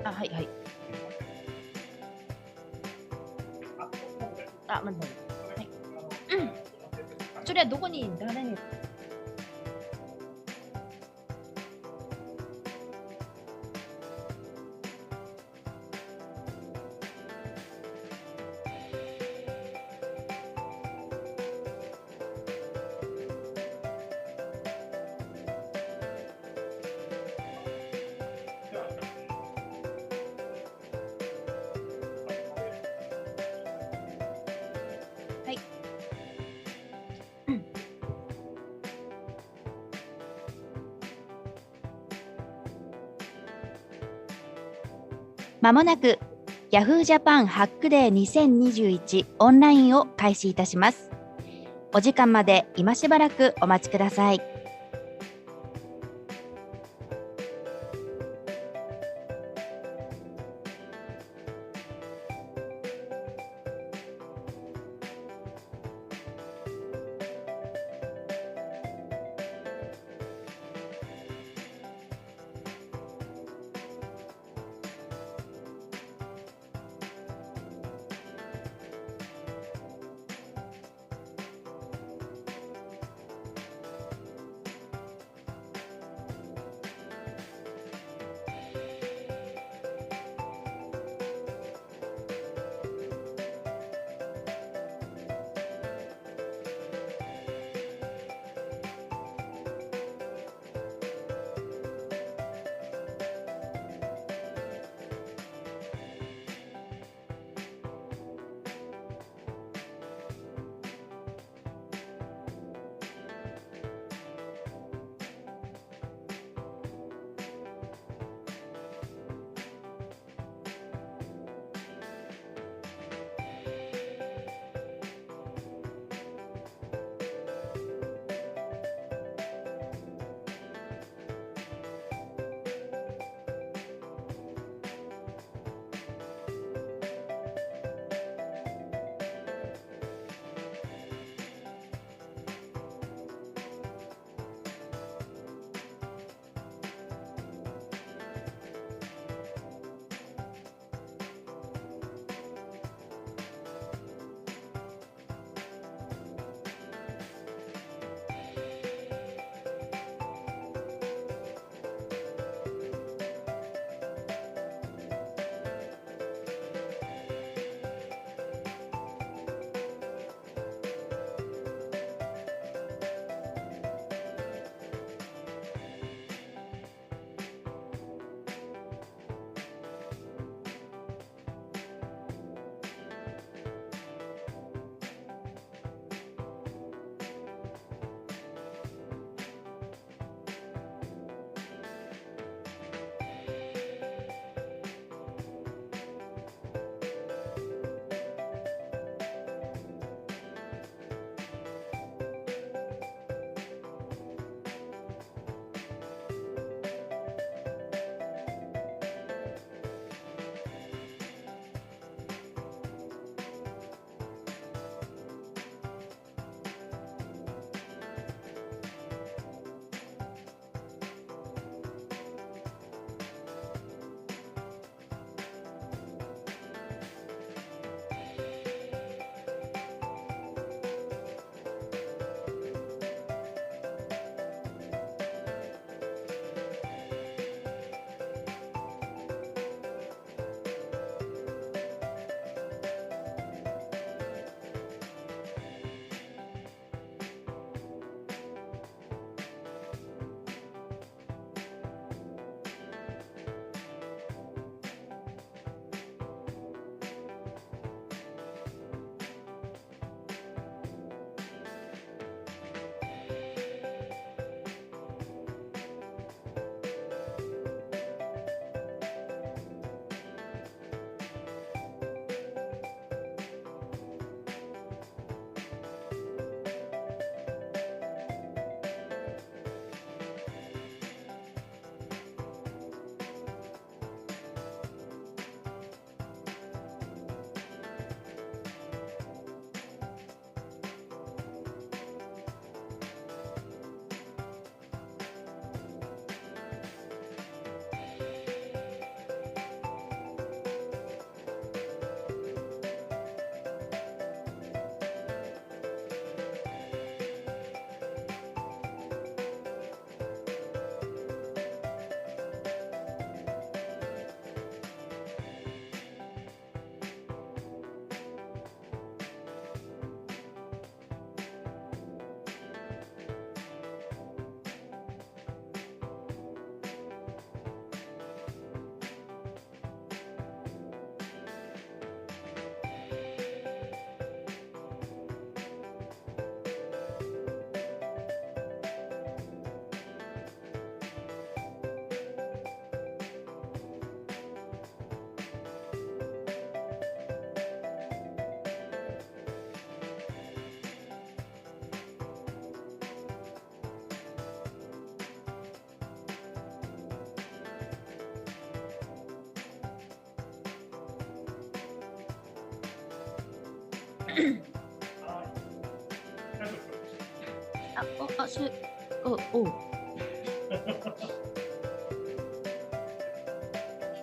あ、はいはい。あ、まず、はい。うん。それはどこに、誰に。はい。うん。まもなく Yahoo! ジャパンハックデー2021オンラインを開始いたします。お時間まで今しばらくお待ちください。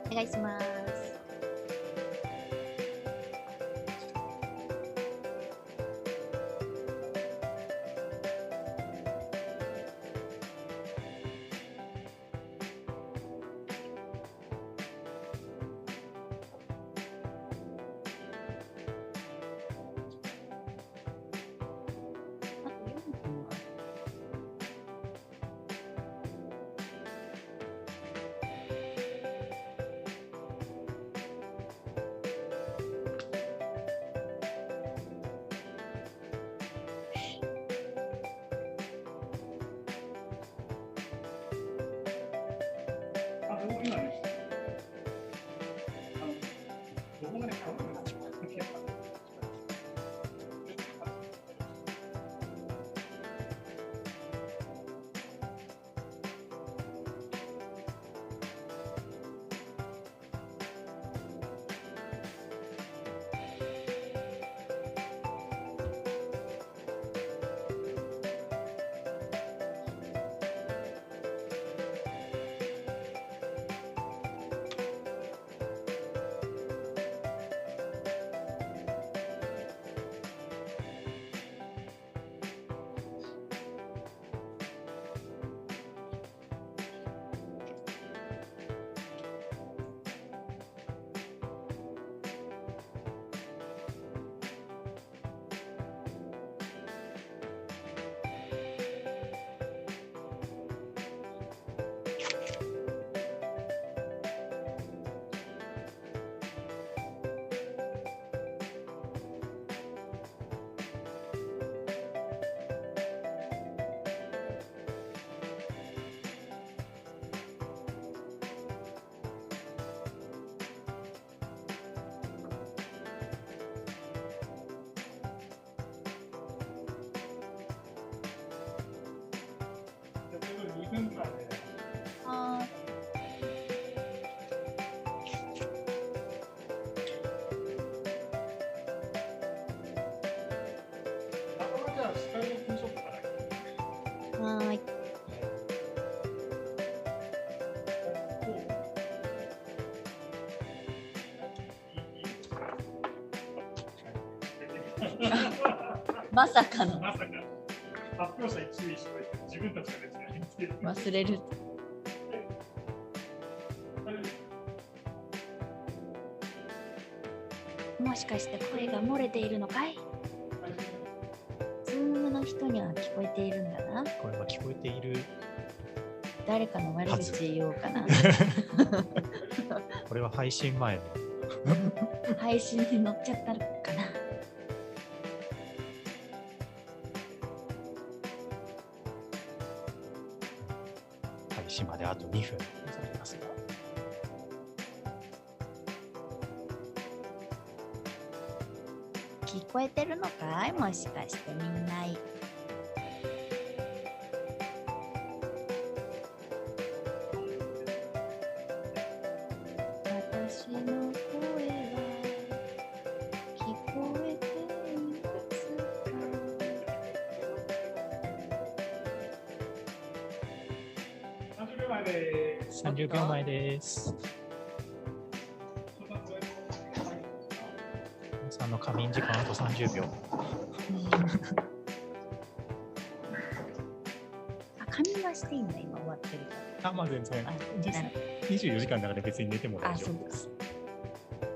お願いします。はい。まさかの。発表者に注意しといて、自分たちが別に忘れる。もしかして声が漏れているのかい？ズームの人には聞こえているんだな。声は聞こえている。誰かの悪口言おうかな。これは配信前の。配信に乗っちゃったのかな。配信まであと2分ございますが。聞こえてるのかい？もしかしてみんな。私の声は聞こえていますか？30秒前です。30秒前です。皆さんの仮眠時間あと30秒。仮眠はしていいんだ、今終わってるから。まあ全然。24時間の中で別に寝ても大丈夫です。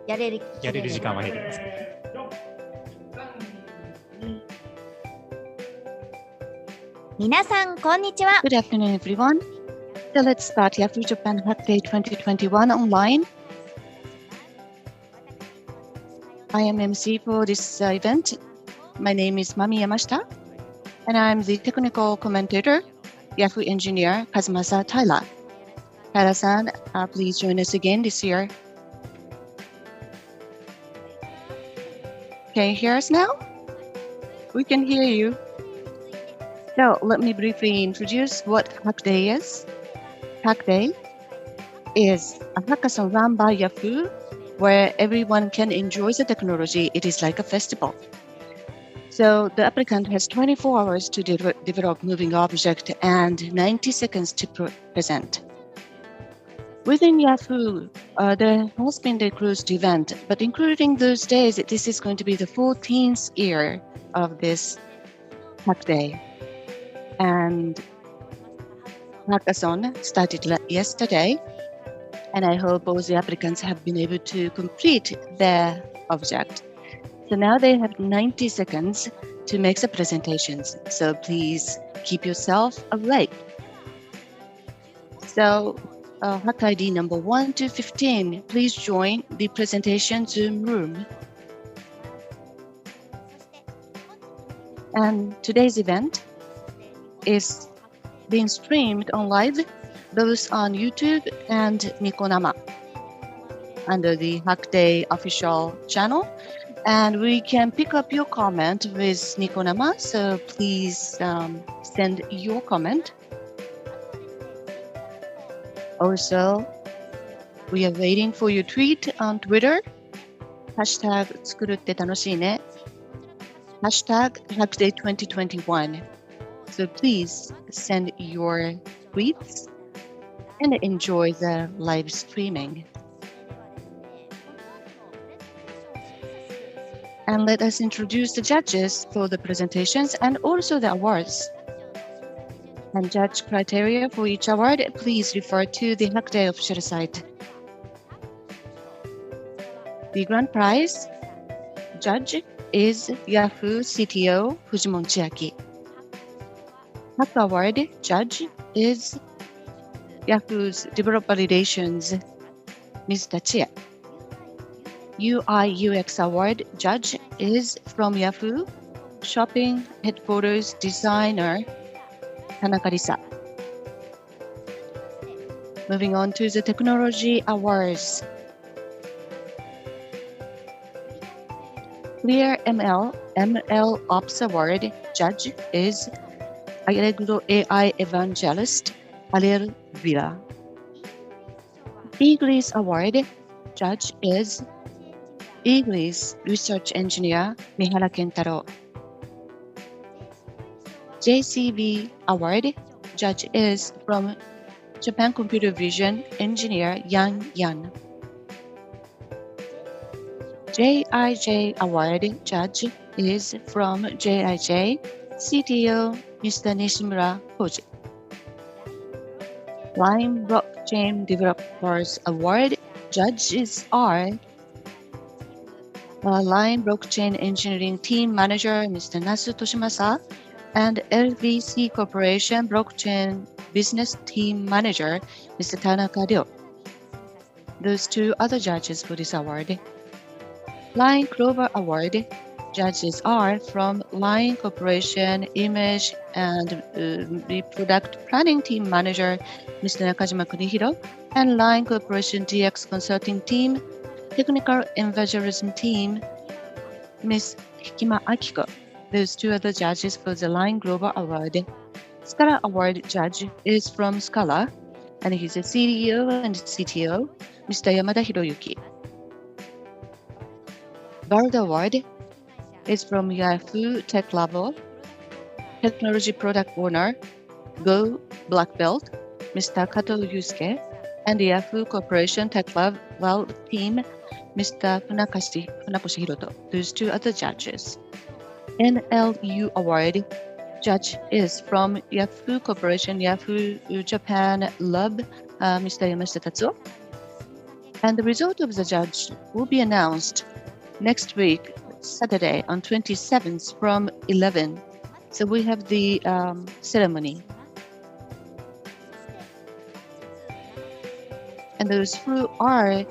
やれる時間は寝てます。皆さん、こんにちは。Good afternoon, everyone. So let's start Yahoo Japan Hackday 2021 online. I am MC for this event. My name is Mami Yamashita, and I'm the technical commentator, Yahoo engineer Kazumasa Tyler. Tyler-san, please join us again this year. Can you hear us now? We can hear you. So let me briefly introduce what Hackday is. Hackday is a hackathon run by Yahoo where everyone can enjoy the technology. It is like a festival. So the applicant has 24 hours to develop moving object and 90 seconds to present. Within Yahoo, there has been the closed event, but including those days, this is going to be the 14th year of this Hack Day. And Hackathon started yesterday, and I hope all the applicants have been able to complete their object. So now they have 90 seconds to make the presentations. So please keep yourself awake. So Hack ID number 1 to 15, please join the presentation Zoom room. And today's event is being streamed on live, both on YouTube and Nikonama under the Hack Day official channel. And we can pick up your comment with Nikonama, so please send your comment. Also, we are waiting for your tweet on Twitter. Hashtag 作るって楽しいね. Hashtag HackDay2021. So please send your tweets and enjoy the live streaming. And let us introduce the judges for the presentations and also the awards. And judge criteria for each award, please refer to the Hack Day official site. The grand prize judge is Yahoo CTO Fujimon Chiaki. Hack Award judge is Yahoo's Developer Relations Mr. Chia. UI UX Award judge is from Yahoo Shopping Headquarters Designer Tanaka Risa. Moving on to the Technology Awards. Clear ML Ops Award judge is Allegro AI Evangelist Ariel Villa. Eagles Award judge is Eagles Research Engineer Mihara Kentaro. JCB Award judge is from Japan Computer Vision Engineer Yan Yan. JIJ Award judge is from JIJ CTO Mr. Nishimura Koji. Line Blockchain Developers Award judges are Line Blockchain Engineering Team Manager Mr. Nasu Toshimasa and LVC Corporation Blockchain Business Team Manager Mr. Tanaka Ryo. Those two other judges for this award. Line Clover Award judges are from Line Corporation Image and the Product Planning Team Manager Mr. Nakajima Kunihiro and Line Corporation DX Consulting Team Technical Evangelism Team Ms. Hikima Akiko. Those two other judges for the Line Global Award. Scala Award judge is from Scala, and he's a CEO and CTO, Mr. Yamada Hiroyuki. Bard Award is from Yahoo Tech Labo, Technology Product Owner, Go Black Belt, Mr. Kato Yusuke, and the Yahoo Corporation Tech Lab team, Mr. Funakoshi Hiroto. Those two other judges. NLU Award judge is from Yahoo Corporation, Yahoo Japan Lab, Mr. Yamashita Tatsuo. And the result of the judge will be announced next week, Saturday, on 27th from 11. So we have the ceremony. And those who are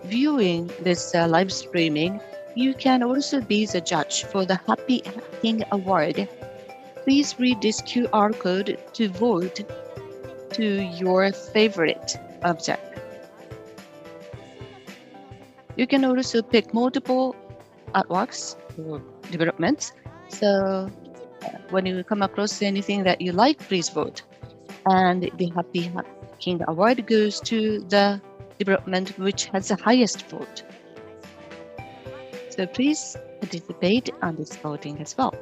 viewing this live streaming, you can also be the judge for the Happy Hacking Award. Please read this QR code to vote to your favorite object. You can also pick multiple artworks or developments. So when you come across anything that you like, please vote. And the Happy Hacking Award goes to the development which has the highest vote. So please participate on this voting as well.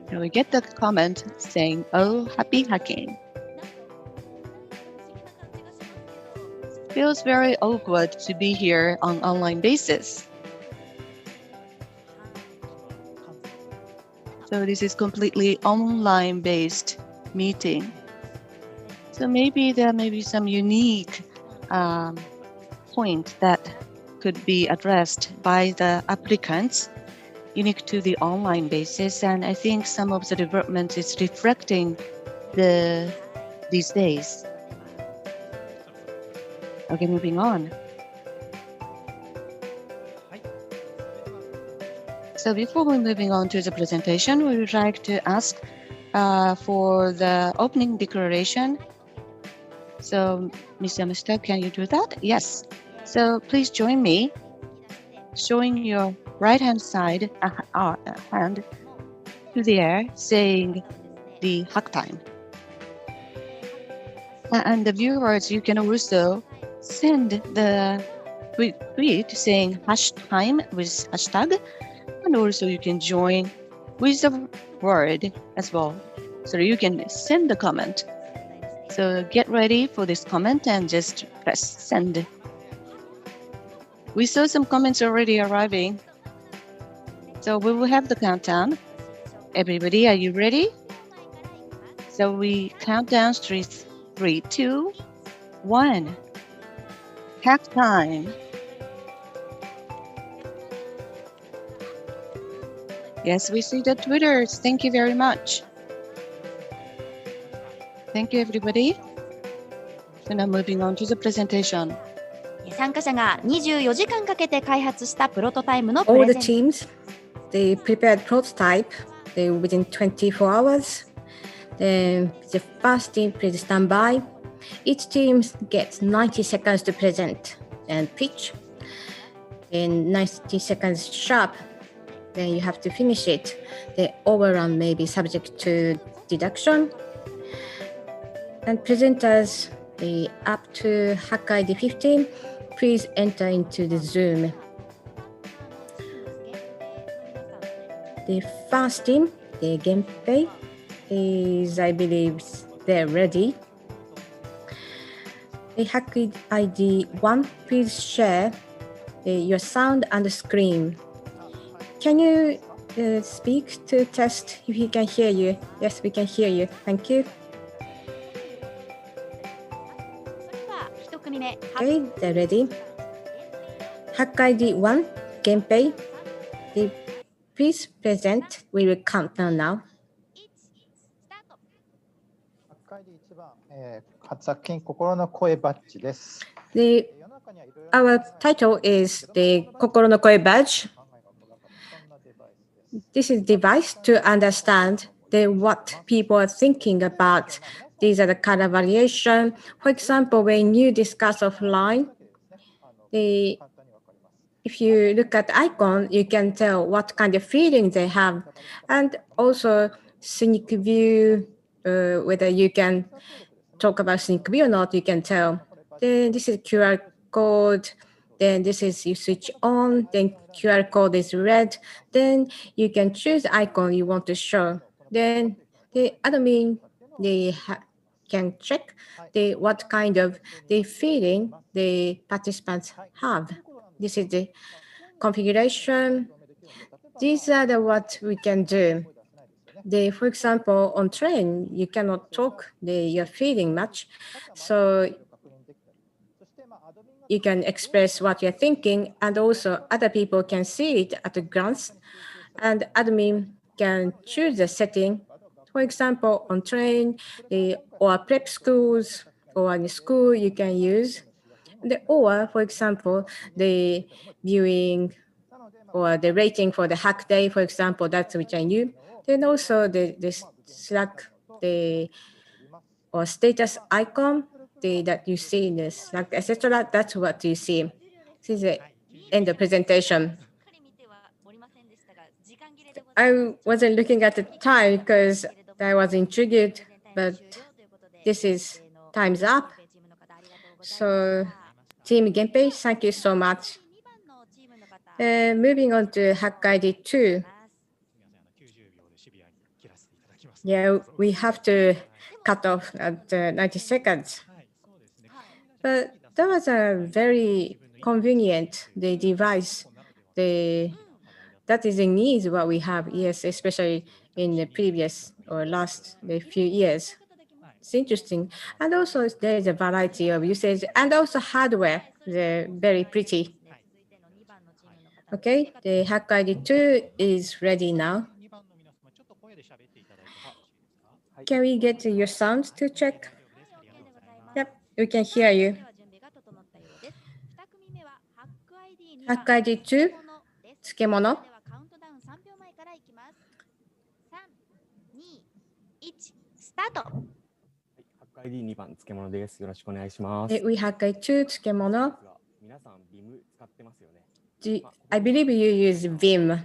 And we get the comment saying, "Oh, happy hacking." Feels very awkward to be here on online basis. So this is completely online based meeting. So maybe there may be some unique point that could be addressed by the applicants, unique to the online basis. And I think some of the development is reflecting these days. Okay, moving on. So before we're moving on to the presentation, we would like to ask for the opening declaration. So, Ms. Yamashita, can you do that? Yes. So please join me, showing your right-hand side hand to the air, saying the hack time. And the viewers, you can also send the tweet saying #time with hashtag, and also you can join with the word as well. So you can send the comment. So get ready for this comment and just press send. We saw some comments already arriving. So we will have the countdown. Everybody, are you ready? So we count down 3, 2, 1. Hack time. Yes, we see the Twitters. Thank you very much. Thank you, everybody. So now moving on to the presentation. 参加者が24時間かけて開発したプロトタイムのプ All レ the ゼン。 teams, they prepared prototype within 24 hours. Then the first team, please stand by. Each team gets 90 seconds to present and pitch. In 90 seconds sharp, then you have to finish it. The overrun may be subject to deduction. And presenters up to Hack ID 15, please enter into the Zoom. The first team, the gameplay, is, I believe, they're ready. The Hack ID 1, please share your sound and screen. Can you speak to test if he can hear you? Yes, we can hear you. Thank you. それでは1組目。 Okay, they're ready. Hack ID 1, gameplay. Please present. We will count down now. 発作金心の声バッジです。 Our title is the 心の声 badge. This is a device to understand what people are thinking about. These are the color variation. For example, when you discuss offline, if you look at the icon, you can tell what kind of feeling they have. And also scenic view, whether you can talk about scenic view or not, you can tell. Then this is QR code. Then this is you switch on, then QR code is red. Then you can choose the icon you want to show. Then the admin, can check what kind of feeling the participants have. This is the configuration. These are what we can do. For example, on train, you cannot talk your feeling much. So you can express what you're thinking, and also other people can see it at a glance, and admin can choose the setting. For example, on train or prep schools or in school, you can use. Or, for example, the viewing or the rating for the hack day, for example, that's which I knew. Then also the Slack, or status icon that you see in the Slack, etc. That's what you see. This is the end of presentation. I wasn't looking at the time because I was intrigued, but this is time's up. So Team Genpei, thank you so much. Moving on to Hack ID 2. Yeah, we have to cut off at 90 seconds. But that was a very convenient device. That is the needs what we have, yes, especially in the previous or last few years. It's interesting. And also there is a variety of usage and also hardware, very pretty. Okay, the Hack ID 2 is ready now. Can we get your sound to check? Yep, we can hear you. Hack ID 2、漬物。スタート。ハック ID2 番漬物です。よろしくお願いします。We Hack ID 2漬物。皆さん Vim 使ってますよね。I believe you use Vim.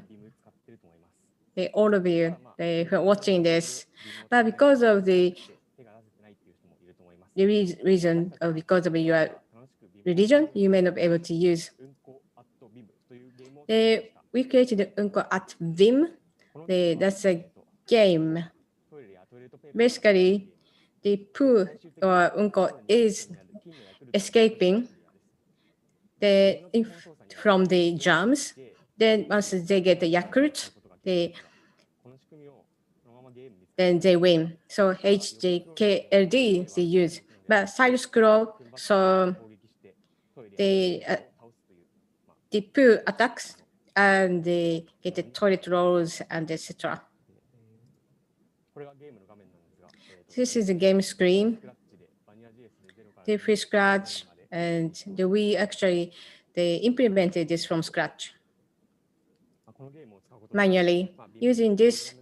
All of you who are watching this, but because of the reason or because of your religion, you may not be able to use. We created Unko at Vim. That's a game. Basically, the poo or Unko is escaping from the germs. Then once they get the Yakult, then they win. So HJKLD they use. But side scroll, so the poo attacks and they get the toilet rolls and etc. This is the game screen. The free scratch and we actually they implemented this from scratch manually. Using this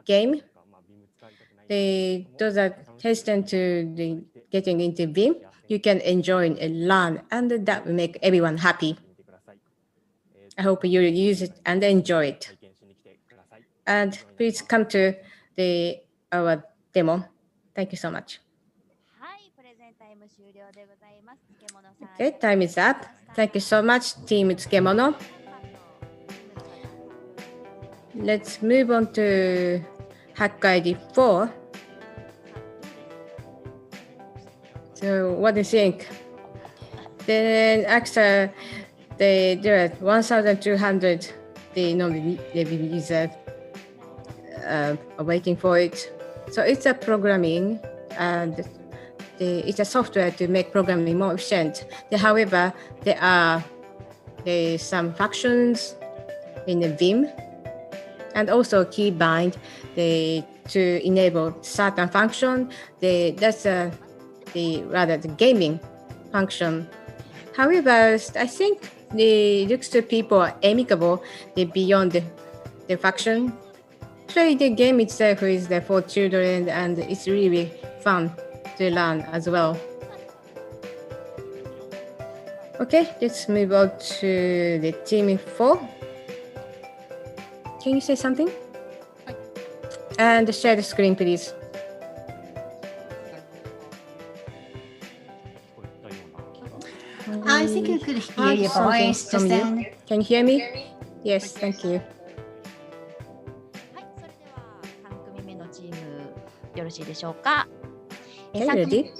game, those are hesitant to getting into Vim, you can enjoy and learn, and that will make everyone happy. I hope you use it and enjoy it. And please come to our demo. Thank you so much. Okay, time is up. Thank you so much, Team Tsukemono. Let's move on to Hack ID 4. So what do you think? Then actually, there are 1,200 users waiting for it. So it's a programming and it's a software to make programming more efficient. However, there are some functions in the Vim and also keybind to enable certain function. That's the gaming function. However, I think the looks to people are amicable beyond the function. Actually, the game itself is for children and it's really fun to learn as well. Okay, let's move on to the team 4. Can you say something? And share the screen, please. I think you could hear your voice just then. Can you hear me? Yes, thank you. 3組目のチームよろしいでしょうか。 Okay, ready?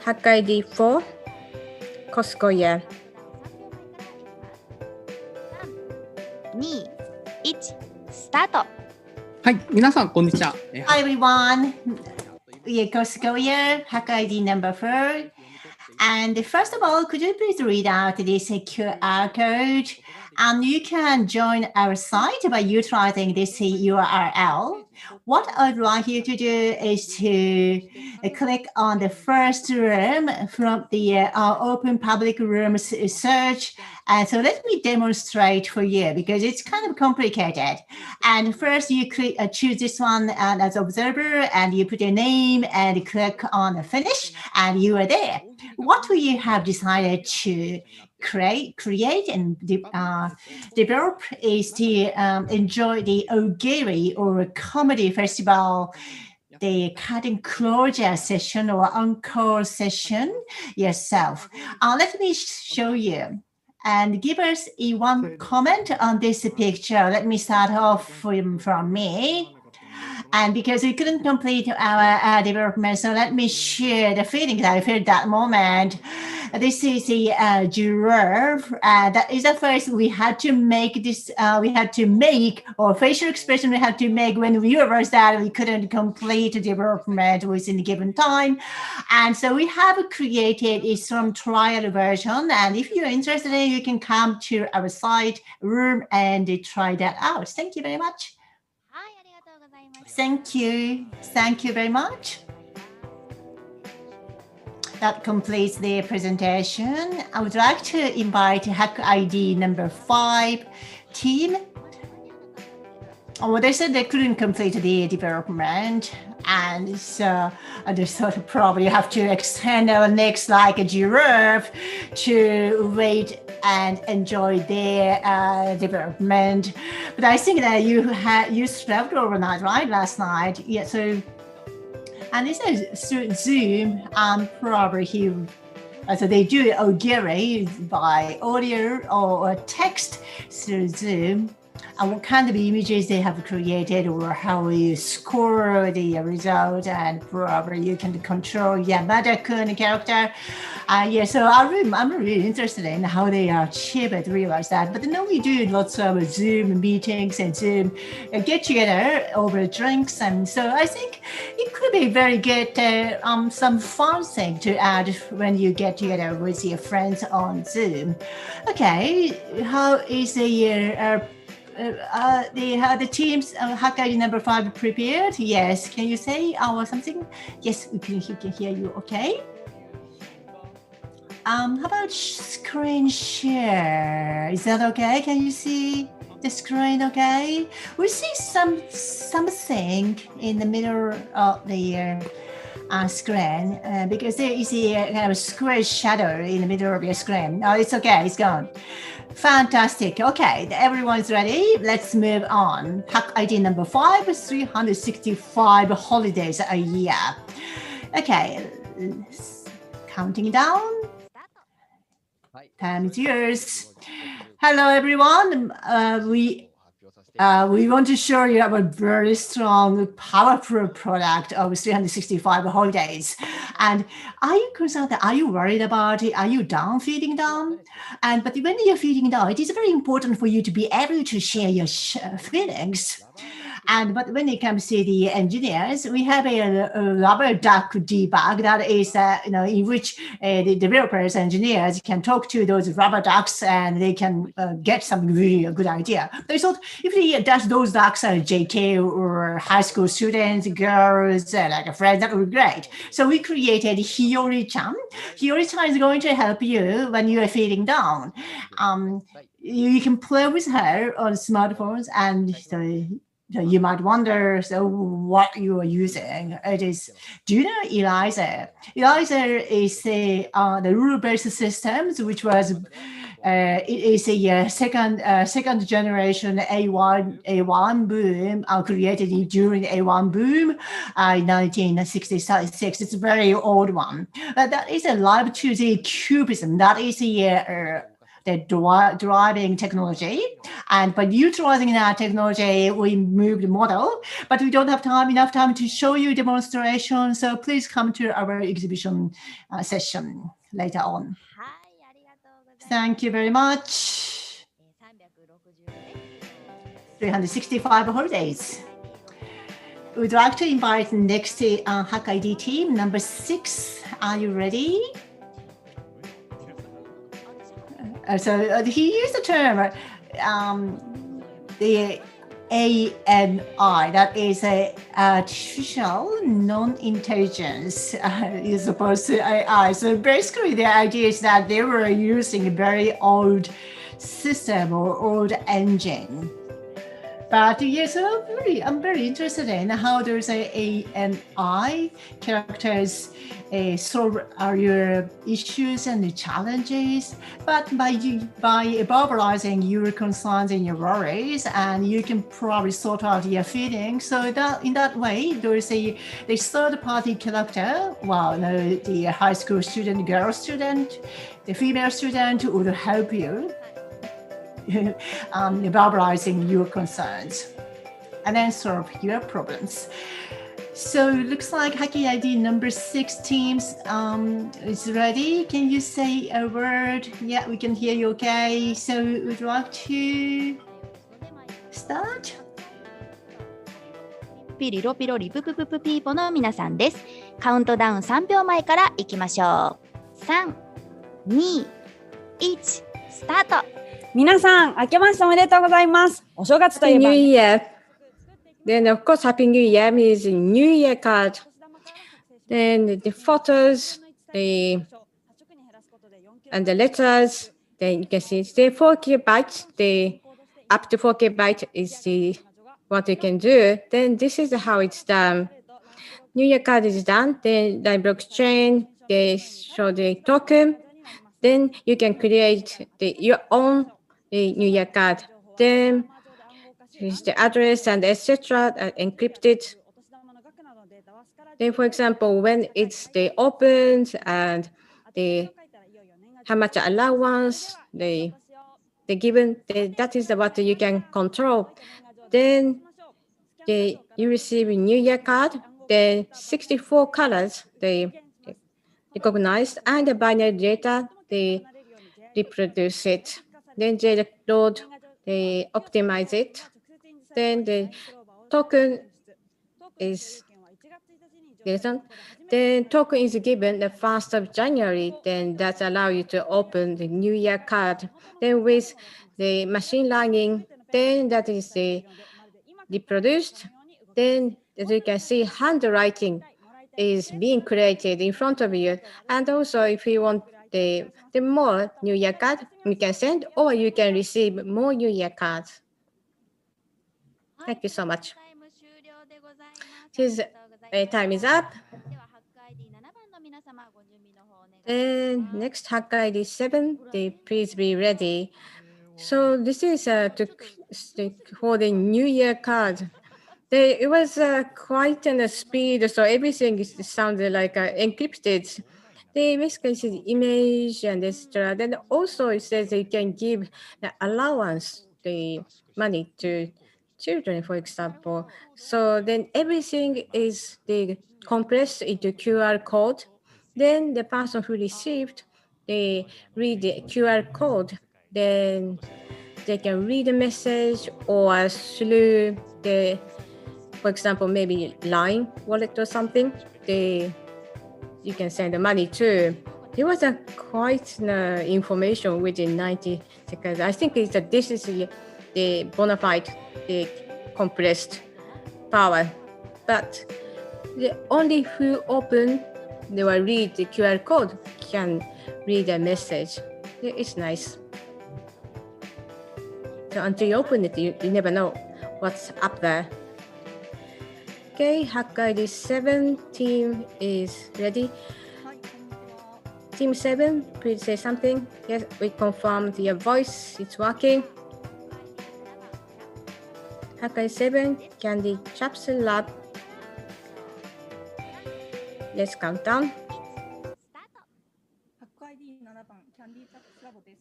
Hack ID 4, Costco year. 3、2、1、スタート。はい、皆さんこんにちは。Hi everyone. We are Costco here, Hack ID number 4. And first of all, could you please read out this QR code? And you can join our site by utilizing this URL. What I'd like you to do is to click on the first room from the open public rooms search. And so let me demonstrate for you because it's kind of complicated. And first you choose this one as observer and you put your name and click on finish and you are there. What we have decided to create and develop is to enjoy the Ogiri or comedy festival, the curtain closure session or encore session yourself. Let me show you. and give us one comment on this picture. Let me start off from me. And because we couldn't complete our development, so let me share the feelings I felt that moment. This is the giraffe. That is the first we had to make this, or facial expression we had to make when we realized that we couldn't complete the development within a given time. And so we have created some trial version. And if you're interested, you can come to our site room and try that out. Thank you very much. Thank you. Thank you very much. That completes the presentation. I would like to invite Hack ID number 5 team. Well, they said they couldn't complete the development. And so I just thought probably have to extend our necks like a giraffe to wait and enjoy their development. But I think that you slept overnight, right, last night? Yeah, so, and this is through Zoom, probably so they do it augury by audio or text through Zoom. And what kind of images they have created, or how you score the result, and probably you can control Yamada-kun character. So I'm really interested in how they achieve it, realize that. But then we do lots of Zoom meetings and Zoom get together over drinks. And so I think it could be very good, some fun thing to add when you get together with your friends on Zoom. Okay, how is the team's Hack ID number 5 prepared? Yes. Can you say something? Yes, we can hear you. Okay. How about screen share? Is that okay? Can you see the screen? Okay. We see something in the middle of the screen because there is a kind of square shadow in the middle of your screen. Oh, it's okay. It's gone. Fantastic. Okay, everyone's ready. Let's move on. Hack ID number 5, 365 holidays a year. Okay, counting down. Time is yours. Hello, everyone. We want to show you our very strong, powerful product of 365 holidays. And are you concerned? Are you worried about it? Are you feeling down? But when you're feeling down, it is very important for you to be able to share your feelings. But when it comes to the engineers, we have a rubber duck debug that is, in which the developers, engineers can talk to those rubber ducks and they can get some really good idea. They thought if those ducks are JK or high school students, girls, like friends, that would be great. So we created Hiyori-chan. Hiyori-chan is going to help you when you are feeling down. You can play with her on smartphones, and you might wonder, what you are using. It is, do you know ELIZA? ELIZA is the rule-based systems, which was it is a second generation A1 boom created during A1 boom in 1966. It's a very old one. That is a live to the cubism. That is the driving technology, and by utilizing that technology, we moved the model, but we don't have enough time to show you demonstration. So please come to our exhibition session later on. Thank you very much. 365 holidays. We'd like to invite next Hack ID team number 6. Are you ready? So he used the term the ANI, that is artificial non-intelligence is opposed to AI. So basically the idea is that they were using a very old system or old engine. But yes, I'm very interested in how there's a ANI characters solve your issues and challenges. But by verbalizing your concerns and your worries, and you can probably sort out your feelings. So that in that way, there's the third-party character. The high school student, girl student, the female student would help you verbalizing your concerns and then solve your problems. So it looks like Hacking ID number 6 teams is ready. Can you say a word? Yeah, we can hear you okay. So would you like to start? ピリロピロリププププピーポの皆さんです。カウントダウン3秒前からいきましょう。3、2、1、スタート。皆さん、明けましておめでとうございます。お正月といえ Happy ば。 New Year. Then of course Happy New Year means New Year card. Then the photos, and the letters. Then you can see the 4 KB. The up to 4 KB is what you can do. Then this is how it's done. New Year card is done. Then the blockchain, they show the token. Then you can create your own New Year card. Then is the address and etc. Encrypted. Then, for example, when it's opened and how much allowance they given, that is what you can control. Then you receive a New Year card. Then 64 colors they recognized, and the binary data they reproduce it. Then they load, they optimize it. Then the token is given. Then token is given the 1st of January. Then that allows you to open the New Year card. Then with the machine learning, then that is reproduced. Then as you can see, handwriting is being created in front of you. And also, if you want the more New Year card, you can send, or you can receive more New Year cards. Thank you so much. His time is up. And next, Hacker ID 7, please be ready. So this is for the New Year card. It was quite a speed, so everything sounded like encrypted. They basically see the image and etc. Then also it says you can give the allowance, the money to children, for example. So then everything is compressed into QR code. Then the person who received, they read the QR code. Then they can read the message or through for example, maybe Line wallet or something, you can send the money to. There was quite information within 90 seconds. I think this is the bona fide, the compressed power. But only who open, they will read the QR code, can read the message. It's nice. So until you open it, you never know what's up there. Okay, Hacker ID 7 team is ready. Team 7, please say something. Yes, we confirmed your voice, it's working. Hacker ID 7, Candy Chaps Lab. Let's count down.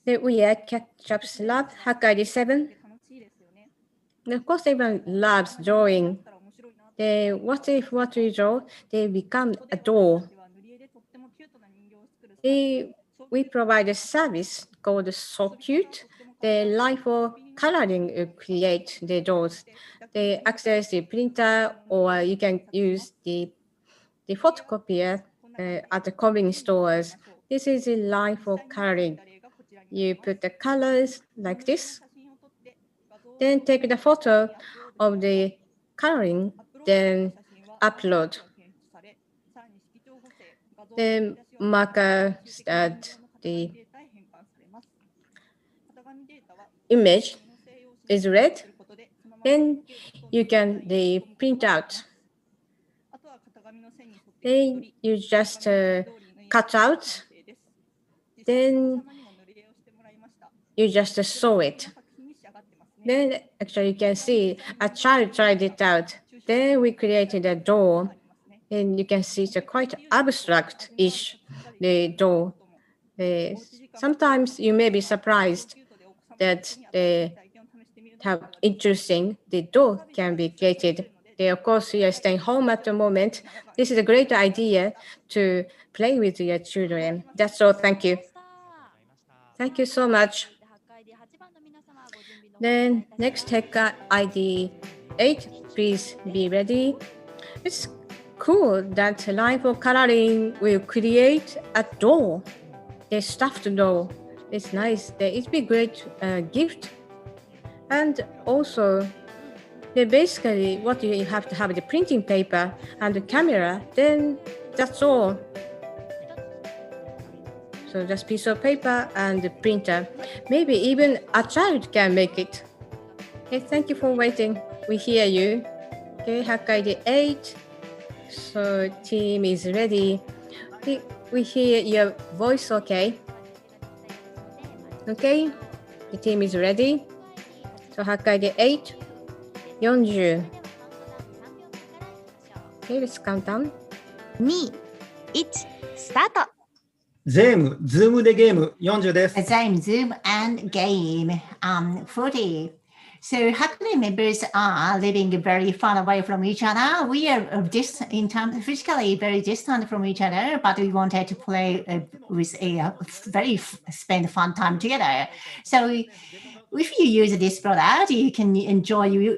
We are Chaps Lab, Hacker ID 7. Of course, even labs drawing. What if what we draw, they become a door. We provide a service called So Cute. The line for coloring create the doors. They access the printer, or you can use the photocopier at the convenience stores. This is a line for coloring. You put the colors like this. Then take the photo of the coloring, then upload. Then marker that the image is red. Then you can print out. Then you just cut out. Then you just saw it. Then actually you can see a child tried it out. Then we created a door. And you can see it's a quite abstract-ish, the door. Sometimes you may be surprised. that they have interesting, the doll can be created. They, of course, you are staying home at the moment. This is a great idea to play with your children. That's all. Thank you. Thank you so much. Then next Hacker ID 8, please be ready. It's cool that line for coloring will create a doll, a stuffed doll. It's nice. It'd be a great gift. And also, basically what you have to have the printing paper and the camera, then that's all. So just piece of paper and the printer. Maybe even a child can make it. Okay, thank you for waiting. We hear you. Okay, Hack ID 8. So team is ready. We hear your voice, okay? Okay, the team is ready. So Hack ID 8, 40. Okay, let's count down. 2、1、スタート。ゼーム、ズームでゲーム40です。Zoom and game 40. So Hackathon members are living very far away from each other. We are in terms physically very distant from each other, but we wanted to play with spend fun time together. So if you use this product, you can enjoy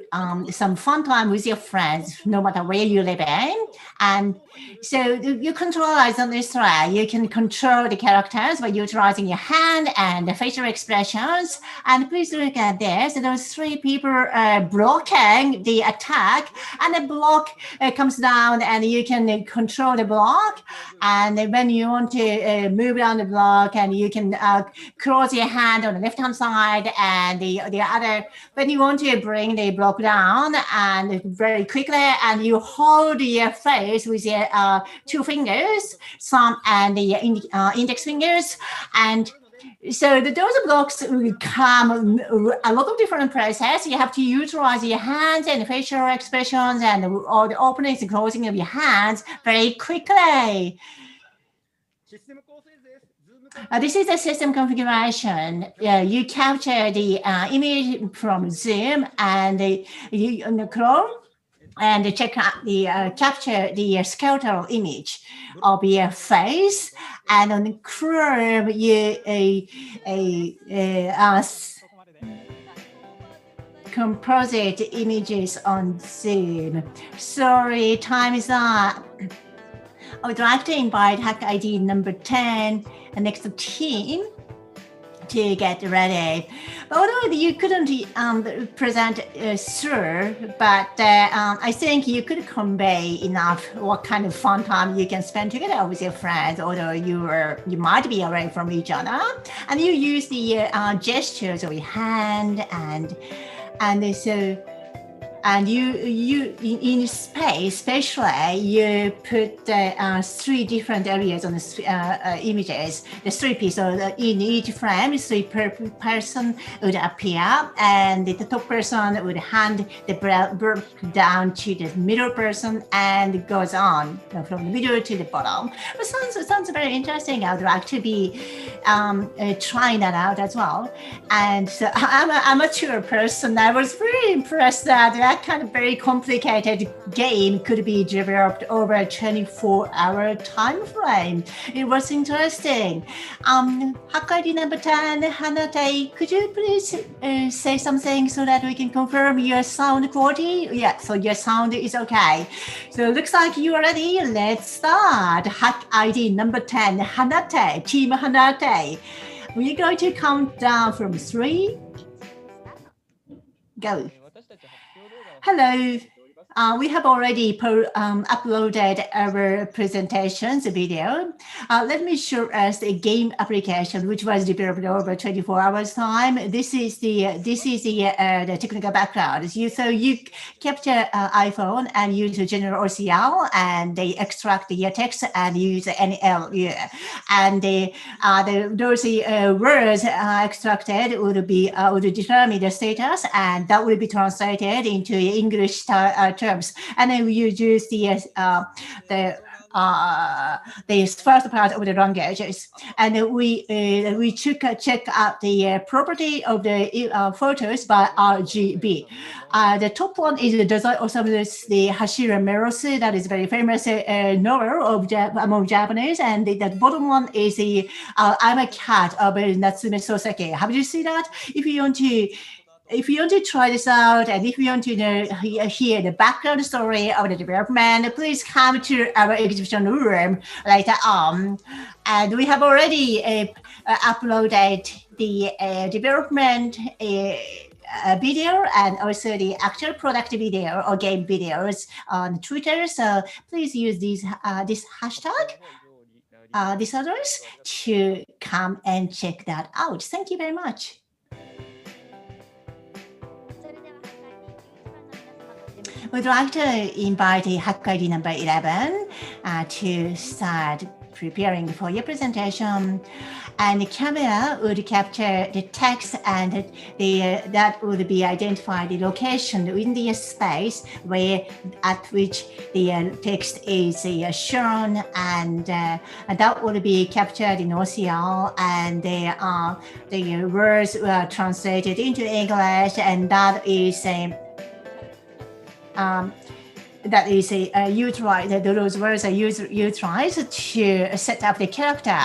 some fun time with your friends, no matter where you live in. And so your controller is on this side. You can control the characters by utilizing your hand and the facial expressions. And please look at this. Those three people are blocking the attack, and the block comes down, and you can control the block. And when you want to move down the block, and you can close your hand on the left-hand side, and the other, when you want to bring the block down, and very quickly, and you hold your face with your two fingers, thumb and the index fingers, and so those blocks will come a lot of different processes. You have to utilize your hands and facial expressions and all the opening and closing of your hands very quickly. This is the system configuration. You capture the image from Zoom and you Chrome, and check out the capture the skeletal image of your face, and on Chrome you composite images on Zoom. Sorry, time is up. I would like to invite Hack ID number 10, the next team, to get ready. But although you couldn't present sir, but I think you could convey enough what kind of fun time you can spend together with your friends, although you might be away from each other, and you use the gestures of your hand and so. And you in space, especially, you put three different areas on the images. The three pieces in each frame, three person would appear, and the top person would hand the block down to the middle person, and it goes on from the middle to the bottom. It sounds very interesting. I would like to be trying that out as well. And so I'm an amateur person. I was very impressed that kind of very complicated game could be developed over a 24-hour time frame. It was interesting. Hack ID number 10, Hanate, could you please say something so that we can confirm your sound quality? Yeah, so your sound is okay. So it looks like you are ready. Let's start. Hack ID number 10, Hanate, Team Hanate. We're going to count down from 3. Go. Hello. We have already uploaded our presentations video. Let me show us the game application, which was developed over 24 hours time. This is the technical background. So you capture iPhone and use a general OCR, and they extract the text and use NL. And those words extracted would determine the status, and that will be translated into English terms, and then you use the this first part of the languages, and we check out the property of the photos by RGB. The top one is the design of the Hashira Merosu, that is very famous novel of among Japanese, and the bottom one is the I'm a Cat of Natsume Soseki. Have you seen that? If you want to try this out, and if you want to hear the background story of the development, please come to our exhibition room later on. And we have already uploaded the development video and also the actual product video or game videos on Twitter. So please use this hashtag, this address, to come and check that out. Thank you very much. We'd like to invite Hack ID number 11 to start preparing for your presentation. And the camera would capture the text, and that would be identified the location within the space at which the text is shown, and that would be captured in OCR, and the words were translated into English, and that is utilized. Those words are utilized to set up the character,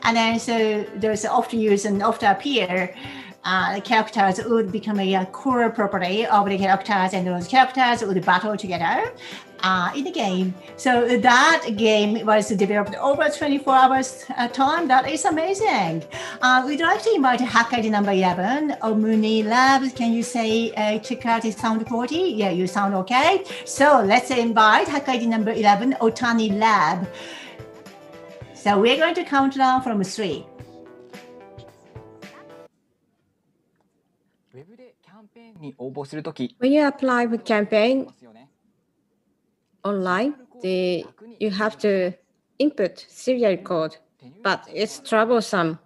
and then so there's often used and often appear. The characters would become a core property of the characters, and those characters would battle together in the game. So that game was developed over 24 hours time. That is amazing. We'd like to invite Hack ID number 11, Omuni Lab. Can you say check out the sound quality? Yeah, you sound okay. So let's invite Hack ID number 11, Otani Lab. So we're going to count down from 3. When you apply for campaign online, you have to input serial code, but it's troublesome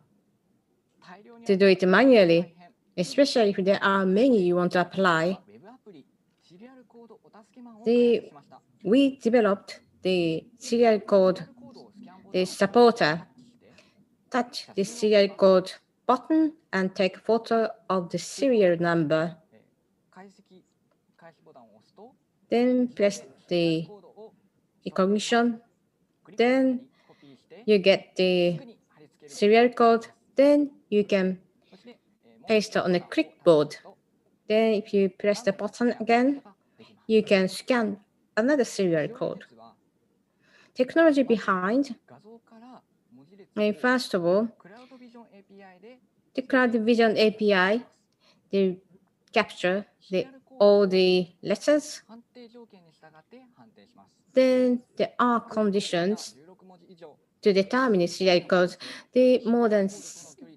to do it manually, especially if there are many you want to apply. We developed the serial code, the supporter. Touch the serial code button and take photo of the serial number. Then press the recognition. Then you get the serial code. Then you can paste it on a clipboard. Then if you press the button again, you can scan another serial code. Technology behind. And first of all, the Cloud Vision API, they capture all the letters. Then there are conditions to determine the serial codes. The more than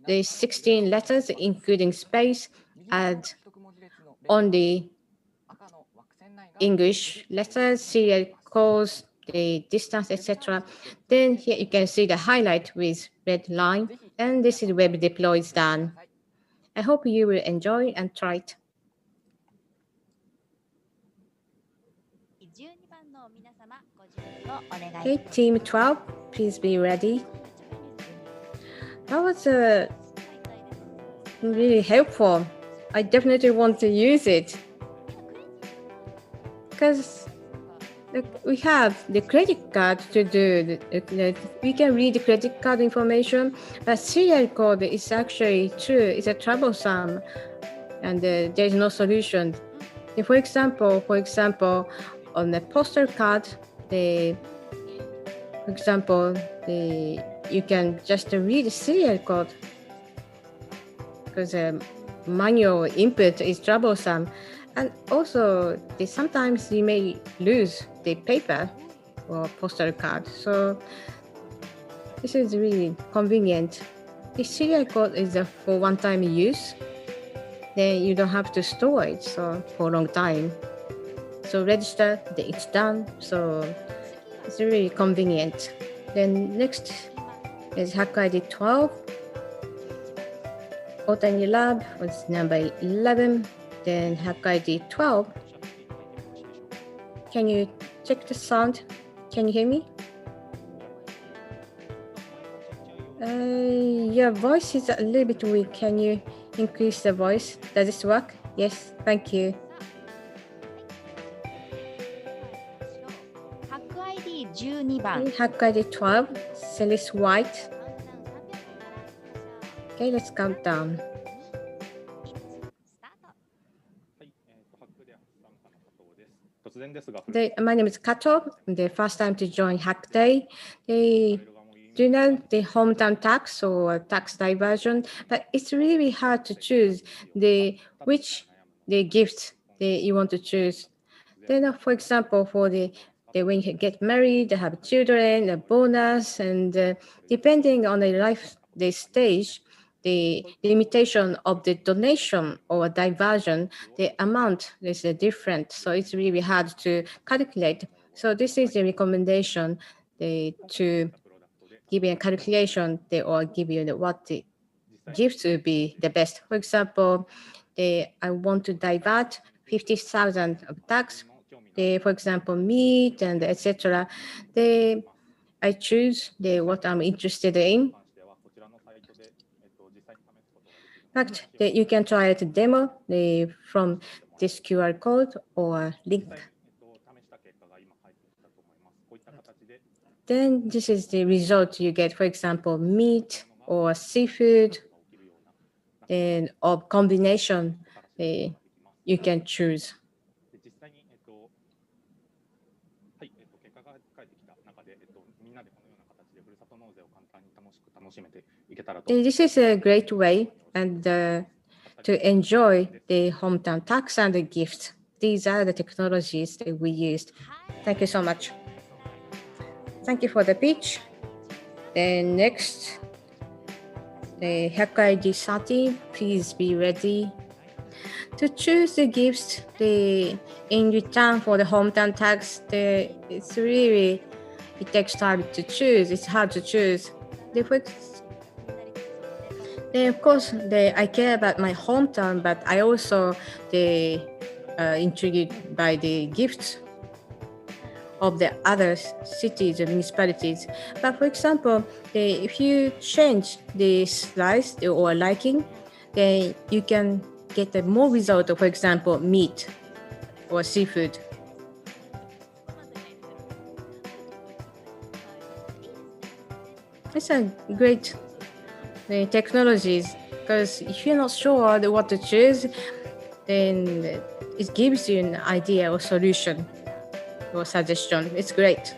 the 16 letters, including space, add only English letters, serial codes, the distance, etc. Then here you can see the highlight with red line, and this is web deploy is done. I hope you will enjoy and try it. Okay, team 12, please be ready. That was really helpful. I definitely want to use it because we have the credit card to do. We can read the credit card information, but serial code is actually true. It's a troublesome, and there is no solution. For example, on the postal card, you can just read the serial code because manual input is troublesome. And also, sometimes you may lose the paper or postal card. So this is really convenient. The serial code is for one-time use. Then you don't have to store it for a long time. So register, it's done. So it's really convenient. Then next is Hack ID 12. Otani Lab was number 11. Then Hack ID 12. Can you check the sound? Can you hear me? Your voice is a little bit weak. Can you increase the voice? Does this work? Yes, thank you. ハック ID12 番。 Hack ID 12, cell is white. Okay, let's count down. 突然ですが、 My name is Kato. The first time to join Hack Day. Do you know the hometown tax or tax diversion? But it's really hard to choose which gift you want to choose. Then, for example, for when you get married, they have children, a bonus, and depending on the stage, the limitation of the donation or diversion, the amount is different. So it's really hard to calculate. So this is a recommendation to give you a calculation or give you what the gifts will be the best. For example, I want to divert 50,000 of tax. For example, meat and etc. I choose what I'm interested in. In fact, you can try it demo from this QR code or link. Then this is the result you get. For example, meat or seafood, and of combination you can choose. This is a great way to enjoy the hometown tax and the gift. These are the technologies that we used. Thank you so much. Thank you for the pitch. Then next, the Hack ID 30, please be ready to choose the gifts in return for the hometown tax. It's really, it takes time to choose. It's hard to choose. Then of course, I care about my hometown, but I also intrigued by the gifts of the other cities and municipalities. But for example, if you change the slice or liking, then you can get more result. For example, meat or seafood. It's a great technologies, because if you're not sure what to choose, then it gives you an idea or solution or suggestion. It's great.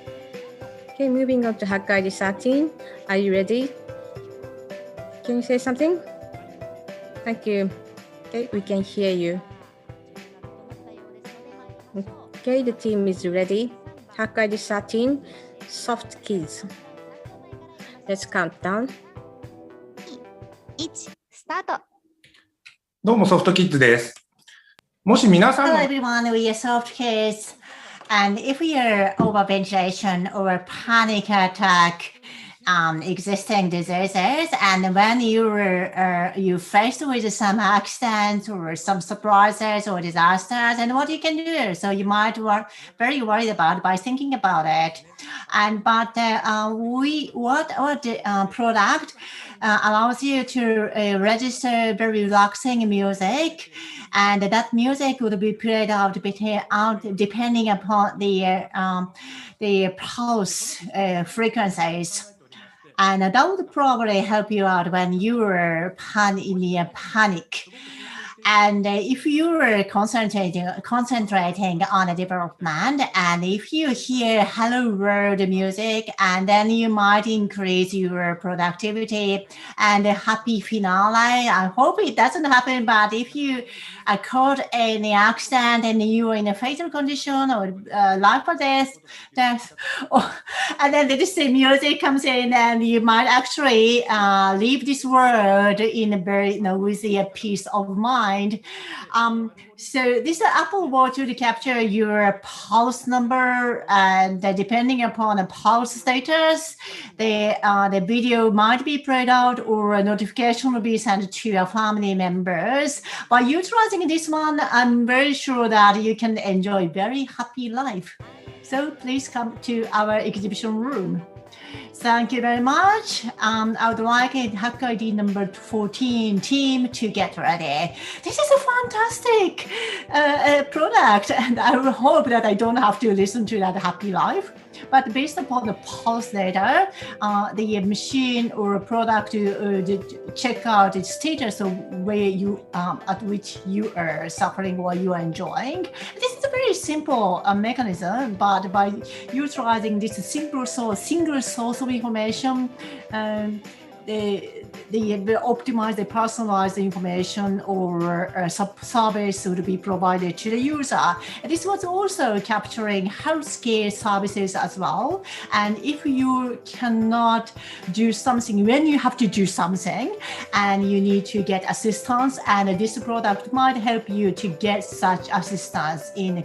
Okay, moving on to Hack ID 13. Are you ready? Can you say something? Thank you. Okay, we can hear you. Okay, the team is ready. Hack ID 13, soft keys. Let's count down. 1スタート。どうもソフトキッズです。もし皆さん Hello everyone, we are soft kids. And if you're overventilation or panic attack existing diseases, and when you faced with some accidents or some surprises or disasters, and what you can do, so you might be very worried about by thinking about it. And but what product allows you to register very relaxing music, and that music would be played out depending upon the pulse frequencies. And that would probably help you out when you were in a panic. And if you were concentrating on a development, and if you hear Hello World music, and then you might increase your productivity and a happy finale. I hope it doesn't happen, but if you are caught in an accident and you are in a fatal condition or life or death, and then this music comes in, and you might actually leave this world in a very, with a peace of mind. So this Apple Watch will capture your pulse number, and depending upon the pulse status, the video might be played out or a notification will be sent to your family members. By utilizing this one, I'm very sure that you can enjoy very happy life. So please come to our exhibition room. Thank you very much. I would like Hack ID number 14 team to get ready. This is a fantastic product, and I will hope that I don't have to listen to that happy life. But based upon the pulse data, the machine or product to check out its status of where you at which you are suffering or you are enjoying. This is a very simple mechanism, but by utilizing this single source of information, the optimize the personalized information or service would be provided to the user. This was also capturing healthcare services as well. And if you cannot do something when you have to do something and you need to get assistance, and this product might help you to get such assistance in a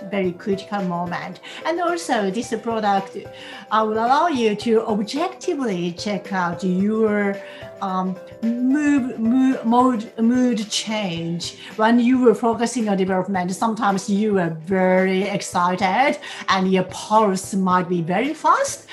very critical moment. And also this product will allow you to objectively check out your mood change. When you were focusing on development, sometimes you were very excited and your pulse might be very fast.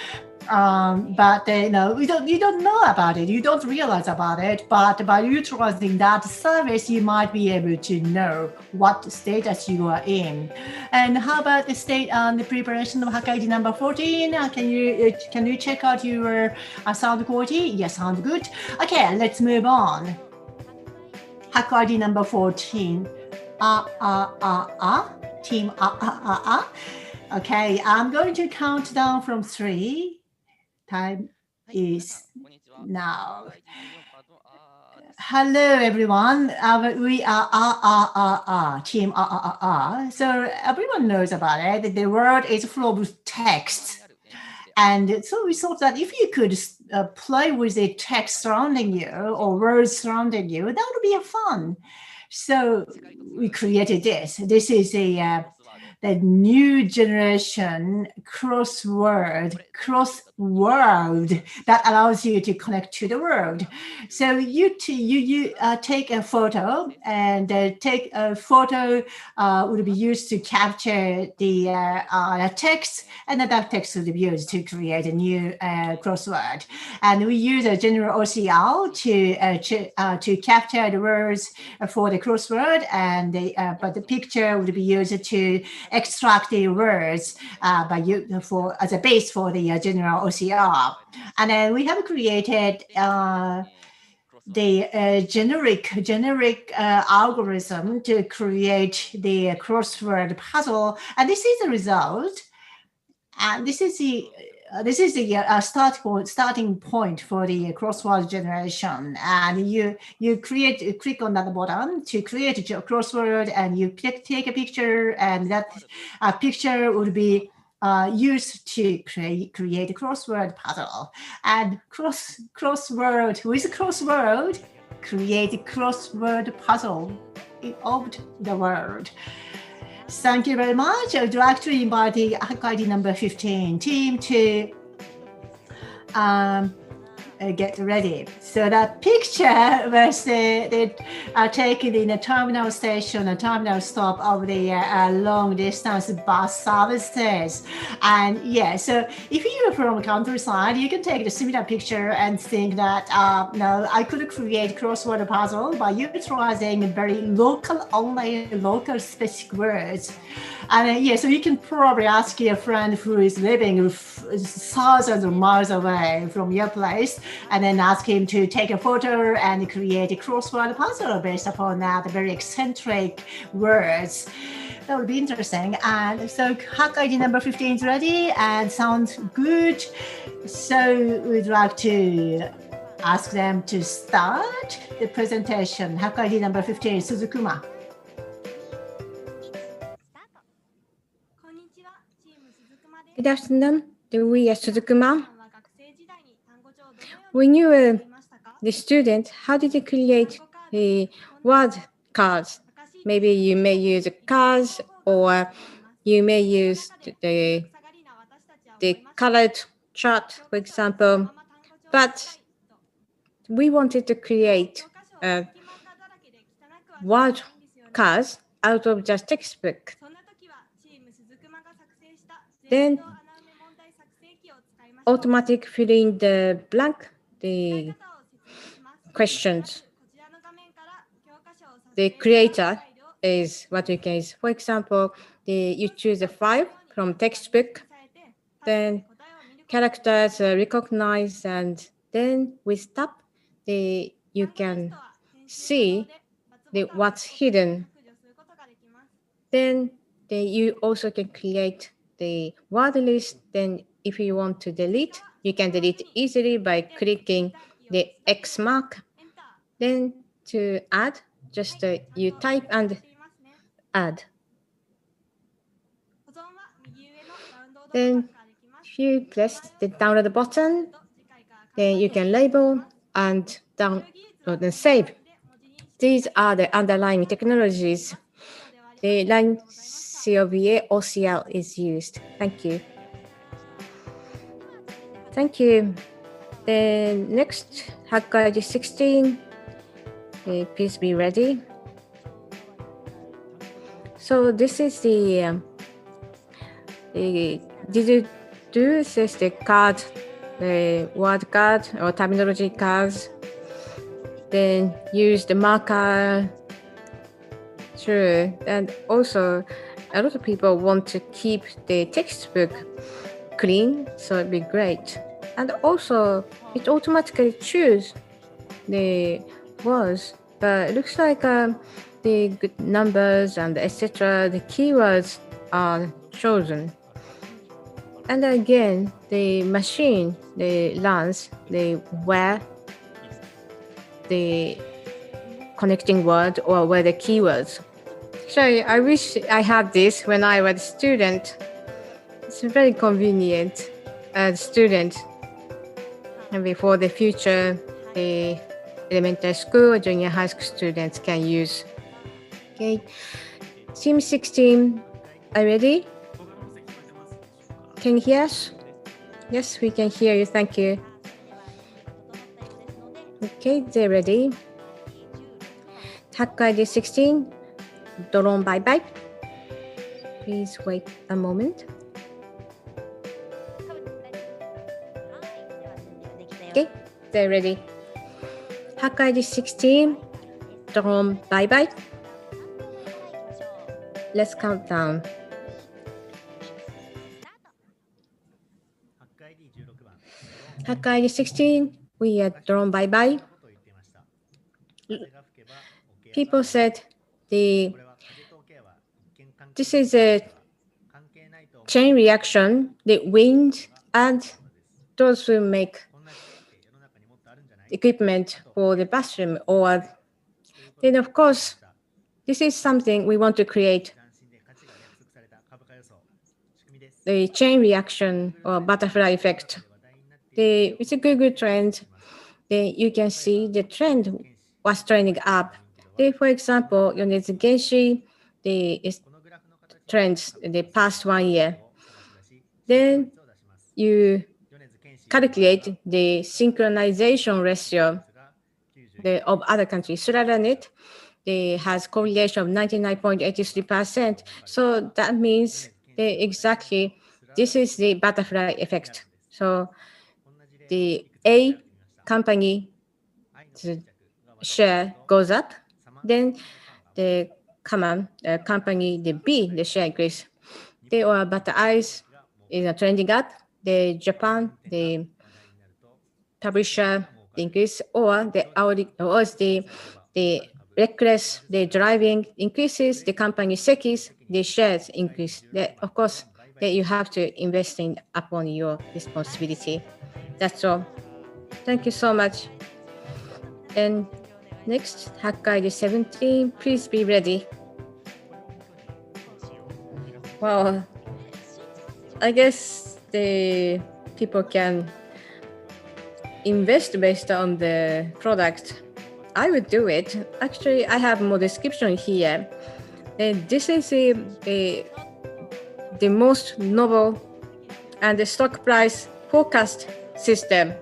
But you don't know about it. You don't realize about it. But by utilizing that service, you might be able to know what status you are in. And how about the state and the preparation of Hack ID number 14? Can you check out your sound quality? Yes, sound good. Okay, let's move on. Hack ID number 14. Team Okay, I'm going to count down from 3. Time is now. Hello, everyone. We are team So everyone knows about it. The word is full of text. And so we thought that if you could play with the text surrounding you or words surrounding you, that would be a fun. So we created this. This is the new generation crossword that allows you to connect to the world. So you take a photo, and take a photo would be used to capture the text, and that text would be used to create a new crossword. And we use a general OCR to capture the words for the crossword, and but the picture would be used to extract the words as a base for the general OCR. And then we have created the generic algorithm to create the crossword puzzle. And this is the result. And this is the starting point for the crossword generation. And you click on that button to create a crossword, and you take a picture, and that picture would be used to create a crossword puzzle. And crossword create a crossword puzzle of the world. Thank you very much. I would like to invite the Hack ID number 15 team to get ready. So that picture was taken in a terminal station, a terminal stop of the long distance bus services. And yeah, so if you're from countryside, you can take the similar picture and think that, no, I could create crossword puzzle by utilizing very local specific words. And yeah, so you can probably ask your friend who is living thousands of miles away from your place, and then ask him to take a photo and create a crossword puzzle based upon that very eccentric words. That would be interesting. And so Hack ID number 15 is ready and sounds good. So we'd like to ask them to start the presentation. Hack ID number 15, Suzukuma. Good afternoon. We are Suzukuma. When you were the student, how did you create the word cards? Maybe you may use cards, or you may use the colored chart, for example. But we wanted to create word cards out of just textbook. Then automatic filling the blank, the questions. The creator is what you can use. For example, you choose a file from textbook, then characters are recognized, and then with tap, you can see what's hidden. Then you also can create the word list. Then if you want to delete, you can delete easily by clicking the X mark. Then to add, just you type and add. Then if you press the download button, then you can label and download and save. These are the underlying technologies. The line COVA OCL is used. Thank you. Thank you. Then next, Hackard 16. Please be ready. So this is the did you do this the card, the word card or terminology cards? Then use the marker. True, and also a lot of people want to keep the textbook clean, so it'd be great. And also, it automatically choose the words, but it looks like the good numbers and etc. The keywords are chosen. And again, the machine, learns where the connecting word or where the keywords. So I wish I had this when I was a student. It's very convenient as a student. And before the future, the elementary school or junior high school students can use. Okay, Team 16, are you ready? Can you hear us? Yes, we can hear you. Thank you. Okay, they're ready. Hackard 16, drone bye-bye. Please wait a moment. Okay, they're ready. Hackard 16, drone bye-bye. Let's count down. Hackard 16, we are drone bye-bye. People said this is a chain reaction, the wind and those who make equipment for the bathroom, or then of course, this is something we want to create. The chain reaction or butterfly effect. It's a good trend. You can see the trend was trending up. For example, Yonetsu Genshi, the trends the past 1 year. Then you calculate the synchronization ratio of other countries. Suralanet has correlation of 99.83%. So that means exactly this is the butterfly effect. So the A company share goes up, then the common company, the B, the share increase. They are butter ice is trending up. The Japan, the publisher increase, or the reckless, the driving increases. The company Sekis, the shares increase. Of course, you have to invest in upon your responsibility. That's all. Thank you so much. And next, Hackard 17, please be ready. Well, I guess the people can invest based on the product. I would do it. Actually, I have more description here. And this is the most novel and the stock price forecast system.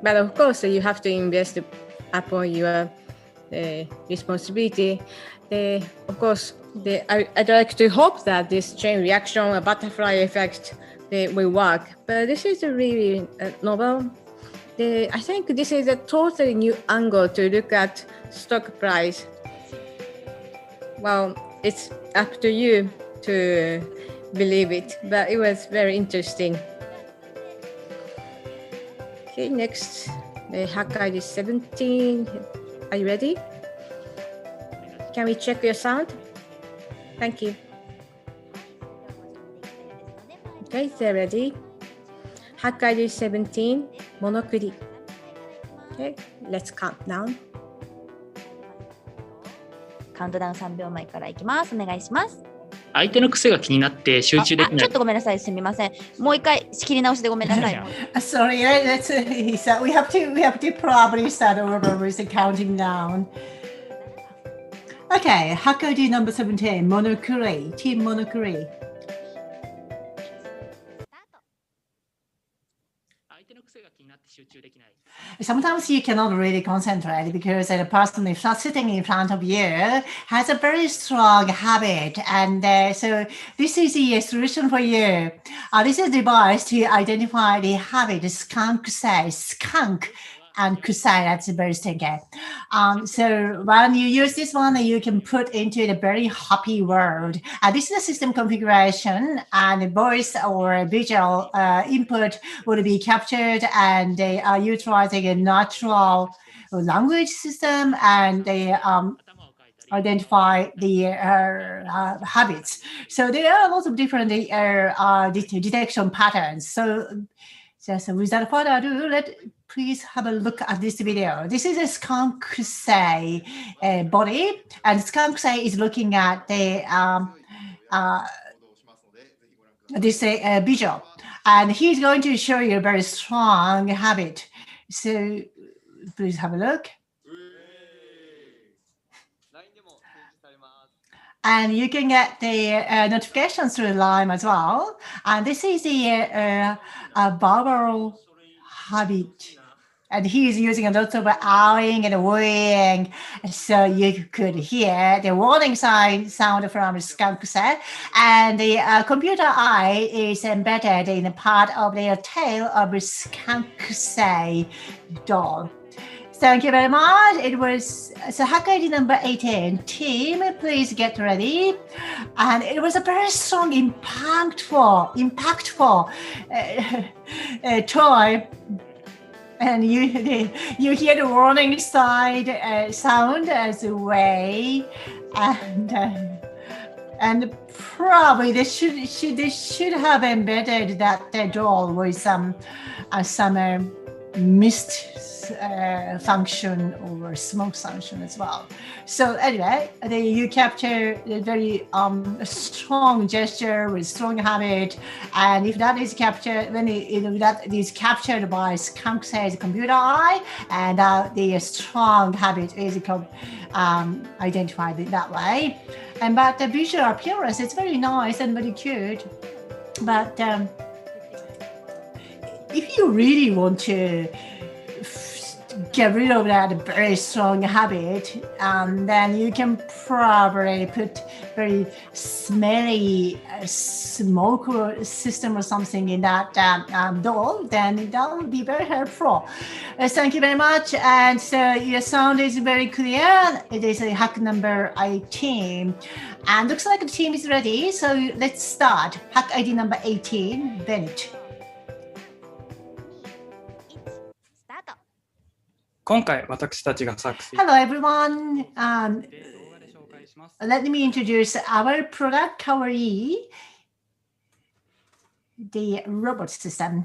But of course, you have to invest upon your responsibility. Of course, I'd like to hope that this chain reaction or butterfly effect will work. But this is a really novel. I think this is a totally new angle to look at stock price. Well, it's up to you to believe it, but it was very interesting. Okay, next, the Hack ID 17. Are you ready? Can we check your sound? Thank you. Okay, they're ready. Hack ID 17, モノクリ。Okay, let's count down. カウントダウン3秒前からいきます。お願いします。相手の癖が気になって集中できない。ちょっとごめんなさい。すみません。もう一回仕切り直しでごめんなさい。Sorry, we have to probably start over with the counting down. Okay, Hack ID number 17, モノクリ、Team モノクリ。Sometimes you cannot really concentrate because the person sitting in front of you has a very strong habit. And so this is the solution for you. This is a device to identify the habit. Skunk says skunk. And kusai, that's very stinky. So when you use this one, you can put into the very happy world. This is the system configuration, and the voice or visual input will be captured, and they are utilizing a natural language system, and they identify the habits. So there are lots of different detection patterns. So just without further ado, please have a look at this video. This is a skunk say body, and skunk say is looking at the this visual, and he's going to show you a very strong habit. So please have a look. And you can get the notifications through Lime as well. And this is the verbal habit. And he's using a lot of owing and wooing. So you could hear the warning sound from the skunk set. And the computer eye is embedded in a part of the tail of the skunk say doll. Thank you very much. It was Hack ID number 18. Team, please get ready. And it was a very strong, impactful toy. And you hear the warning side sound as way, and probably they should have embedded that doll with some mist function or smoke function as well. So anyway, you capture a very strong gesture with strong habit, and if that is captured, when that is captured by skunk says computer eye, and the strong habit is identified that way. And but the visual appearance is very nice and very cute. But if you really want to get rid of that very strong habit, then you can probably put very smelly smoke system or something in that doll. Then that would be very helpful. Thank you very much. And so your sound is very clear. It is a hack number 18. And looks like the team is ready. So let's start. Hack ID number 18, Bennett. 今回私たちが作成 Hello everyone. Let me introduce our product, Kawaii, the robot system.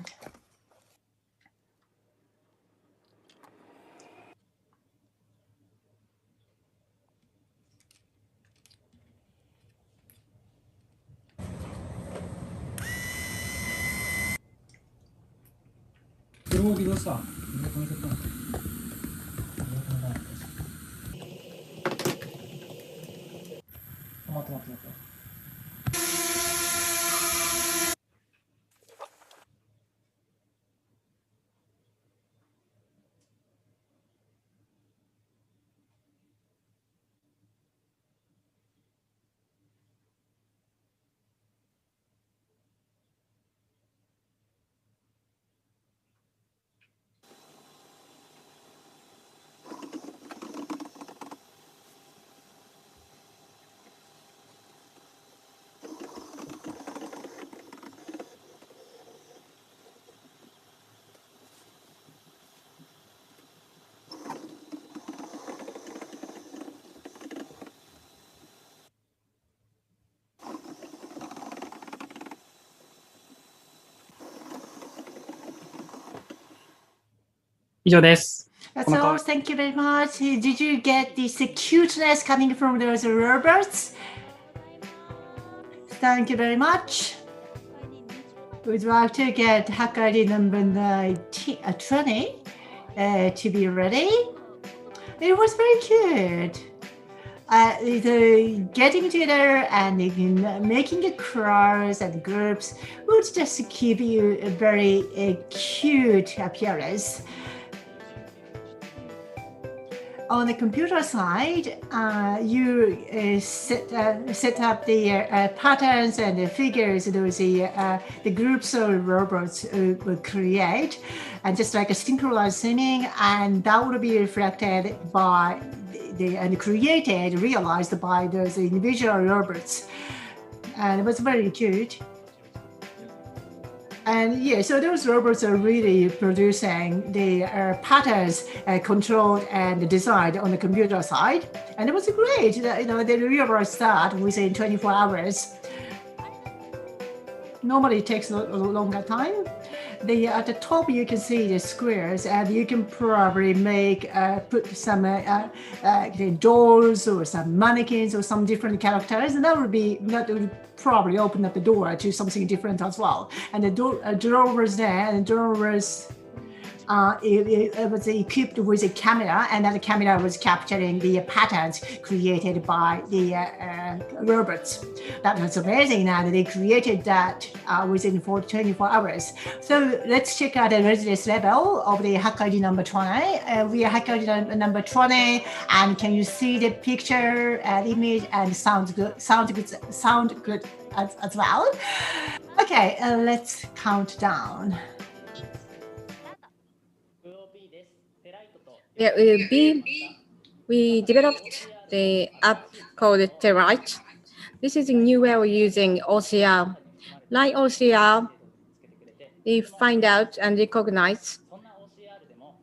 以上です。That's all. Thank you very much. Did you get this cuteness coming from those robots? Thank you very much. We'd like to get Hack ID number 20 to be ready. It was very cute. Getting together and making crowds and groups would just give you a very cute appearance. On the computer side, you set up the patterns and the figures those the groups of robots will create, and just like a synchronized singing, and that would be reflected by and created, realized by those individual robots, and it was very cute. And yeah, so those robots are really producing the patterns controlled and designed on the computer side. And it was great. They realized that within 24 hours. Normally it takes a longer time. At the top, you can see the squares, and you can probably put some dolls or some mannequins or some different characters, and that would probably open up the door to something different as well. And the door was there, and the door was it was equipped with a camera, and that camera was capturing the patterns created by the robots. That was amazing. Now they created that within 24 hours. So let's check out the readiness level of the Hack ID number 20. We are Hack ID number 20, and can you see the picture and image and sound good as well? Okay, let's count down. Yeah, we developed the app called Terite. This is a new way of using OCR. Like OCR, they find out and recognize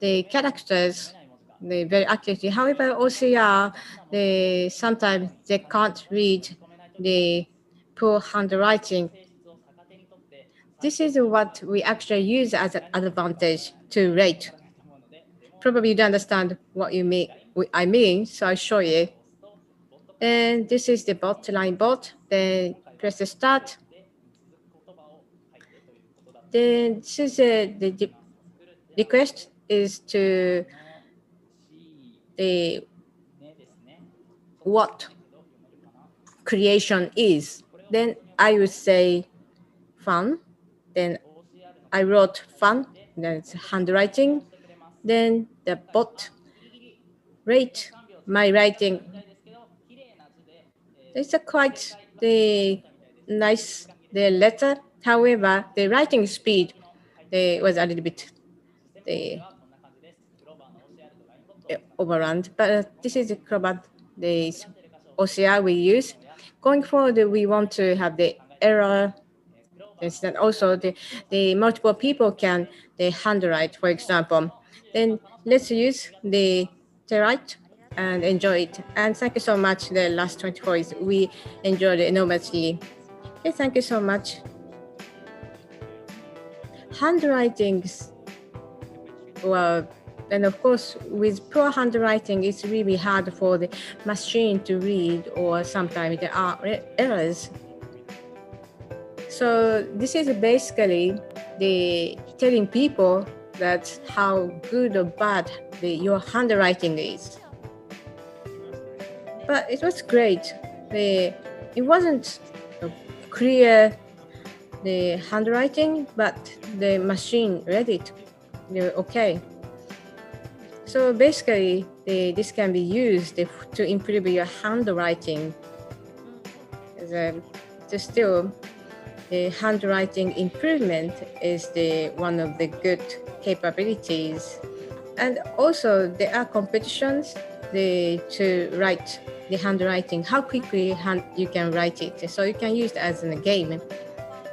the characters very accurately. However, OCR, sometimes they can't read the poor handwriting. This is what we actually use as an advantage to rate. Probably you don't understand what I mean, so I'll show you. And this is the line bot. Then press the start. Then this is the request is to what creation is. Then I would say fun. Then I wrote fun. Then it's handwriting. Then the bot rate my writing. It's quite nice letter. However, the writing speed was a little bit overrun. But this is the OCR we use. Going forward, we want to have the error. And also the multiple people can handwrite, for example. Then let's use the Terite and enjoy it. And thank you so much. The last 24 hours, we enjoyed it enormously. Okay, thank you so much. Handwriting, well, and of course, with poor handwriting, it's really hard for the machine to read, or sometimes there are errors. So this is basically telling people that how good or bad your handwriting is. But it was great. It wasn't clear, the handwriting, but the machine read it. Okay. So basically, this can be used to improve your handwriting. Still, the handwriting improvement is one of the good capabilities. And also, there are competitions to write the handwriting, how quickly you can write it. So you can use it as a game.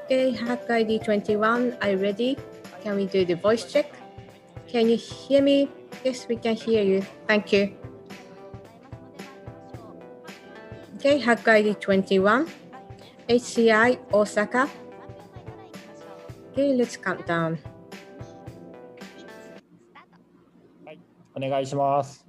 Okay, Hack ID 21, are you ready? Can we do the voice check? Can you hear me? Yes, we can hear you. Thank you. Okay, Hack ID 21, HCI Osaka. Okay, let's count down. お願いします。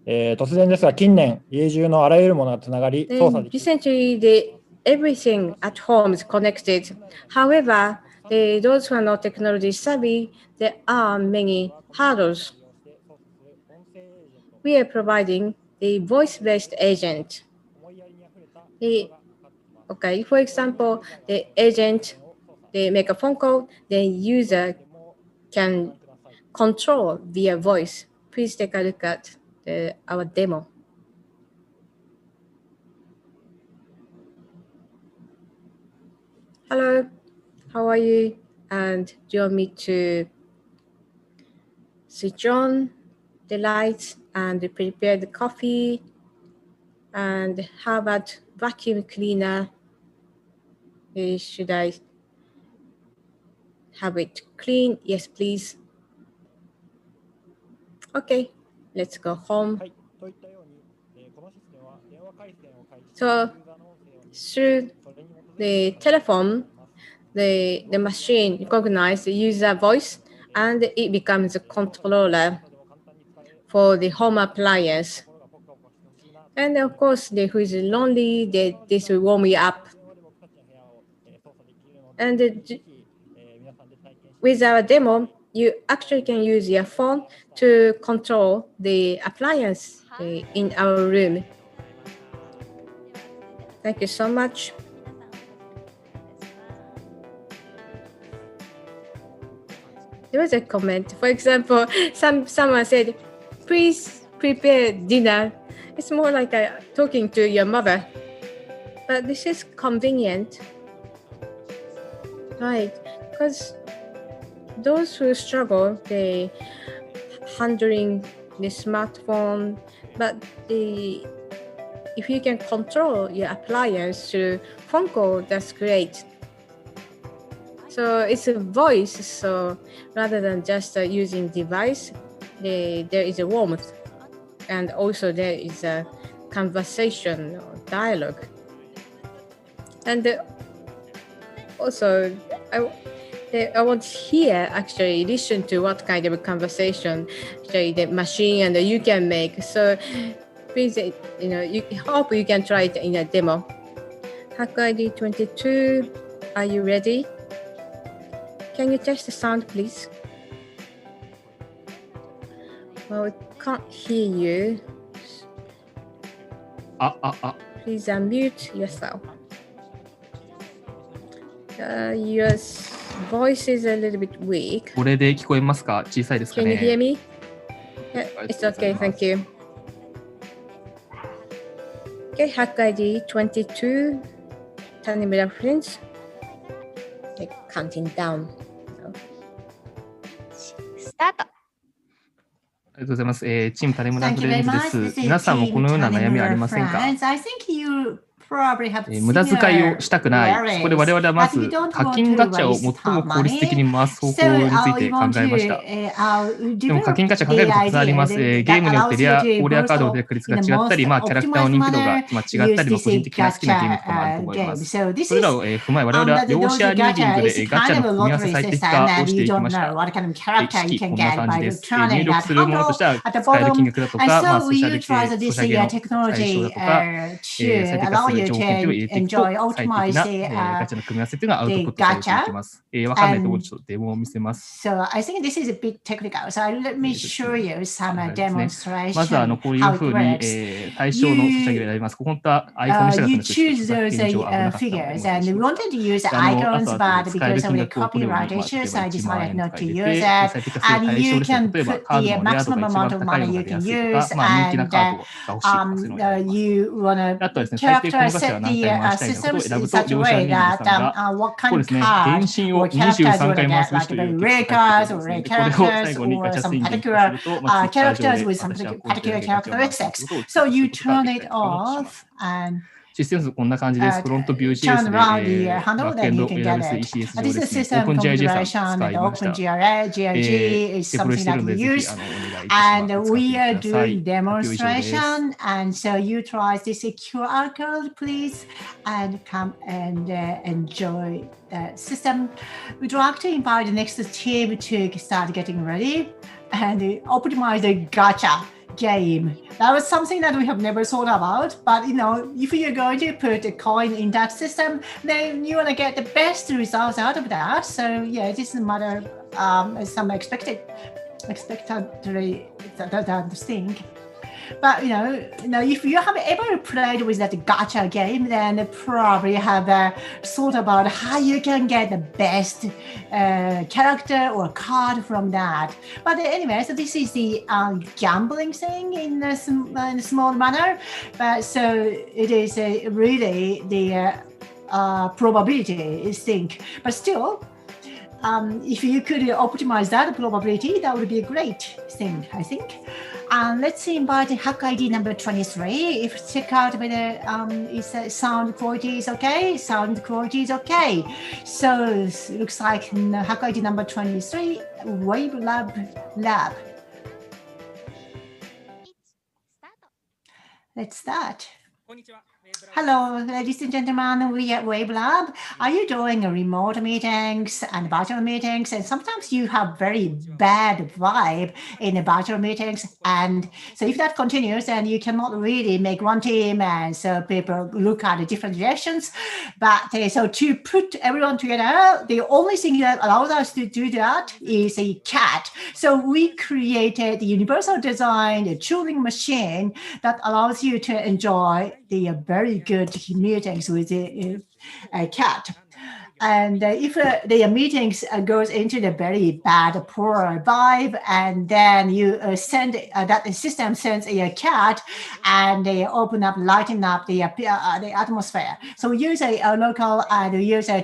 突然ですが、近年、家中のあらゆるものがつながり、操作できる。Recently, everything at home is connected. However, those who are not technology savvy, there are many hurdles. We are providing the voice-based agent. Okay, for example, the agent, they make a phone call, the user can control via voice. Please take a look at our demo. Hello, how are you? And do you want me to switch on the lights and prepare the coffee? And how about vacuum cleaner? Should I have it clean? Yes, please. Okay, let's go home. So through the telephone, the machine recognizes the user voice and it becomes a controller for the home appliance. And of course, who is lonely, this will warm you up. And with our demo, you actually can use your phone to control the appliance in our room. Thank you so much. There was a comment. For example, someone said, please prepare dinner. It's more like talking to your mother. But this is convenient. Right, because those who struggle, they handling the smartphone, but if you can control your appliance through phone call, that's great. So it's a voice, so rather than just using device, there is a warmth, and also there is a conversation or dialogue. And also, I want to hear, actually, listen to what kind of a conversation actually the machine and you can make. So please, hope you can try it in a demo. HackID 22, are you ready? Can you test the sound, please? Well, we can't hear you. Please unmute yourself. Your voice is a little bit weak. これで聞こえますか？小さいですかね？ Can you hear me? Yeah, it's okay, thank you. Okay, HackID 22, turning reference. Okay, counting down. スタート。ありがとうございます。チーム種村フレンズです。皆さんもこのような悩みはありませんか？無駄遣いをしたくない。そこで我々はまず課金ガチャを最も効率的に回す方法について考えました。でも課金ガチャ考えるとたくさんあります。ゲームによって高レアカードの確率が違ったり、キャラクターの人気度が違ったり、個人的な好きなゲームとかもあると思います。それらを踏まえ我々は量子アリーディングでガチャの組み合わせ最適化をしていきました。式こんな感じです。入力するものとしては使える金額だとか、ソシャゲの最小だとか、最適化する条件というのを入れていくと最適なガチャの組み合わせというのがアウトプットされていきます。わかんないところでちょっとデモを見せます。So I think this is a bit technical. So let me show you some demonstration. まずこういうふうに対象のソシャゲを選びます。本当はアイコンにしたかったんですけど、you choose those figures and we wanted to use icons, but because of the copyright issues, I decided not to use it. And you can put the maximum amount of money you can use, and you want to character set the systems in such a way that what kind of card or characters you want to get, like rare cards or rare characters or some particular characters with some particular characteristics. So you turn it off andシステムこんな感じです。フロントビュー JS で、バックエンド AWS ECS 上ですね。OpenGIS 使いました。OpenGIS is something that we use. And we are doing demonstration. And so you try this QR code, please, and come and enjoy the system. We'd like to invite the next team to start getting ready. and optimize the gacha game. That was something that we have never thought about. But if you're going to put a coin in that system, then you want to get the best results out of that. So yeah, it is a matter some expectantry that thing. But if you have ever played with that gacha game, then probably have thought about how you can get the best character or card from that. But anyway, so this is the gambling thing in a small manner. But so it is really the probability thing. But still, if you could optimize that probability, that would be a great thing, I think. Let's invite hack ID number 23. If check out whether sound quality is okay. Sound quality is okay. So looks like hack ID number 23, Wave Lab. Let's start. Hello, ladies and gentlemen, we at Wave Lab. Are you doing remote meetings and virtual meetings? And sometimes you have very bad vibe in the virtual meetings. And so if that continues, then you cannot really make one team. And so people look at the different directions. But so to put everyone together, the only thing that allows us to do that is a cat. So we created the universal design, the Turing machine that allows you to enjoy the very good meetings with a cat. And if the meetings goes into the very bad, poor vibe, and then you send that the system sends a cat, and they lighten up the atmosphere. So we use a local and use a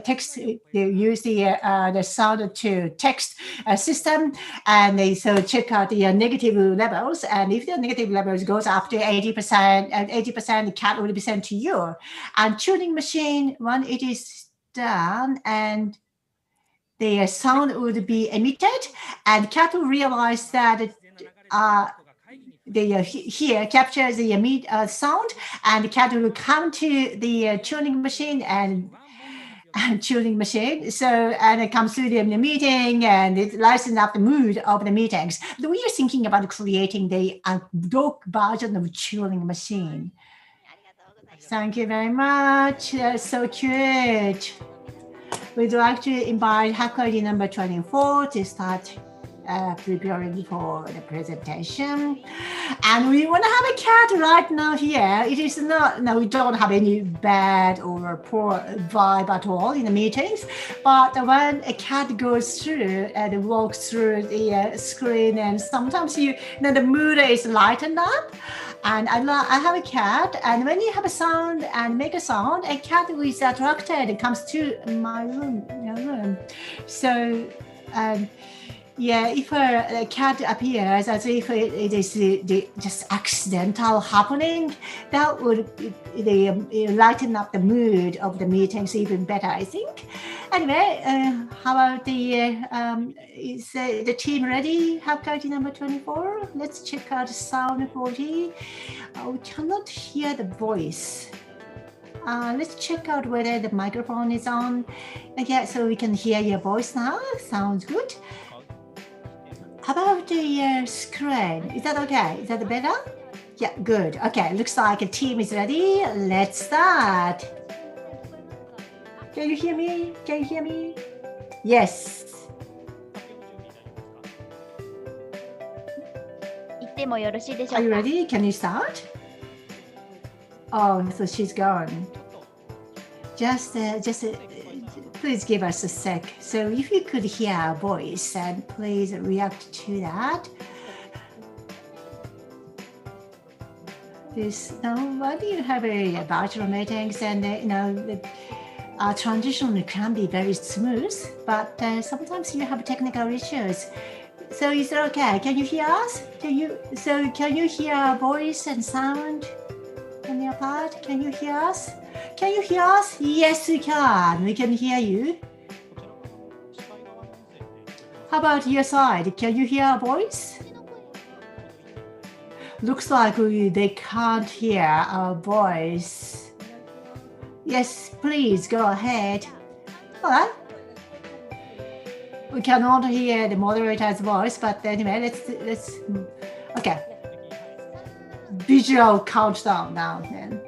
text. They use the sound to text system, and they so check out the negative levels. And if the negative levels goes up to 80%, the cat will be sent to you. And Turing machine, when it is down and the sound would be emitted, and cat will realize that here captures the sound, and the cat will come to the tuning machine and tuning machine. So, and it comes through the meeting and it lightens up the mood of the meetings. But we are thinking about creating the dog version of tuning machine. Thank you very much. That's so cute. We'd like to invite hack ID number 24 to start preparing for the presentation. And we want to have a cat right now here. It is not, no, we don't have any bad or poor vibe at all in the meetings. But when a cat goes through and walks through the screen, and sometimes the mood is lightened up. And I have a cat, and when you have a sound and make a sound, a cat is attracted. It comes to my room. So, yeah, if a cat appears as if it is just accidental happening, that would lighten up the mood of the meetings even better, I think. Anyway, how about is the team ready? Hack ID number 24. Let's check out sound quality. We cannot hear the voice. Let's check out whether the microphone is on. Okay, so we can hear your voice now. Sounds good. How about the screen? Is that okay? Is that better? Yeah, good. Okay, looks like a team is ready. Let's start. Can you hear me? Can you hear me? Yes. 言ってもよろしいでしょうか? Are you ready? Can you start? Oh, so she's gone. Just please give us a sec. So if you could hear our voice, and please react to that. When you have a virtual meetings, and the transition can be very smooth, but sometimes you have technical issues. So is it okay? Can you hear us? Can you hear our voice and sound on your part? Can you hear us? Can you hear us? Yes, we can. We can hear you. How about your side? Can you hear our voice? Looks like they can't hear our voice. Yes, please go ahead. All right. We cannot hear the moderator's voice, but anyway, let's okay. Visual countdown now then.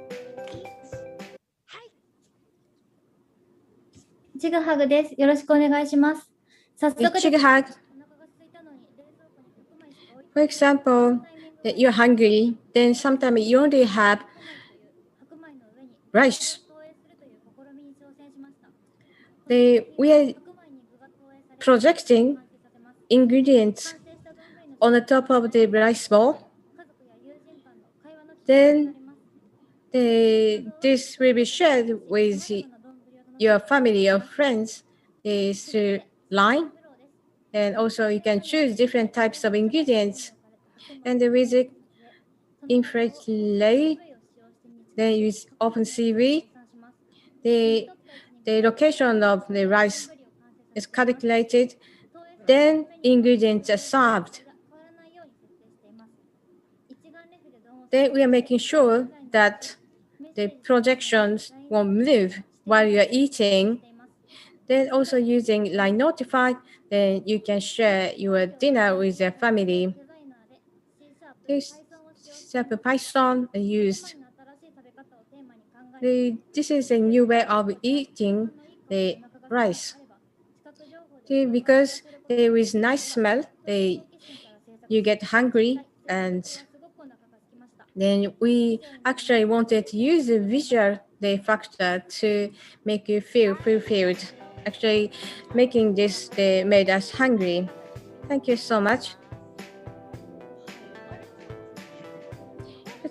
ちぐはぐです。よろしくお願いします。早速です。For example, that you're hungry, then sometimes you only have rice. We are projecting ingredients on the top of the rice bowl. Then this will be shared with your family or friends through line. And also you can choose different types of ingredients. And with the infrared, then use OpenCV, the location of the rice is calculated, then ingredients are served. Then we are making sure that the projections won't move while you're eating. Then also using Line Notify, then you can share your dinner with your family. This Python used. This is a new way of eating the rice. Because with nice smell, you get hungry, and then we actually wanted to use the visual factor to make you feel fulfilled. Actually, making this made us hungry. Thank you so much.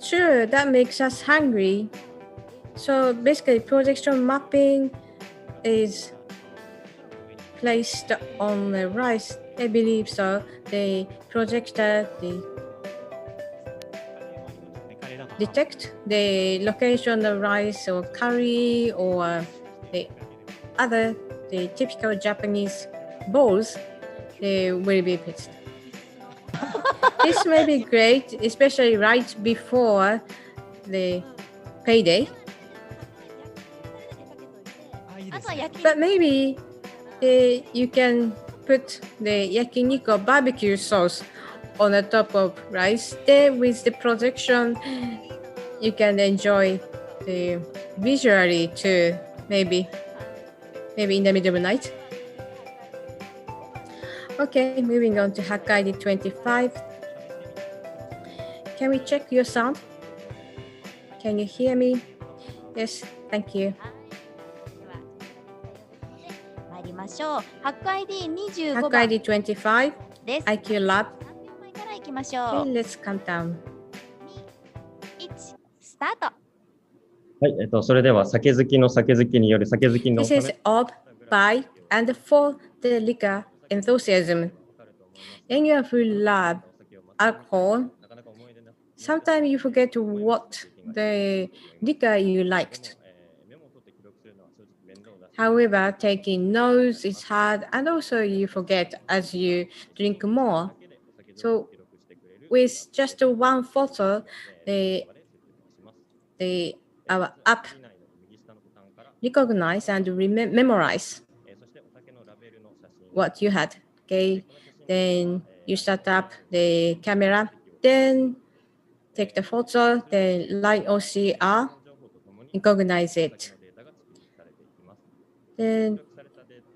Sure, that makes us hungry. So basically, projection mapping is placed on the rice. I believe so. The projector detect the location of rice or curry or the other typical Japanese bowls. They will be pitched. This may be great, especially right before the payday. But maybe you can put the yakiniku or barbecue sauce on the top of rice. Then with the projection, you can enjoy the visually too, maybe in the middle of the night. Okay, moving on to Hack ID 25. Can we check your sound? Can you hear me? Yes, thank you. 参りましょう。ハック ID25 Hack 番 ID25 です。 IQ Lab. からいきましょう。 Okay, let's count down. 1、スタート。はい、それでは酒好きの酒好きによる酒好きの This is of, by, and for the liquor enthusiasm. In your food lab, alcohol, sometimes you forget what the liquor you liked. However, taking notes is hard, and also you forget as you drink more. So with just one photo, our app recognize and memorize what you had. Okay, then you start up the camera, then take the photo, then Line OCR, recognize it. Then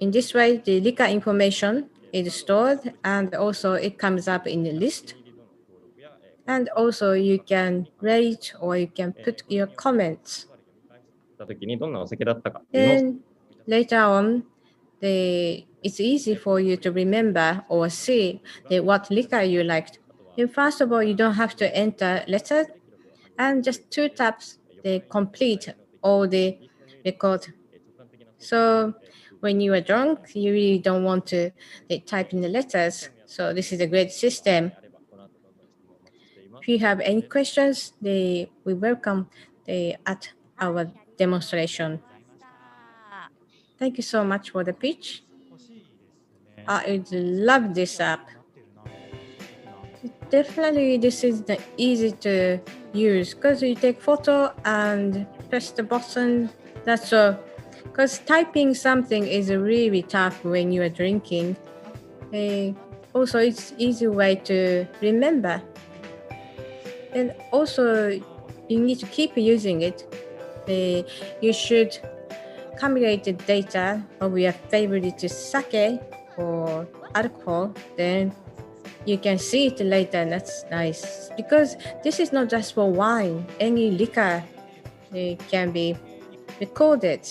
in this way, the liquor information is stored, and also it comes up in the list. And also you can rate or you can put your comments. Then later on, it's easy for you to remember or see what liquor you liked. And first of all, you don't have to enter letters, and just 2 taps, they complete all the record. So when you are drunk, you really don't want to type in the letters. So this is a great system. If you have any questions, we welcome at our demonstration. Thank you so much for the pitch. I would love this app. Definitely, this is easy to use because you take photo and press the button. That's all. Because typing something is really tough when you are drinking. Also, it's easy way to remember. And also, you need to keep using it. You should accumulate the data of your favorite sake or alcohol. Then you can see it later. That's nice. Because this is not just for wine. Any liquor can be recorded.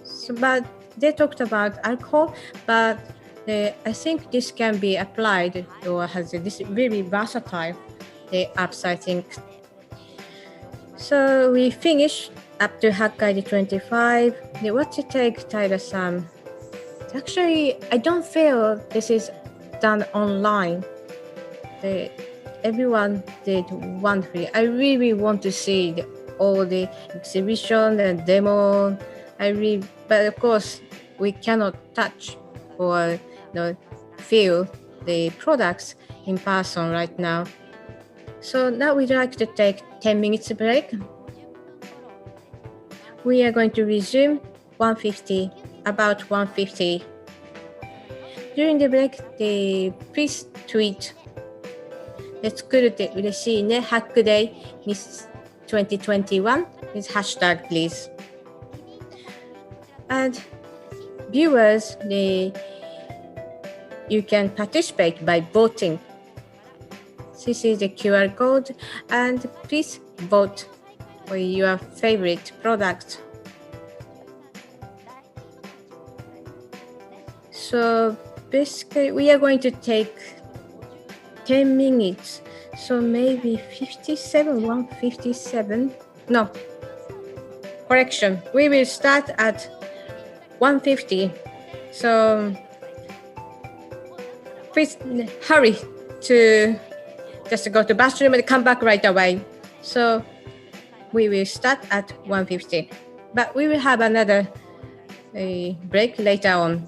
So, but they talked about alcohol, but I think this can be applied or has this very versatile apps, I think. So we finish up to Hackguide 25. What's it take, Tyler-san? Actually, I don't feel this is done online. Everyone did wonderfully. I really want to see all the exhibition and demo. But of course, we cannot touch or feel the products in person right now. So now we'd like to take 10 minutes break. We are going to resume about 150. During the break, please tweet. 作るって嬉しいね。Hackday Miss 2021 with hashtag please. And viewers, you can participate by voting. This is the QR code, and please vote for your favorite product. So basically, we are going to take 10 minutes. So maybe 157. No, correction. We will start at 150. So please hurry to just go to bathroom and come back right away. So we will start at 150, but we will have another break later on.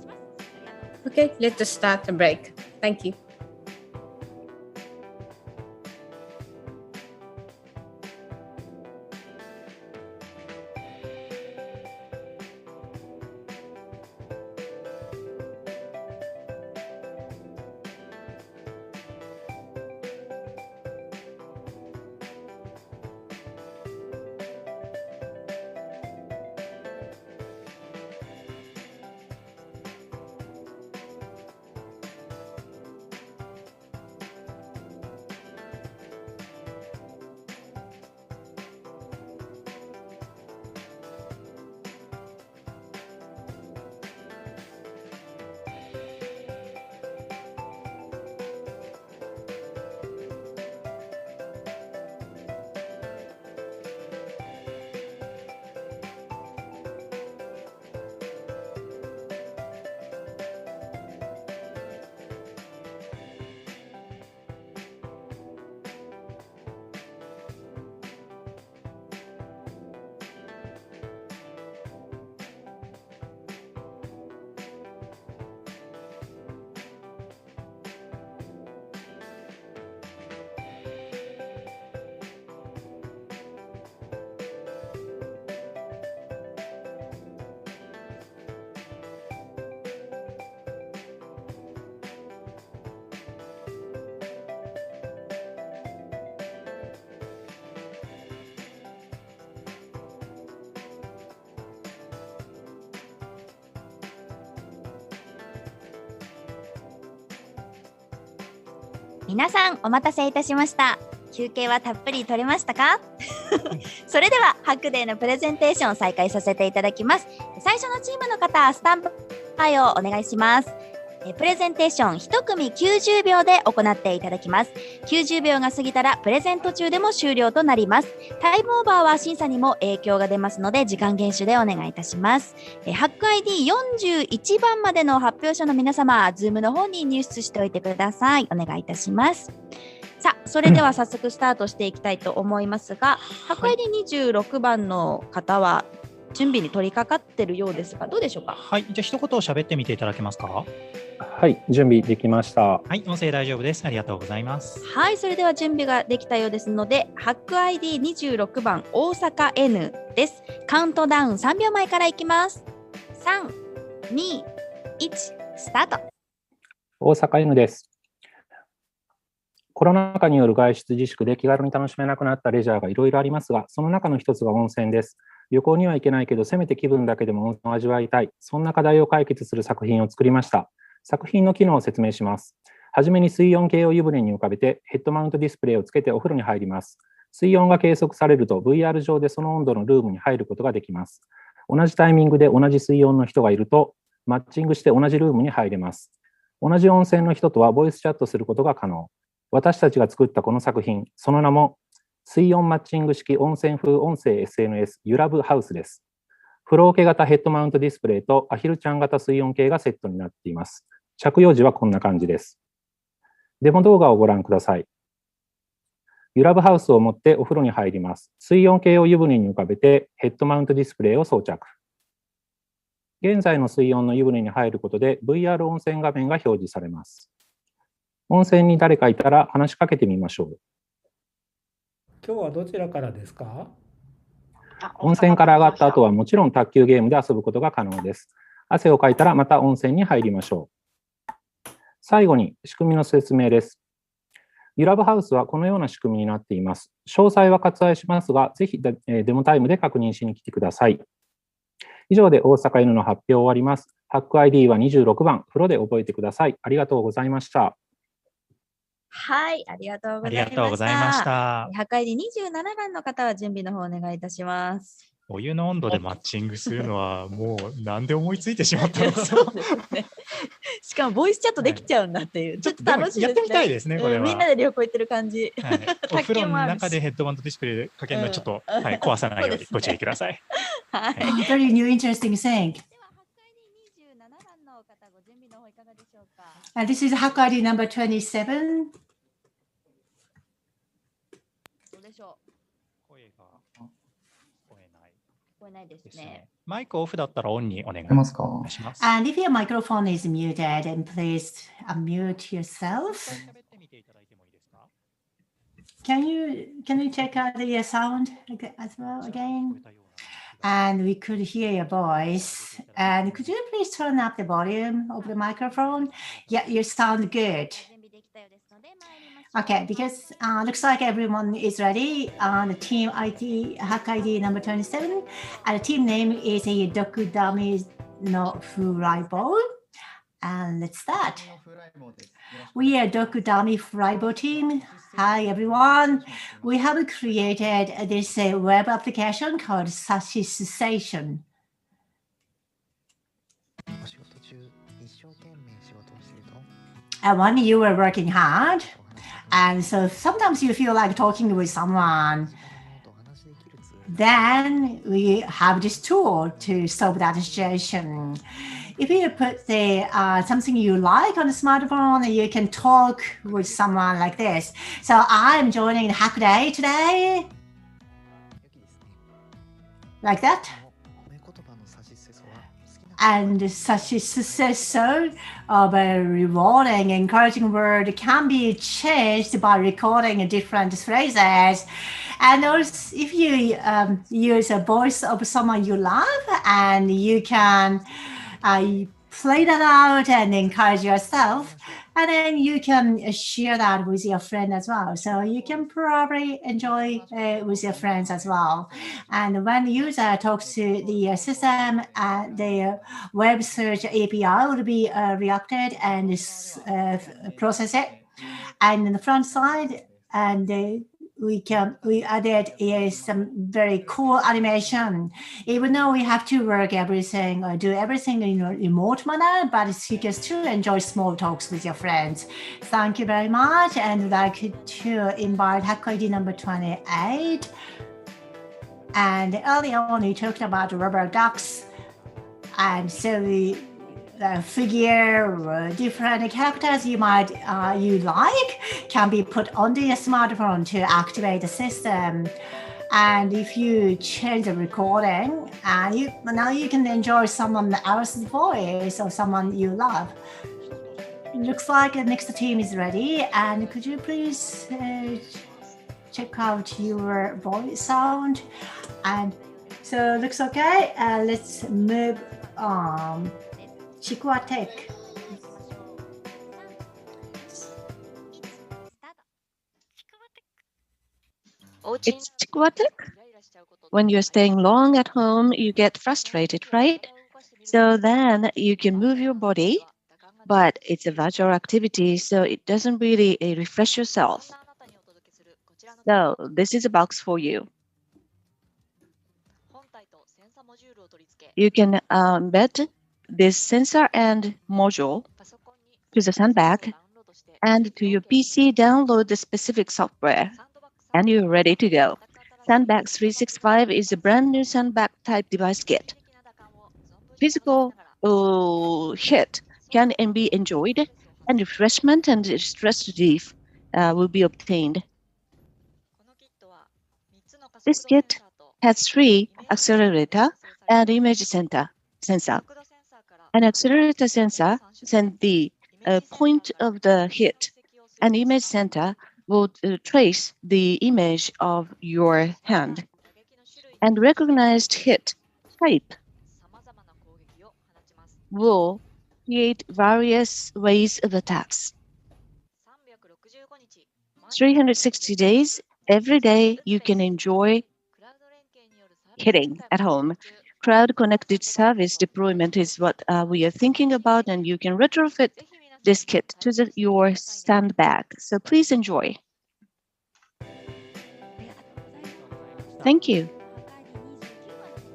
Okay, let's start the break. Thank you.皆さんお待たせいたしました。休憩はたっぷり取れましたか？それではハックデーのプレゼンテーションを再開させていただきます。最初のチームの方、スタンバイをお願いします。プレゼンテーション1組90秒で行っていただきます。90秒が過ぎたらプレゼン途中でも終了となります。タイムオーバーは審査にも影響が出ますので時間厳守でお願いいたします。ハック ID41 番までの発表者の皆様、Zoom の方に入出しておいてください。お願いいたします。さあ、それでは早速スタートしていきたいと思いますが、ハック ID26 番の方は準備に取り掛かっているようですが、どうでしょうか？はい、じゃあ一言喋ってみていただけますか？はい、準備できました。はい、音声大丈夫です。ありがとうございます。はい、それでは準備ができたようですので、ハック ID26 番大阪 N です。カウントダウン3秒前からいきます。3、2、1、スタート。大阪 N です。コロナ禍による外出自粛で気軽に楽しめなくなったレジャーがいろいろありますが、その中の一つが温泉です。旅行には行けないけど、せめて気分だけでも温泉を味わいたい。そんな課題を解決する作品を作りました。作品の機能を説明します。はじめに水温計を湯船に浮かべて、ヘッドマウントディスプレイをつけてお風呂に入ります。水温が計測されると VR 上でその温度のルームに入ることができます。同じタイミングで同じ水温の人がいると、マッチングして同じルームに入れます。同じ温泉の人とはボイスチャットすることが可能。私たちが作ったこの作品、その名も水温マッチング式温泉風音声 SNS ユラブハウスです。風呂桶型ヘッドマウントディスプレイとアヒルちゃん型水温計がセットになっています。着用時はこんな感じです。デモ動画をご覧ください。ユラブハウスを持ってお風呂に入ります。水温計を湯船に浮かべてヘッドマウントディスプレイを装着。現在の水温の湯船に入ることで VR 温泉画面が表示されます。温泉に誰かいたら話しかけてみましょう。今日はどちらからですか？温泉から上がった後はもちろん卓球ゲームで遊ぶことが可能です。汗をかいたらまた温泉に入りましょう。最後に仕組みの説明です。ユラブハウスはこのような仕組みになっています。詳細は割愛しますが、ぜひデモタイムで確認しに来てください。以上で大阪 N の発表を終わります。ハック ID は26番、風呂で覚えてください。ありがとうございました。はい、ありがとうございました。ありがとうございました。ハック ID27番の方は準備の方お願いいたします。お湯の温度でマッチングするのはもうなんで思いついてしまったのかな。そうですね。しかもボイスチャットできちゃうんだっていう。ちょっと楽しいですね。やってみたいですね、これは。みんなで旅行行ってる感じ。はい、お風呂の中でヘッドマウントディスプレイかけるのはちょっと、はい、壊さないようにご注意ください。はい。Very new interesting thing. This is Hack ID number 27. どうでしょう。声が聞こえないですね。マイクオフだったらオンにお願いします。And if your microphone is muted, then please unmute yourself. Can you check out the sound as well again? And we could hear your voice. And could you please turn up the volume of the microphone? Yeah, you sound good. Okay, because looks like everyone is ready on the team ID, Hack ID number 27. And the team name is a Dokudami no Furaibo. And let's start. We are Dokudami Furaibo team. Hi, everyone. We have created this web application called Sashi Station. And when you were working hard, and so sometimes you feel like talking with someone, then we have this tool to solve that situation. If you put the something you like on the smartphone, you can talk with someone like this. So I'm joining the Hack Day today. Like that. And sashi sucesso of a rewarding, encouraging word can be changed by recording different phrases. And also, if you use a voice of someone you love, and you can play that out and encourage yourself, and then you can share that with your friend as well. So you can probably enjoy with your friends as well. And when the user talks to the system, the web search API will be reacted and process it. And in the front side, and we added some very cool animation. Even though we have to work everything or do everything in a remote manner, but you can still enjoy small talks with your friends. Thank you very much, and I'd like to invite Hack ID number 28. And earlier on, we talked about rubber ducks, and so the figure or different characters you might you like can be put on the smartphone to activate the system. And if you change the recording, and now you can enjoy someone else's voice or someone you love. Looks like the next team is ready. And could you please check out your voice sound? And so looks okay. Let's move on. Chikuatek. It's chikwate. When you're staying long at home, you get frustrated, right? So then you can move your body, but it's a virtual activity, so it doesn't really refresh yourself. So this is a box for you. You can embed this sensor and module to the sandbag, and to your PC, download the specific software, and you're ready to go. Sandbag 365 is a brand new sandbag type device kit. Physical hit can be enjoyed, and refreshment and stress relief will be obtained. This kit has 3 accelerator and image sensor. An accelerator sensor sends the point of the hit. An image sensor will trace the image of your hand. And recognized hit type will create various ways of attacks. 360 days, every day you can enjoy hitting at home. Cloud-connected service deployment is what we are thinking about, and you can retrofit this kit to your sandbag. So please enjoy. Thank you.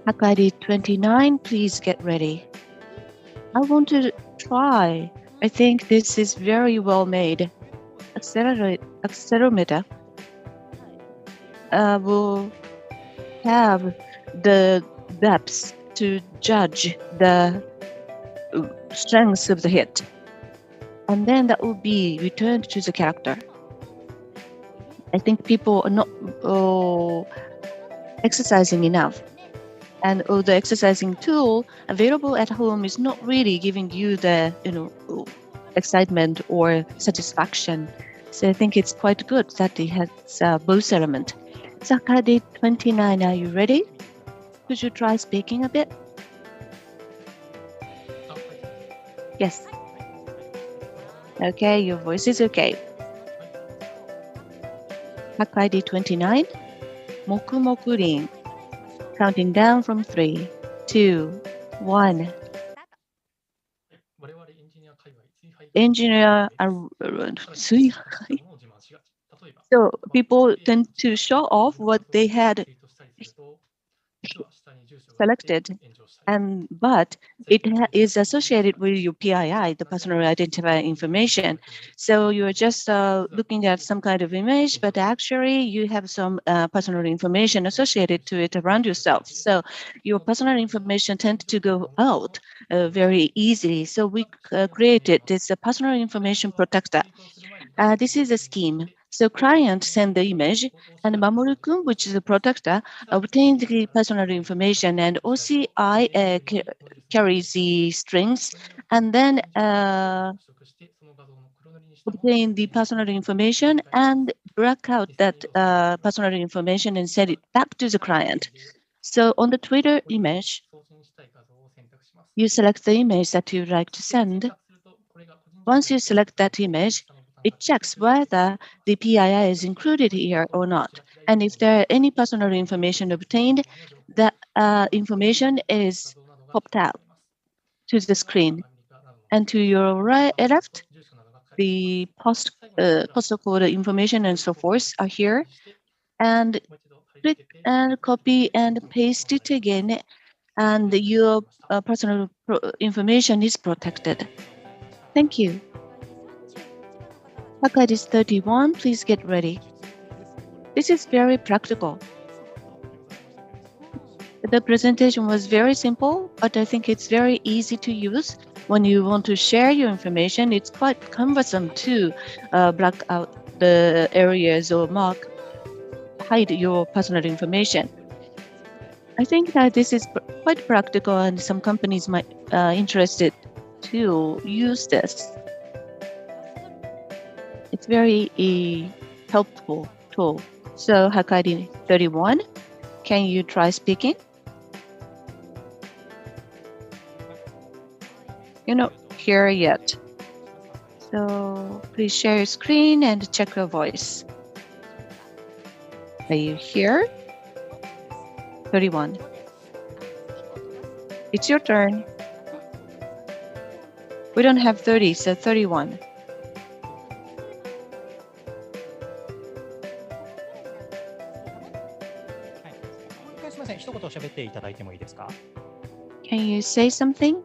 Hackaidy 29, please get ready. I want to try. I think this is very well made. Accelerometer will have the depths to judge the strengths of the hit. And then that will be returned to the character. I think people are not exercising enough. And the exercising tool available at home is not really giving you the excitement or satisfaction. So I think it's quite good that it has both elements. Hackaidy 29, are you ready? Could you try speaking a bit? Yes. Okay, your voice is okay. Hackaidy 29, Moku Rin. Counting down from 3, 2, 1. Engineer so people tend to show off what they had selected, but it is associated with your PII, the personal identifier information. So you're just looking at some kind of image, but actually you have some personal information associated to it around yourself. So your personal information tends to go out very easily. So we created this personal information protector. This is a scheme. So client send the image, and Mamoru-kun, which is a protector, obtains the personal information, and OCI carries the strings, and then obtain the personal information and black out that personal information and send it back to the client. So on the Twitter image, you select the image that you'd like to send. Once you select that image, it checks whether the PII is included here or not. And if there are any personal information obtained, that information is popped out to the screen. And to your left, the postal code information and so forth are here. And click and copy and paste it again, and your personal information is protected. Thank you. Hackaidy 31, please get ready. This is very practical. The presentation was very simple, but I think it's very easy to use. When you want to share your information, it's quite cumbersome to black out the areas or hide your personal information. I think that this is quite practical, and some companies might interested to use this. It's very helpful tool. So Hackaidy 31, can you try speaking? You're not here yet. So please share your screen and check your voice. Are you here? 31. It's your turn. We don't have 30, so 31. Can you say something?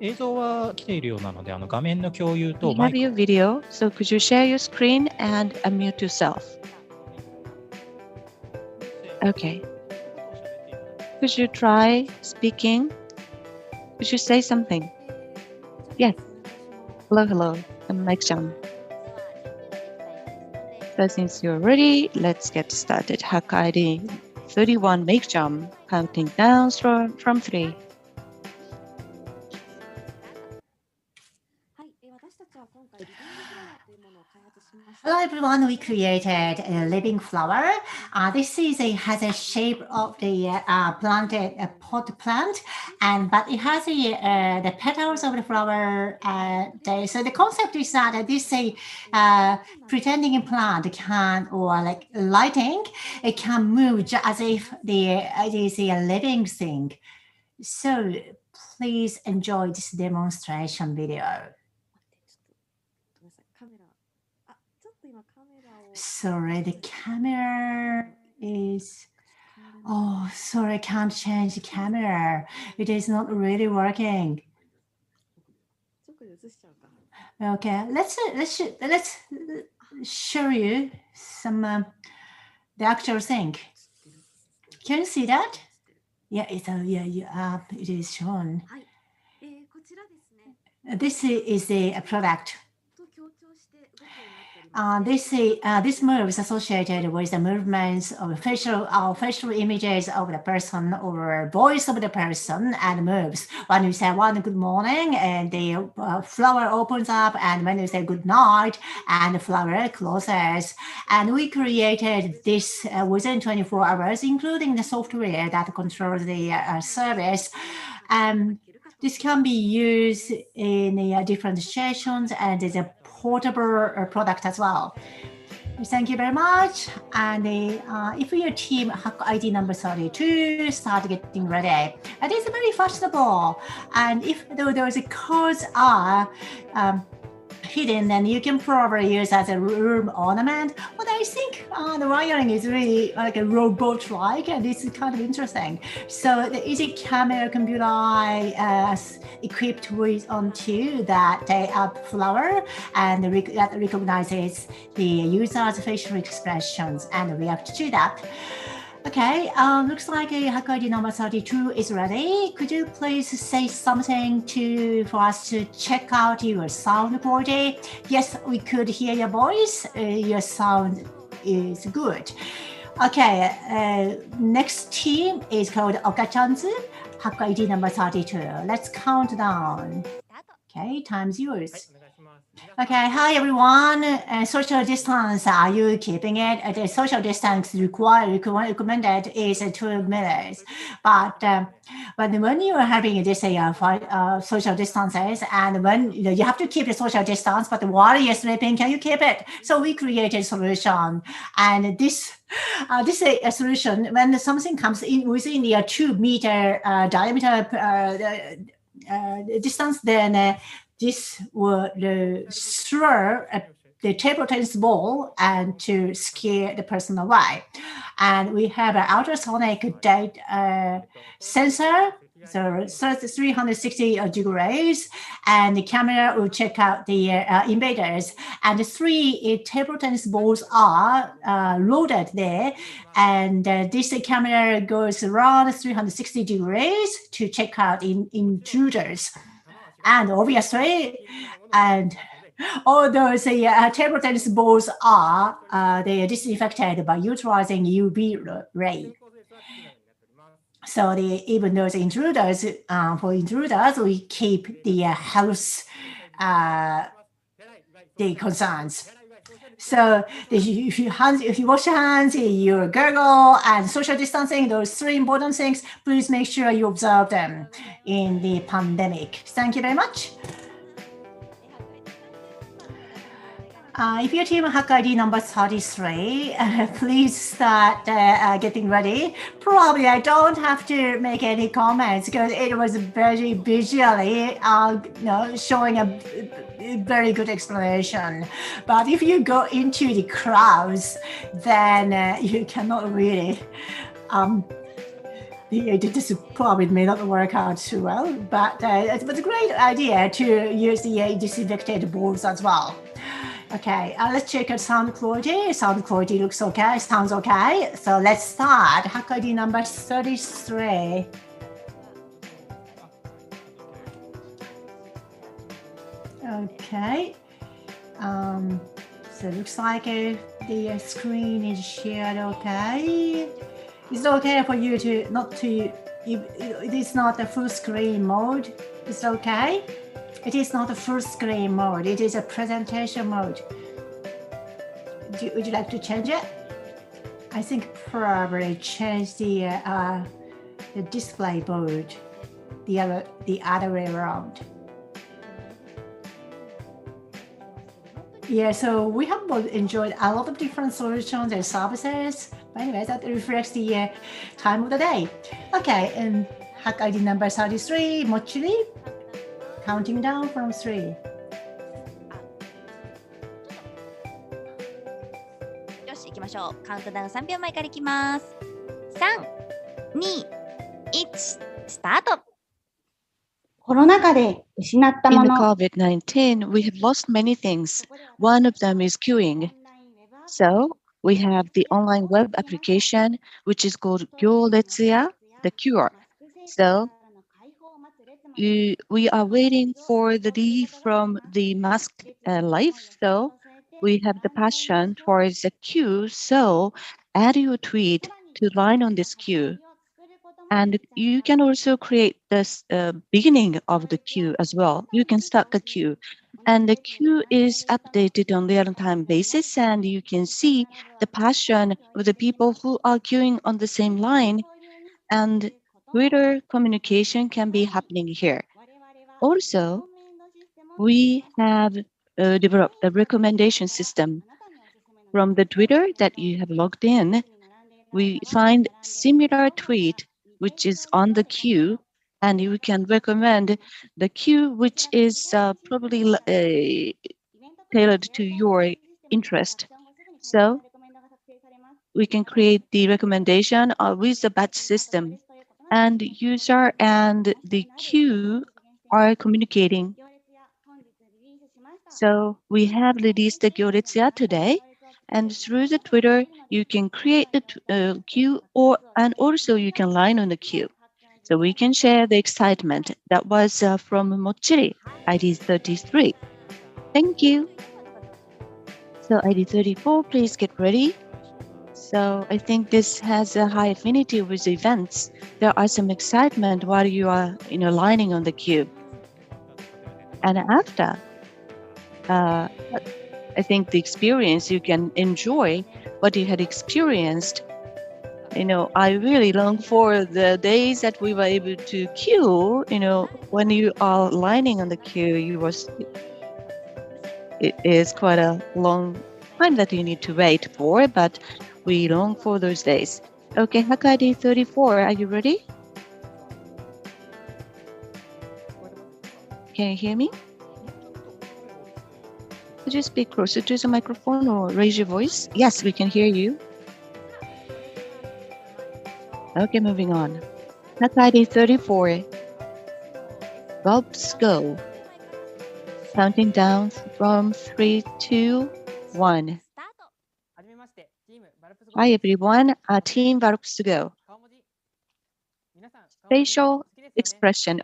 映像は来ているようなので、画面の共有と We have your video, so could you share your screen and unmute yourself? Okay. Could you try speaking? Could you say something? Yes. Hello, hello. I'm Mike Chan. So since you're ready, let's get started. Hack ID 31 make jump, counting down from 3. Hello everyone, we created a living flower. This has a shape of the planted pot plant, but it has the petals of the flower. So the concept is that this pretending plant can, or like lighting, it can move just as if it is a living thing. So please enjoy this demonstration video. Sorry, the camera is... Oh, sorry, I can't change the camera. It is not really working. Okay, let's show you some the actual thing. Can you see that? Yeah, it is shown. This is the product. This move is associated with the movements of facial images of the person or voice of the person and moves. When you say one good morning and the flower opens up, and when you say good night and the flower closes. And we created this within 24 hours, including the software that controls the service. This can be used in different situations, and is a portable product as well. Thank you very much. And if your team Hack ID number 32 start getting ready, it is very fashionable. And if those cards are hidden, then you can probably use as a room ornament. But I think the wiring is really like a robot-like, and this is kind of interesting. So the easy camera computer equipped with onto that app flower, and that recognizes the user's facial expressions and react to that. Okay, looks like Hack ID number 32 is ready. Could you please say something for us to check out your sound quality? Yes, we could hear your voice. Your sound is good. Okay, next team is called Okachanzu, Hack ID number 32. Let's count down. Okay, time's yours. Okay, hi everyone. Social distance, are you keeping it? The social distance recommended is 2 minutes. But when you are having this social distances, and when you have to keep the social distance, but while you're sleeping, can you keep it? So we created a solution, and this is a solution when something comes in within the 2 meter diameter distance, then this would throw the table tennis ball and to scare the person away. And we have an ultrasonic data sensor, so 360 degrees, and the camera will check out the invaders. And the 3 table tennis balls are loaded there, and this camera goes around 360 degrees to check out intruders. And obviously, and all those table tennis balls are they are disinfected by utilizing UV ray. So even those intruders, for intruders, we keep the health the concerns. So if you wash your hands, you gargle, and social distancing, those three important things, please make sure you observe them in the pandemic. Thank you very much. If your team Hack ID number 33, please start getting ready. Probably I don't have to make any comments because it was very visually showing a very good explanation. But if you go into the crowds, then you cannot really. This probably may not work out too well, but it was a great idea to use the disinfected boards as well. Okay, let's check out sound quality. Sound quality looks okay, sounds okay. So let's start. Hack ID number 33. Okay. So it looks like the screen is shared okay. Is it okay for you to it is not a full screen mode? It's okay? It is not a full screen mode. It is a presentation mode. Would you like to change it? I think probably change the display mode, the other way around. Yeah, so we have enjoyed a lot of different solutions and services. But anyway, that reflects the time of the day. Okay, and Hack ID number 33, Mochiri. Counting down from 3. よし、行きましょう。カウントダウン3秒前からいきます。3、2、1、スタート。コロナ禍で失ったも In の。 COVID-19, we have lost many things. One of them is queuing. So we have the online web application, which is called Gyoretsuya, the cure. So we are waiting for the relief from the mask life. So we have the passion towards the queue. So add your tweet to line on this queue. And you can also create this beginning of the queue as well. You can start the queue. And the queue is updated on real-time basis. And you can see the passion of the people who are queuing on the same line. And Twitter communication can be happening here. Also, we have developed a recommendation system from the Twitter that you have logged in. We find similar tweet which is on the queue, and you can recommend the queue which is probably tailored to your interest. So we can create the recommendation with the batch system, and user and the queue are communicating. So we have released the Gyoretsuya today, and through the Twitter, you can create the queue, and also you can line on the queue. So we can share the excitement. That was from Mochiri, ID 33. Thank you. So ID 34, please get ready. So I think this has a high affinity with events. There are some excitement while you are lining on the queue. And after, I think the experience, you can enjoy what you had experienced. I really long for the days that we were able to queue. When you are lining on the queue, it is quite a long time that you need to wait for, but we long for those days. Okay, Hack ID 34, are you ready? Can you hear me? Could you speak closer to the microphone or raise your voice? Yes, we can hear you. Okay, moving on. Hack ID 34. Bulbs go. Counting down from 3, 2, 1. Hi everyone, our team Bulbs to go. Facial expression,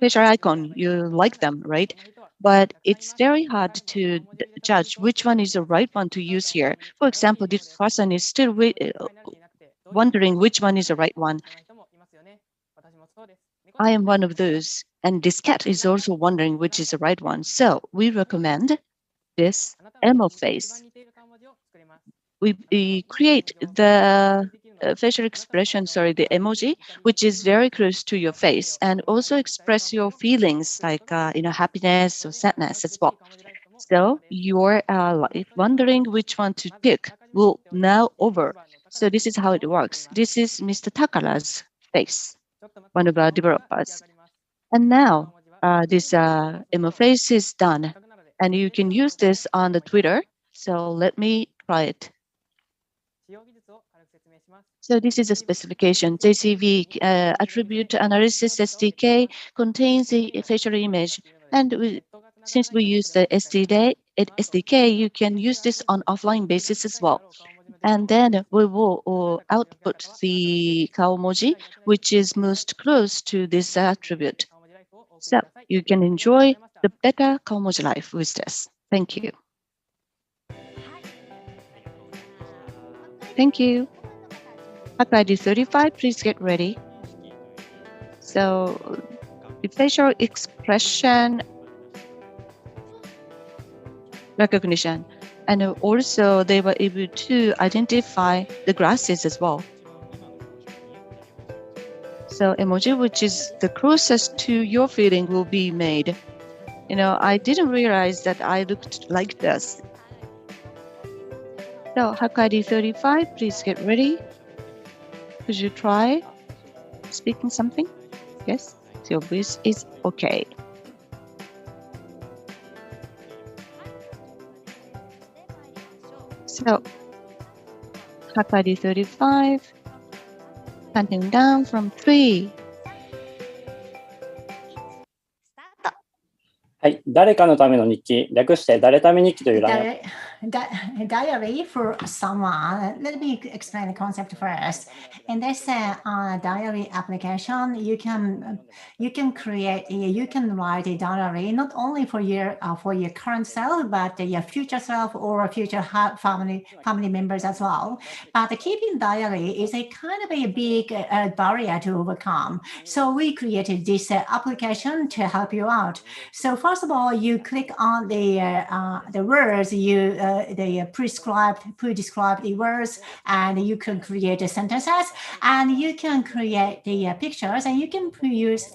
facial icon, you like them, right? But it's very hard to judge which one is the right one to use here. For example, this person is still wondering which one is the right one. I am one of those, and this cat is also wondering which is the right one. So we recommend this emo face. We create the facial expression, the emoji, which is very close to your face, and also express your feelings like happiness or sadness as well. So you're wondering which one to pick will now over. So this is how it works. This is Mr. Takara's face, one of our developers. And now this emo face is done, and you can use this on the Twitter. So let me try it. So this is a specification. JCV Attribute Analysis SDK contains a facial image. And since we use the SDK, you can use this on offline basis as well. And then we will output the kaomoji, which is most close to this attribute. So you can enjoy the better kaomoji life with this. Thank you. Thank you. Hacker ID 35, please get ready. So the facial expression recognition, and also they were able to identify the glasses as well. So emoji, which is the closest to your feeling, will be made. I didn't realize that I looked like this. So Hacker ID 35, please get ready. Could you try speaking something? Yes, your voice is okay. So, Hacker ID 35, counting down from 3. はい、誰かのための日記、略して誰ため日記という欄が Diary for someone. Let me explain the concept first. In this diary application, you can write a diary not only for your current self, but your future self or future family members as well. But keeping diary is a kind of a big barrier to overcome. So we created this application to help you out. So first of all, you click on the words the pre-described words, and you can create the sentences, and you can create the pictures, and you can use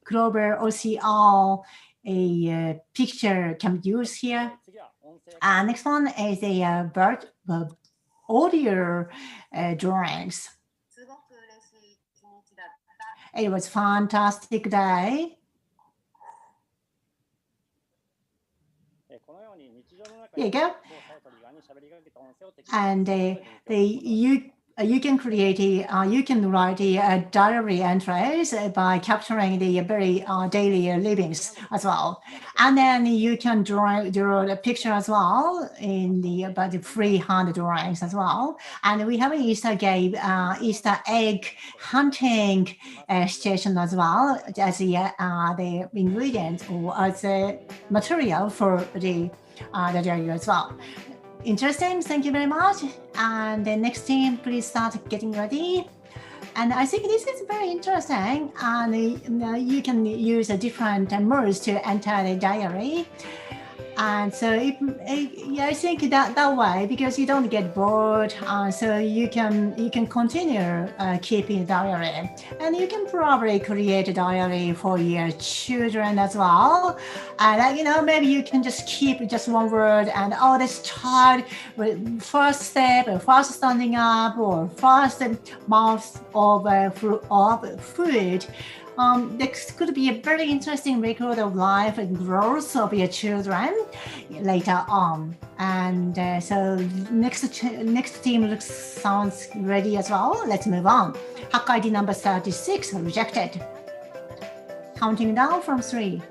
global OCR picture can be used here. Next one is the audio drawings. It was fantastic day. Here you go. And you can create you can write a diary entries by capturing the very daily livings as well, and then you can draw the picture as well in the freehand drawings as well. And we have an Easter egg hunting station as well as the ingredient or as a material for the diary as well. Interesting, thank you very much. And the next team, please start getting ready. And I think this is very interesting. And you can use different modes to enter the diary. And so I think that way, because you don't get bored, so you can continue keeping a diary, and you can probably create a diary for your children as well. And maybe you can just keep just one word, and this child first step, or first standing up, or first mouth of food. This could be a very interesting record of life and growth of your children later on. And so next team sounds ready as well. Let's move on. Hack ID number 36, rejected. Counting down from 3.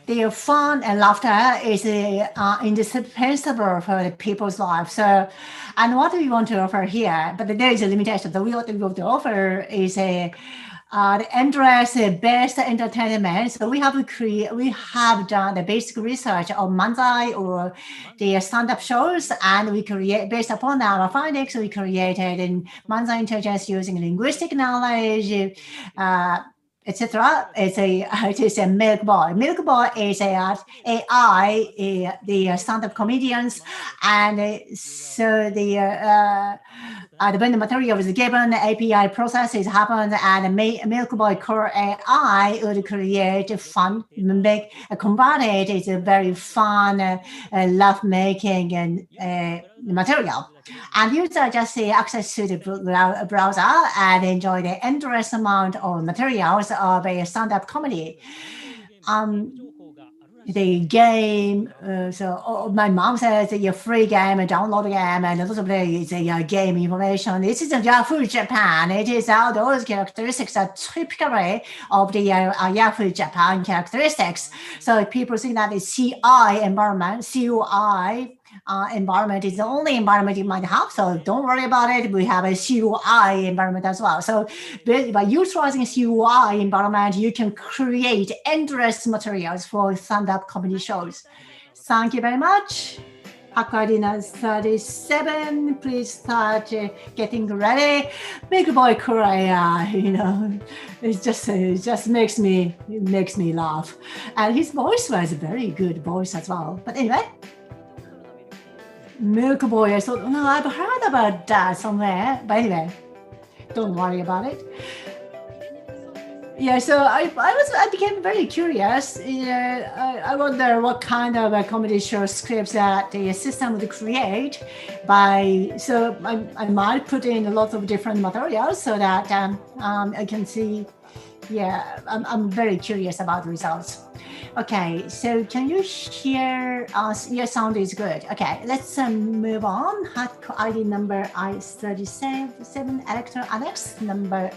The fun and laughter is indispensable for the people's life. So, and what we want to offer here, but there is a limitation. What we want to offer is the endless best entertainment. So we have done the basic research on manzai or the stand-up shows, and we create based upon our findings. We created in manzai intelligence using linguistic knowledge. etc. It is a Milk Boy. Milk Boy is a AI, the stand-up comedians, and so when the material is given, the API processes happen, and Milk Boy Core AI would create fun, convert it is a very fun, love-making and material. And users just access to the browser and enjoy the endless amount of materials of a stand-up comedy. The game, my mom says a free game, a download game, and also is a game information. This is a Yahoo Japan. It is all those characteristics are typically of the Yahoo Japan characteristics. So people think that the CI environment, CUI environment is the only environment you might have. So don't worry about it. We have a CUI environment as well. So by utilizing CUI environment, you can create endless materials for stand-up comedy shows. Thank you very much. Hacker ID 37, please start getting ready. Big boy Korea, it just makes me laugh. And his voice was a very good voice as well. But anyway, Milk Boy, I thought, no, I've heard about that somewhere. But anyway, don't worry about it. Yeah, so I became very curious. I wonder what kind of a comedy show scripts that the system would create. So I might put in a lot of different materials so that I can see. Yeah, I'm very curious about the results. Okay, so can you hear us? Your sound is good. Okay, let's move on. Hack ID number I37, Electro Annex number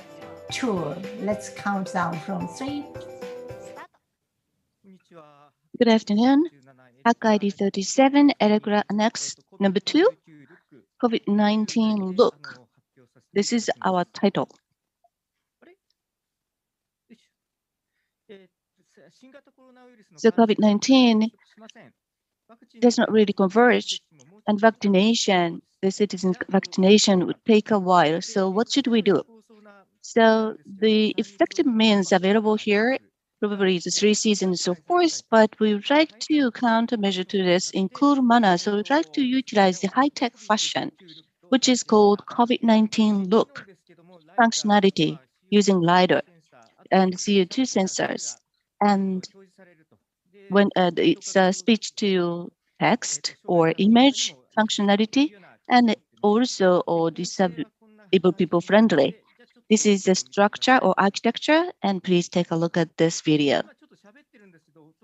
2. Let's count down from 3. Good afternoon. Hack ID 37, Electro Annex number 2, COVID-19 Lough. This is our title. So COVID-19 does not really converge, and vaccination, the citizens' vaccination would take a while. So what should we do? So the effective means available here, probably the 3 seasons, of course, but we would like to countermeasure to this in cool manner. So we'd like to utilize the high-tech fashion, which is called COVID-19 Lough functionality using LiDAR and CO2 sensors. And when it's speech to text or image functionality, and also all disabled people friendly. This is the structure or architecture, and please take a look at this video.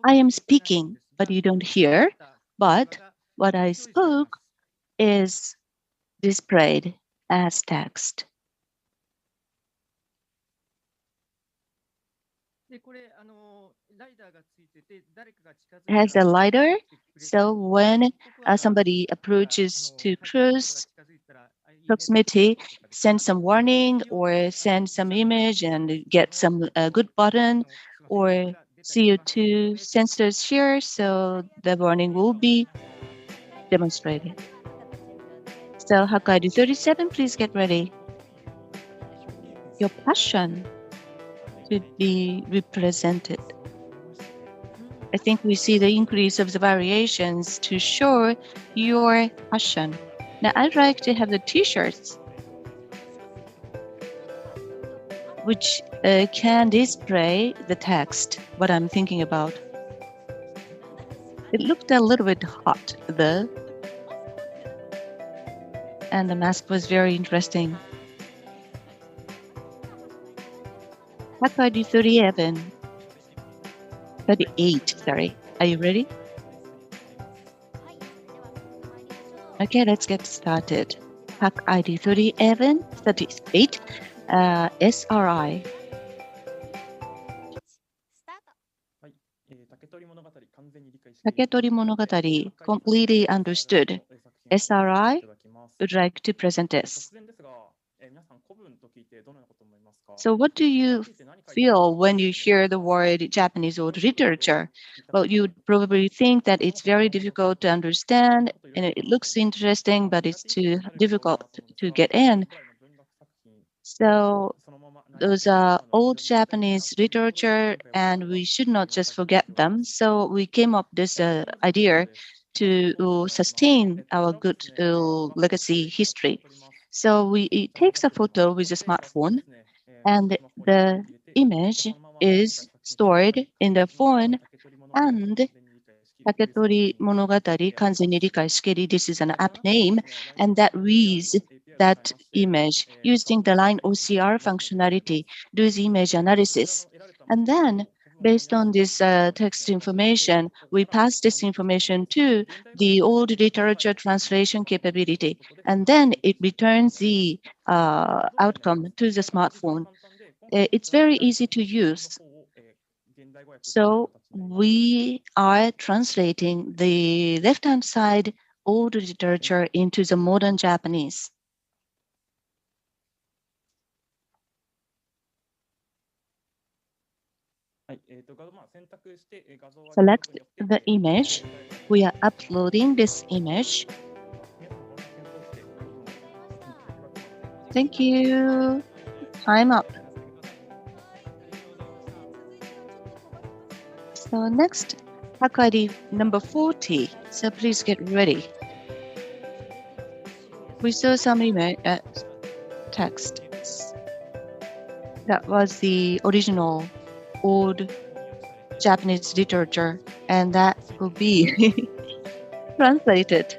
I am speaking, but you don't hear, but what I spoke is displayed as text. It has a LiDAR, so when somebody approaches to close proximity, send some warning or send some image and get some good button or CO2 sensors here, so the warning will be demonstrated. So Hack ID 37, please get ready. Your passion to be represented. I think we see the increase of the variations to show your passion. Now I'd like to have the t-shirts which can display the text, what I'm thinking about. It looked a little bit hot though, and the mask was very interesting. Hack ID 38, sorry. Are you ready? Okay, let's get started. Hack ID 38, SRI. Taketori Monogatari, completely understood. SRI would like to present this. So what do you feel when you hear the word Japanese old literature? Well, you'd probably think that it's very difficult to understand, and it looks interesting, but it's too difficult to get in. So those are old Japanese literature, and we should not just forget them. So we came up with this idea to sustain our good legacy history. So it takes a photo with a smartphone, and the image is stored in the phone, and Taketori Monogatari Kanzen Rikai Shikeri, this is an app name, and that reads that image using the line OCR functionality, does image analysis. And then, based on this text information, we pass this information to the old literature translation capability, and then it returns the outcome to the smartphone. It's very easy to use. So we are translating the left-hand side old literature into the modern Japanese. Select the image. We are uploading this image. Thank you. Time up. So next, Hack ID number 40. So please get ready. We saw some image text. That was the original old Japanese literature, and that will be translated.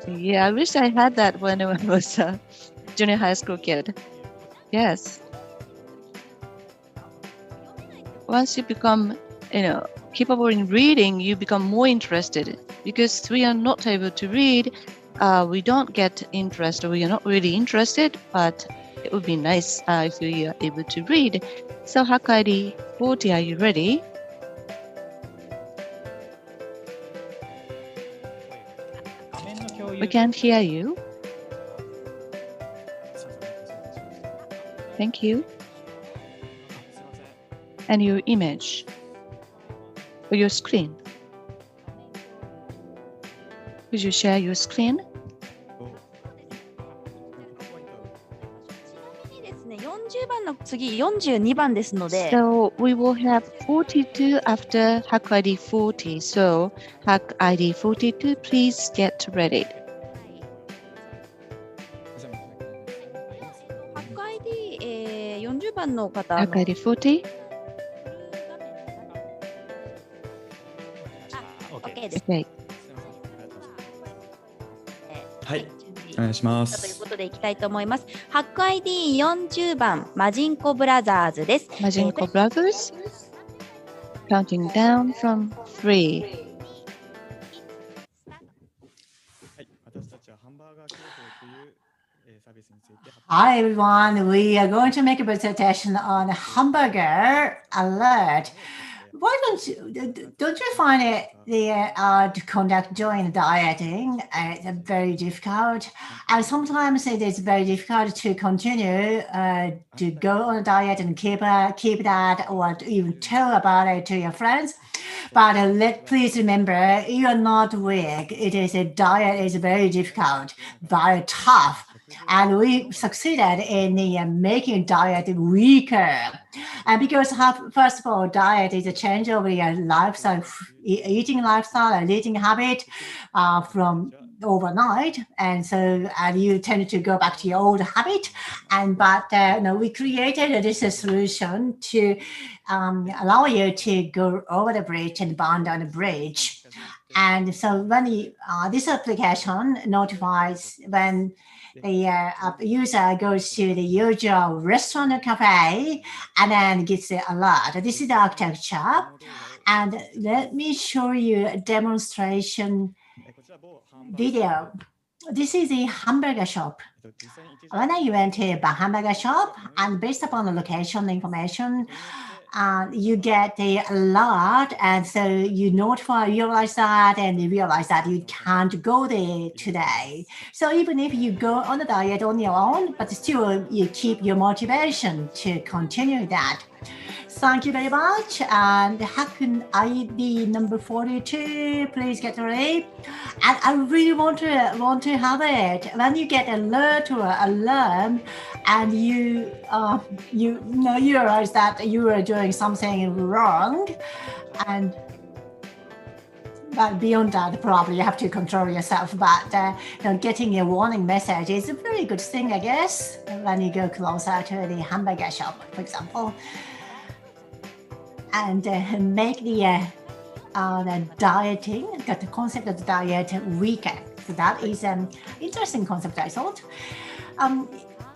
Yeah, I wish I had that when I was a junior high school kid. Yes. Once you become, capable in reading, you become more interested. Because we are not able to read, we don't get interest, or we are not really interested, but it would be nice if we are able to read. So Hack ID 40, are you ready? We can't hear you. Thank you. And your image or your screen. Could you share your screen? So we will have 42 after Hack ID 40. So Hack ID 42, please get ready. Hack ID 40. Okay. はい、お願いします。ということでいきたいと思います。ハック ID40 番マジンコブラザーズです。マジンコブラザーズ counting down from 3. Hi everyone, we are going to make a presentation on hamburger alert. Why don't you find it to conduct joint dieting very difficult? And sometimes it is very difficult to continue to go on a diet and keep that, or even tell about it to your friends. But please remember, you are not weak. It is a diet is very difficult, very tough. And we succeeded in making diet weaker. And because first of all, diet is a change of your lifestyle, eating lifestyle and eating habit from overnight, and so you tend to go back to your old habit. But we created this solution to allow you to go over the bridge and bound on the bridge. And so when this application notifies when the user goes to the usual restaurant or cafe and then gets the alert. This is the architecture. And let me show you a demonstration video. This is a hamburger shop. When I went to a hamburger shop, and based upon the location information, you get the alert, and so you realize that, and you realize that you can't go there today. So even if you go on a diet on your own, but still you keep your motivation to continue that. Thank you very much. And hack ID number 42, please get ready. And I really want to have it. When you get alert or alarm, and you realize that you are doing something wrong, but beyond that, probably you have to control yourself. But getting a warning message is a very good thing, I guess, when you go closer to the hamburger shop, for example, and make the dieting, the concept of the diet weaker. So that is an interesting concept, I thought.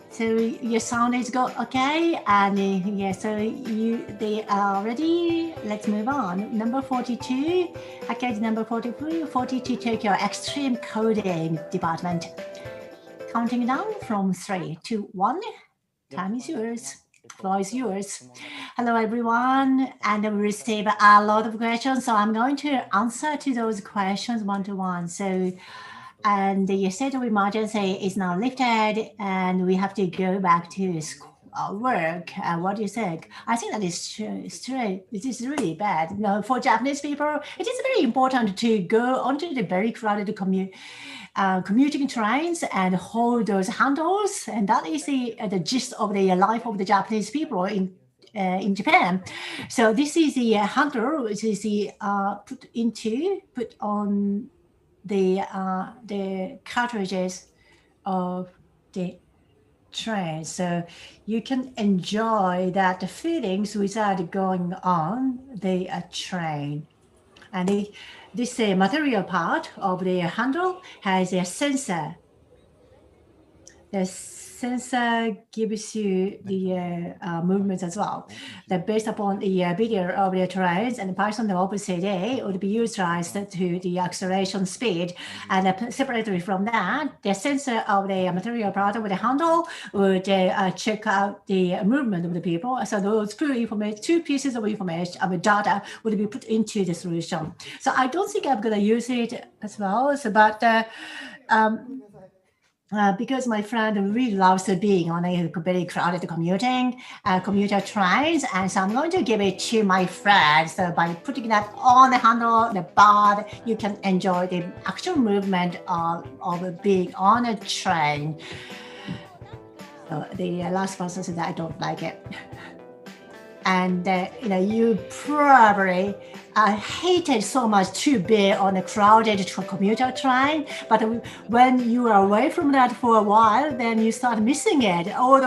So your sound is good, okay? And yeah, so they are ready. Let's move on. Number 42, Hackathon number 42, Tokyo Extreme Coding Department. Counting down from 3, 2, 1. Time is yours. Floor is yours. Hello, everyone. And we receive a lot of questions, so I'm going to answer to those questions one-to-one. So. And the state of emergency is now lifted, and we have to go back to work. What do you think? I think that is true. It is really bad. For Japanese people, it is very important to go onto the very crowded commuting trains and hold those handles, and that is the gist of the life of the Japanese people in Japan. So this is the handle, which is put on the cartridges of the train, so you can enjoy that feelings without going on the train. And this material part of the handle has a sensor. The sensor gives you the movements as well. That based upon the video of the trains, and the person of OpenCD would be utilized to the acceleration speed. And separately from that, the sensor of the material part of the handle would check out the movement of the people. So those two pieces of information, of data, would be put into the solution. So I don't think I'm going to use it as well. So, but because my friend really loves being on a very crowded commuter trains, and so I'm going to give it to my friend. So by putting that on the handle, the bar, you can enjoy the actual movement of being on a train. So the last person said that I don't like it. And you probably hated so much to be on a crowded commuter train, but when you are away from that for a while, then you start missing it. All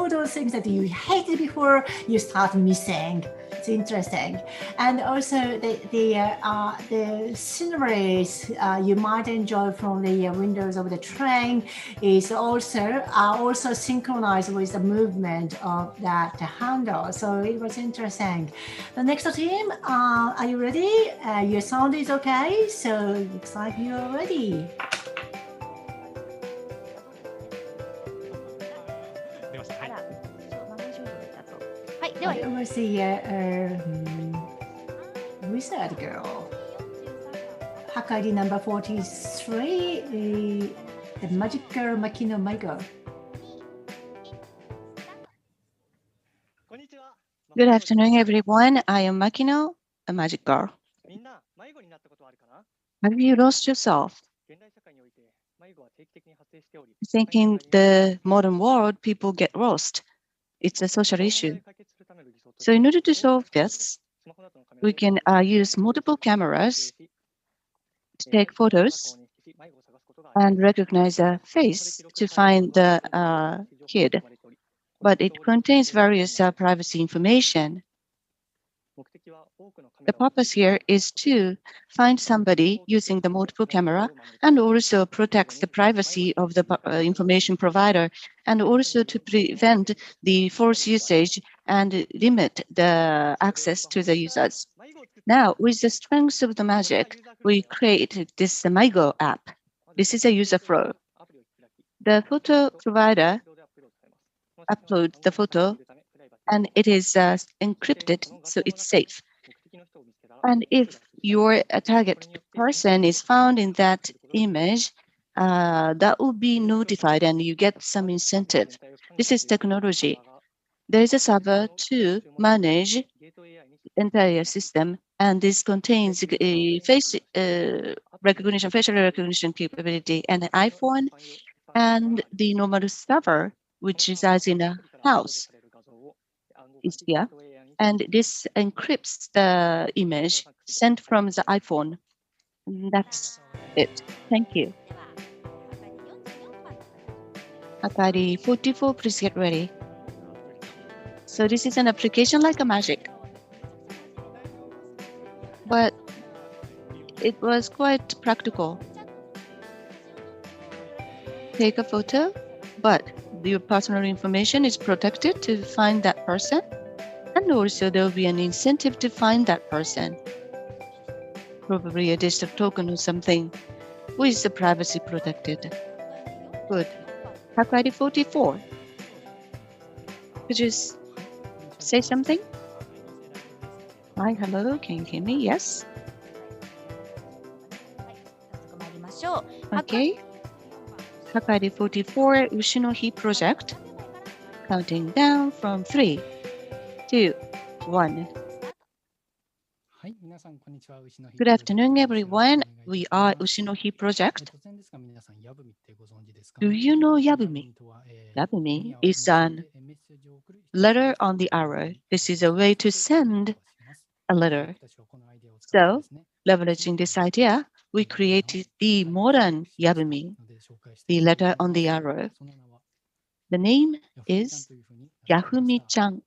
those things that you hated before, you start missing. It's interesting. And also the sceneries you might enjoy from the windows of the train is also synchronized with the movement of that handle. So it was interesting. The next team, are you ready? Your sound is okay, so it looks like you're ready. It was the wizard girl. Hack ID number 43, the magic girl Makino Maigo. Good afternoon, everyone. I am Makino, a magic girl. Have you lost yourself? I think in the modern world, people get lost. It's a social issue. So in order to solve this, we can use multiple cameras to take photos and recognize a face to find the kid. But it contains various privacy information. The purpose here is to find somebody using the multiple camera and also protect the privacy of the information provider, and also to prevent the false usage and limit the access to the users. Now, with the strength of the magic, we created this Maigo app. This is a user flow. The photo provider uploads the photo, and it is encrypted, so it's safe. And if your target person is found in that image, that will be notified and you get some incentive. This is technology. there is a server to manage the entire system, and this contains a face recognition, facial recognition capability, and an iPhone, and the normal server, which resides in a house, is here. And this encrypts the image sent from the iPhone. And that's it. Thank you. Hakari 44, please get ready. So this is an application like a magic. But it was quite practical. Take a photo, but your personal information is protected to find that person. And also there will be an incentive to find that person. Probably a digital token or something with the privacy protected. Good. Hakari 44. Could you say something? Hi, hello, can you hear me? Yes. Okay. Hakari 44, Ushinohi project. Counting down from 3, 2, 1. Good afternoon, everyone. We are Ushinohi project. Do you know Yabumi? Yabumi is a letter on the arrow. This is a way to send a letter. So, leveraging this idea, we created the modern Yabumi, the letter on the arrow. The name is Yahoo-mi-chan.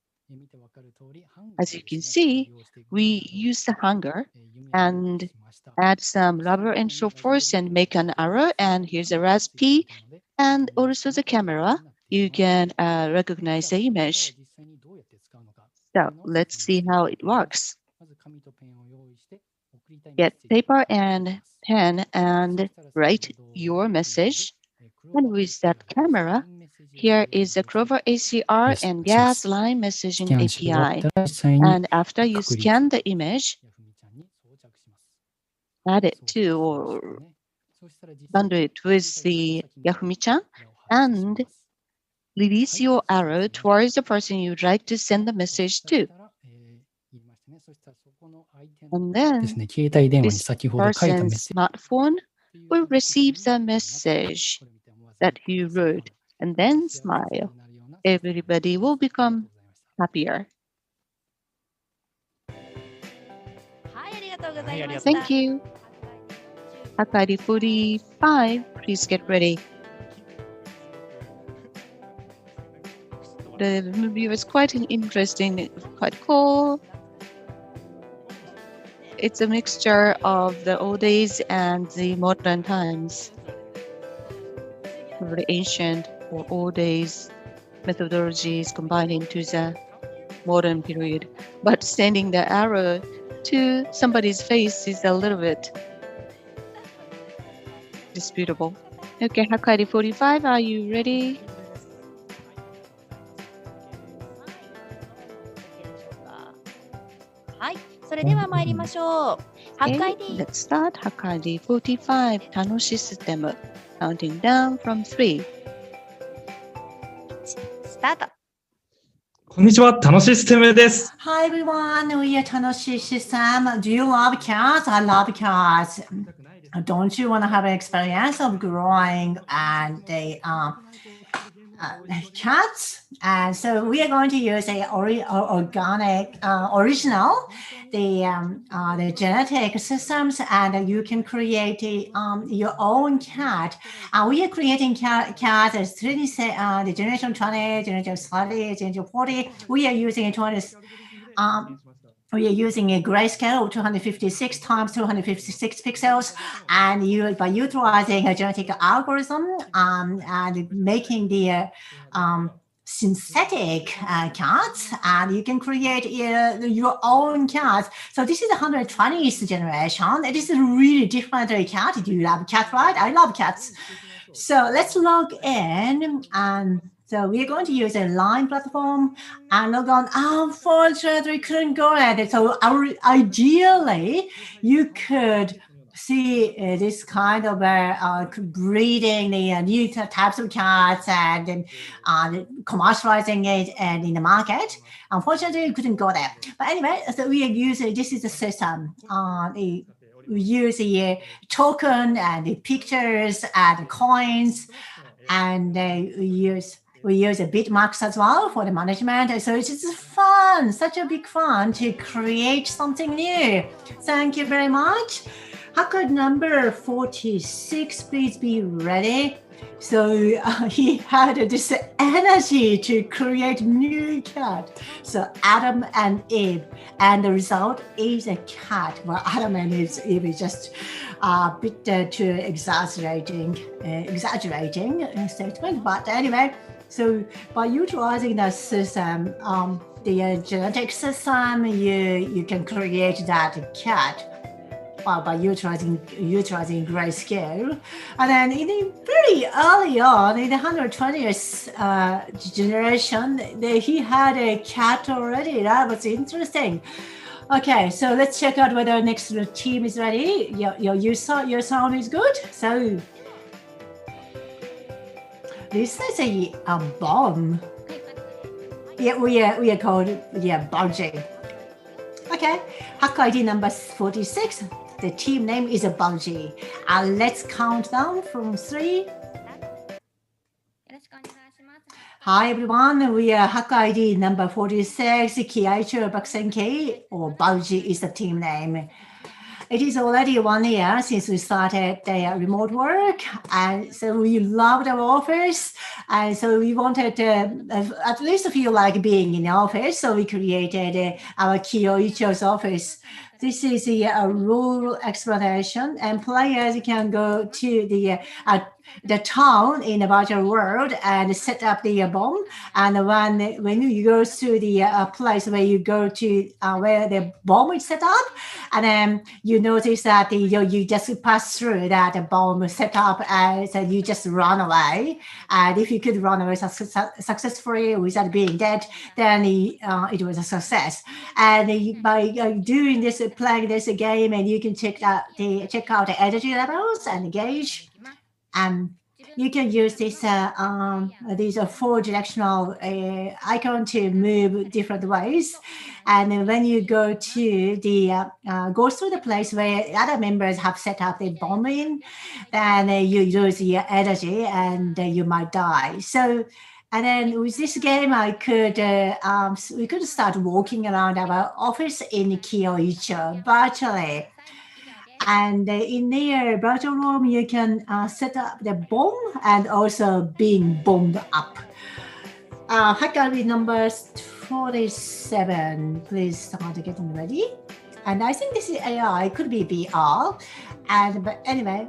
As you can see, we use the hanger and add some rubber and so forth and make an arrow, and here's a recipe and also the camera. You can recognize the image. So let's see how it works. Get paper and pen and write your message. And with that camera, here is the Clover ACR and gas line messaging API. And after you scan the image, add it to or bundle it with the Yahoo-mi-chan and release your arrow towards the person you'd like to send the message to. And then this person's smartphone will receive the message that you wrote and then smile. Everybody will become happier. Thank you. Hakari 45, please get ready. The movie was quite interesting, quite cool. It's a mixture of the old days and the modern times. Very ancient or old days methodologies combined into the modern period. But sending the arrow to somebody's face is a little bit disputable. Okay, Hakari 45, are you ready? Okay, let's start. Hakari 45, Tanoshi System. Counting down from 3. Start. こんにちは、楽しいシステムです。Hi everyone, we are 楽しいシステム. Do you love cats? I love cats. Don't you want to have an experience of growing and the cats? And so we are going to use a organic, original, the genetic systems, and you can create your own cat. We are creating cats as the generation 20, generation 30, generation 40. We are using we are using a grayscale of 256 times 256 pixels, and by utilizing a genetic algorithm and making the synthetic cats, and you can create your own cat. So this is the 120th generation. It is a really different cat. Do you love cat, right? I love cats. So let's log in, and so we're going to use a Line platform and log on. Unfortunately, we couldn't go at it. So ideally, you could see this kind of breeding the new types of cats and then commercializing it and in the market. Unfortunately, we couldn't go there. But anyway, so we are using, this is the system. We use the token and the pictures and coins, and we use the bitmarks as well for the management. So it's just fun, such a big fun to create something new. Thank you very much. Hacker number 46, please be ready. So he had this energy to create new cat. So Adam and Eve, and the result is a cat. Well, Adam and Eve is just a bit too exaggerating statement. But anyway, so by utilizing the system, the genetic system, you can create that cat. By utilizing grayscale. And then very early on, in the 120th generation, he had a cat already. That was interesting. Okay, so let's check out whether next team is ready. Your sound is good. So this is a bomb. Yeah, we are called Bulgy. Okay, hack ID number 46. The team name is a Bulgy. Let's count down from 3. Hi everyone, we are hack ID number 46, Kiaicho Baksenki, or Bulgy is the team name. It is already 1 year since we started the remote work, and so we loved our office, and so we wanted to at least feel like being in the office, so we created our Kyoicho's office. This is a rule explanation, and players can go to the town in the virtual world and set up the bomb. And when you go to the place where you go to where the bomb is set up, and then you notice that you just pass through that bomb set up, and so you just run away. And if you could run away successfully without being dead, then it was a success. And by doing this, playing this game, and you can check out the energy levels and gauge. You can use this these 4 directional icon to move different ways. And when you go to the go through the place where other members have set up the bomb in, then you lose your energy and you might die. So. And then with this game, we could start walking around our office in Kyoicho virtually. And in their virtual room, you can set up the bomb and also being bombed up. Hacker number 47, please start getting ready. And I think this is AI, it could be VR. But anyway,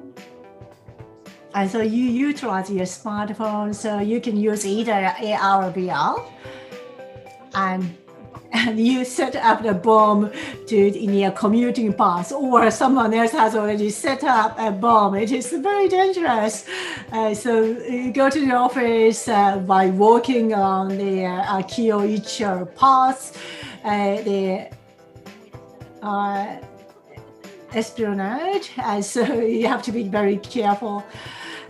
and so you utilize your smartphone, so you can use either AR or VR. And you set up the bomb in your commuting pass, or someone else has already set up a bomb. It is very dangerous. So you go to the office by walking on the Kyoicho path, the espionage, and so you have to be very careful.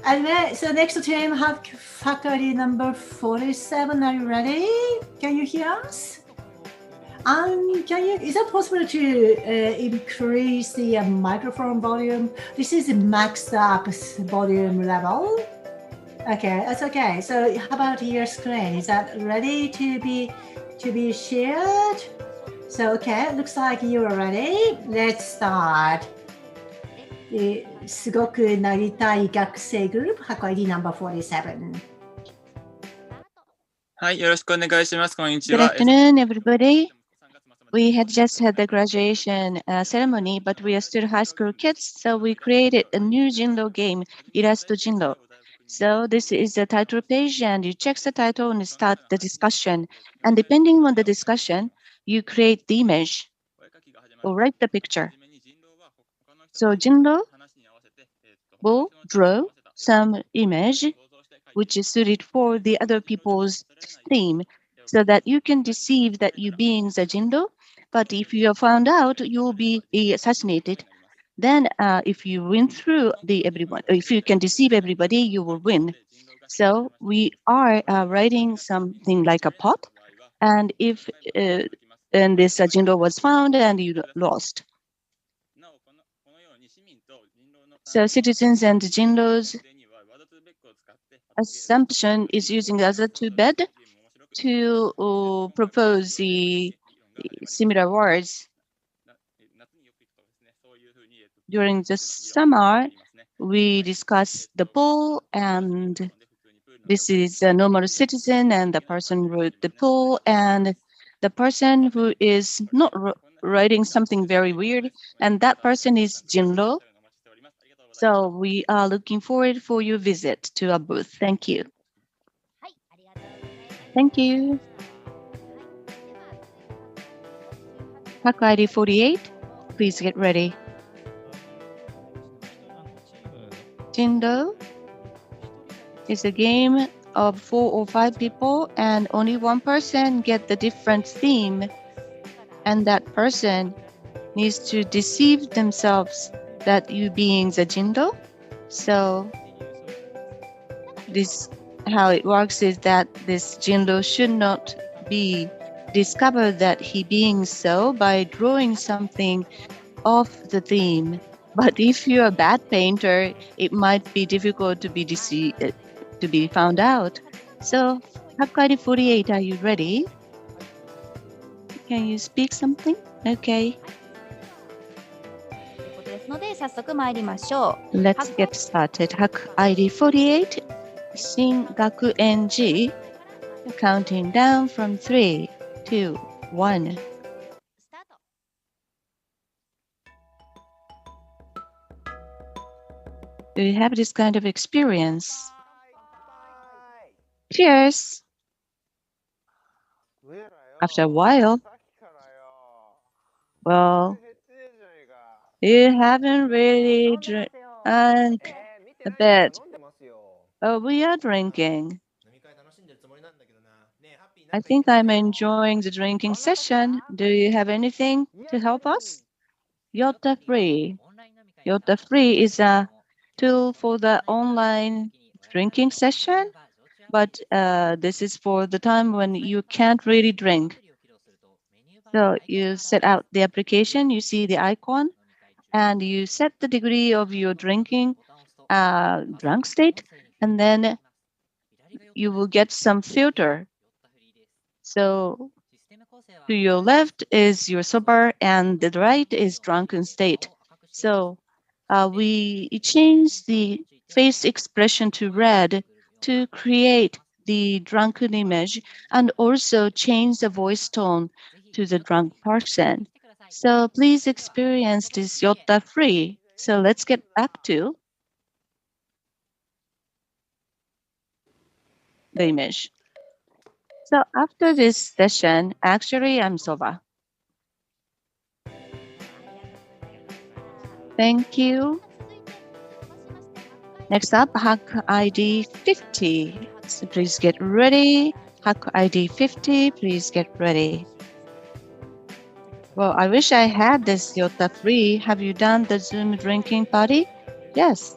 And then, so next team, hacker number 47. Are you ready? Can you hear us? Is it possible to increase the microphone volume? This is the maxed up volume level. Okay, that's okay. So how about your screen? Is that ready to be shared? So okay, looks like you are ready. Let's start. すごくなりたい学生グループ、ハッカー ID number 47. はい、よろしくお願いします。こんにち Good は。 afternoon, everybody. We had just had the graduation ceremony, but we are still high school kids, so we created a new Jinro game, Irasto Jinro. So this is the title page, and you check the title and start the discussion. And depending on the discussion, you create the image or write the picture. So Jinro will draw some image which is suited for the other people's theme, so that you can deceive that you being the Jinro. But if you are found out, you will be assassinated. then if you win through everyone, if you can deceive everybody, you will win. So we are writing something like a pot, and if and this Jindo was found and you lost. So citizens and Jindo's assumption is using other two bed to propose the similar words. During the summer, we discuss the poll, and this is a normal citizen, and the person wrote the poll, and the person who is not writing something very weird, and that person is Jinro. So we are looking forward for your visit to our booth. Thank you. Thank you. Hack ID 48, please get ready. Jindo is a game of 4 or 5 people, and only one person gets the different theme, and that person needs to deceive themselves that you being the Jindo. So this how it works is that this Jindo should not be discovered that he being so by drawing something off the theme. But if you're a bad painter, it might be difficult to be found out. So, Hack ID 48, are you ready? Can you speak something? Okay. ということですので、早速参りましょう。 Let's get started. Hack ID 48, 新学園G, counting down from 3, 2, 1. Do you have this kind of experience? Cheers! After a while, well, you haven't really drank a bit. But we are drinking. I think I'm enjoying the drinking session. Do you have anything to help us? Yotta Free. Yotta Free is a tool for the online drinking session, but this is for the time when you can't really drink. So you set out the application, you see the icon, and you set the degree of your drinking drunk state, and then you will get some filter. So to your left is your sober, and the right is drunken state. So we change the face expression to red to create the drunken image, and also change the voice tone to the drunk person. So please experience this Yotta Free. So let's get back to the image. So after this session, actually I'm sober. Thank you. Next up, Hack ID 50. So please get ready. Hack ID 50, please get ready. Well, I wish I had this Yotta Free. Have you done the Zoom drinking party? Yes.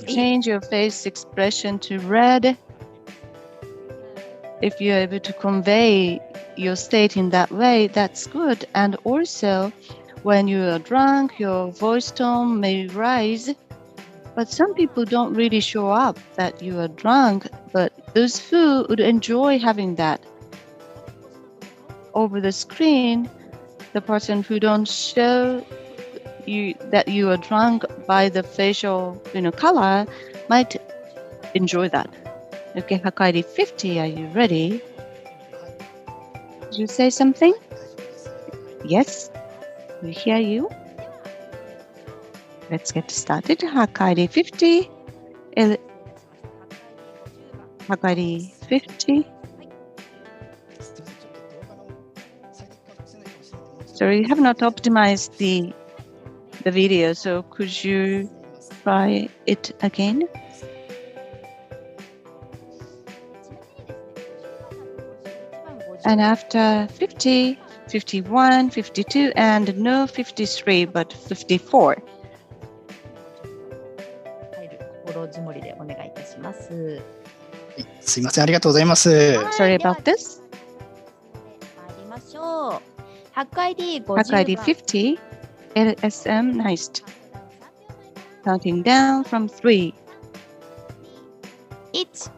Change your face expression to red. If you're able to convey your state in that way, that's good. And also, when you are drunk, your voice tone may rise. But some people don't really show up that you are drunk, but those who would enjoy having that. Over the screen, the person who don't show you that you are drunk by the facial color might enjoy that. Okay, Hack ID 50, are you ready? Did you say something? Yes, we hear you. Let's get started. Hack ID 50. Hack ID 50. Sorry, you have not optimized the video, so could you try it again? And after 50, 51, 52, and no 53, but 54. 心づもりでお願いいたします。すいません、ありがとうございます。Sorry about this. 参りましょう。ハック ID 50 Hack ID 50, LSM Neist. Counting down from 3. 1、ス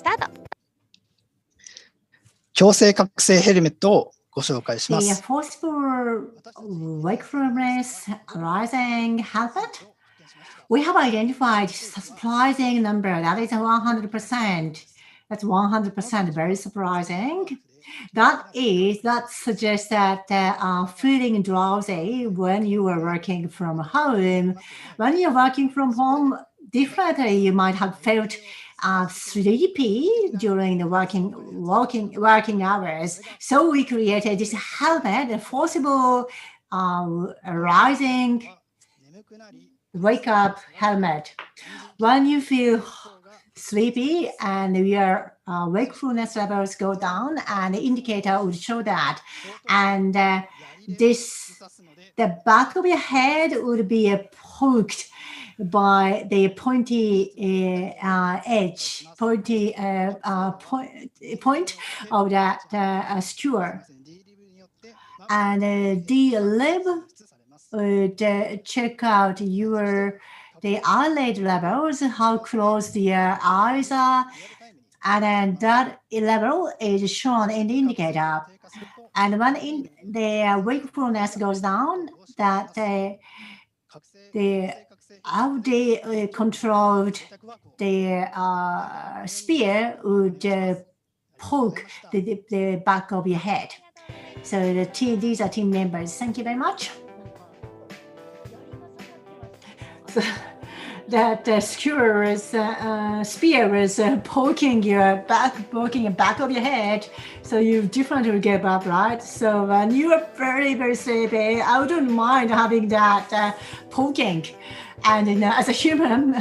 タート。強制覚醒ヘルメットをご紹介しま The す。 forceful wakefulness arising helmet. We have identified surprising number. That is 100%. That's 100% very surprising. That suggests that feeling drowsy when you are working from home. When you're working from home, differently, you might have felt sleepy during the working hours. So we created this helmet, a forcible rising wake up helmet. When you feel sleepy and your wakefulness levels go down, and the indicator would show that. And the back of your head would be poked by the pointy edge, pointy point of that skewer. And the lib would check out the eyelid levels, how close your eyes are, and then that level is shown in the indicator. And when the wakefulness goes down, that how they controlled the spear would poke the back of your head. So these are team members. Thank you very much. So that spear is poking your back of your head, so you definitely give up, right? So when you are very, very sleepy, I wouldn't mind having that poking. And as a human,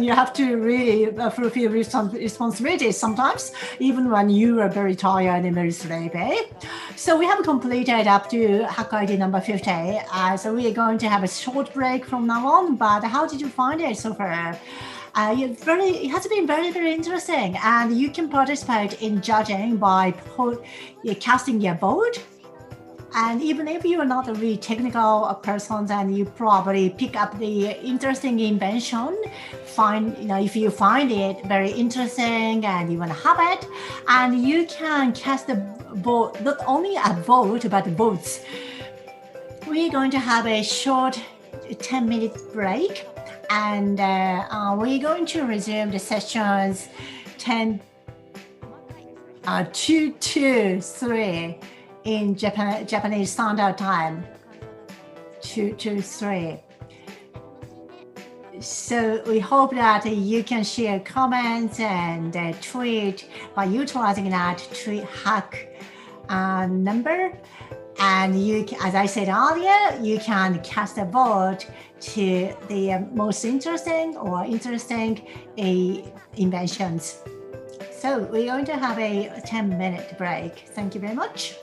you have to really fulfill responsibilities sometimes, even when you are very tired and very sleepy. So we have completed up to Hack ID number 50. So we are going to have a short break from now on. But how did you find it so far? It has been very, very interesting. And you can participate in judging by casting your vote. And even if you are not a really technical person, then you probably pick up the interesting invention. If you find it very interesting and you want to have it, and you can cast a vote, not only a vote, but votes. We're going to have a short 10-minute break, and we're going to resume the sessions 2 to 3. In Japanese Standard Time, 2 to 3. So we hope that you can share comments and tweet by utilizing that tweet hack number. And you, as I said earlier, you can cast a vote to the most interesting inventions. So we're going to have a 10-minute break. Thank you very much.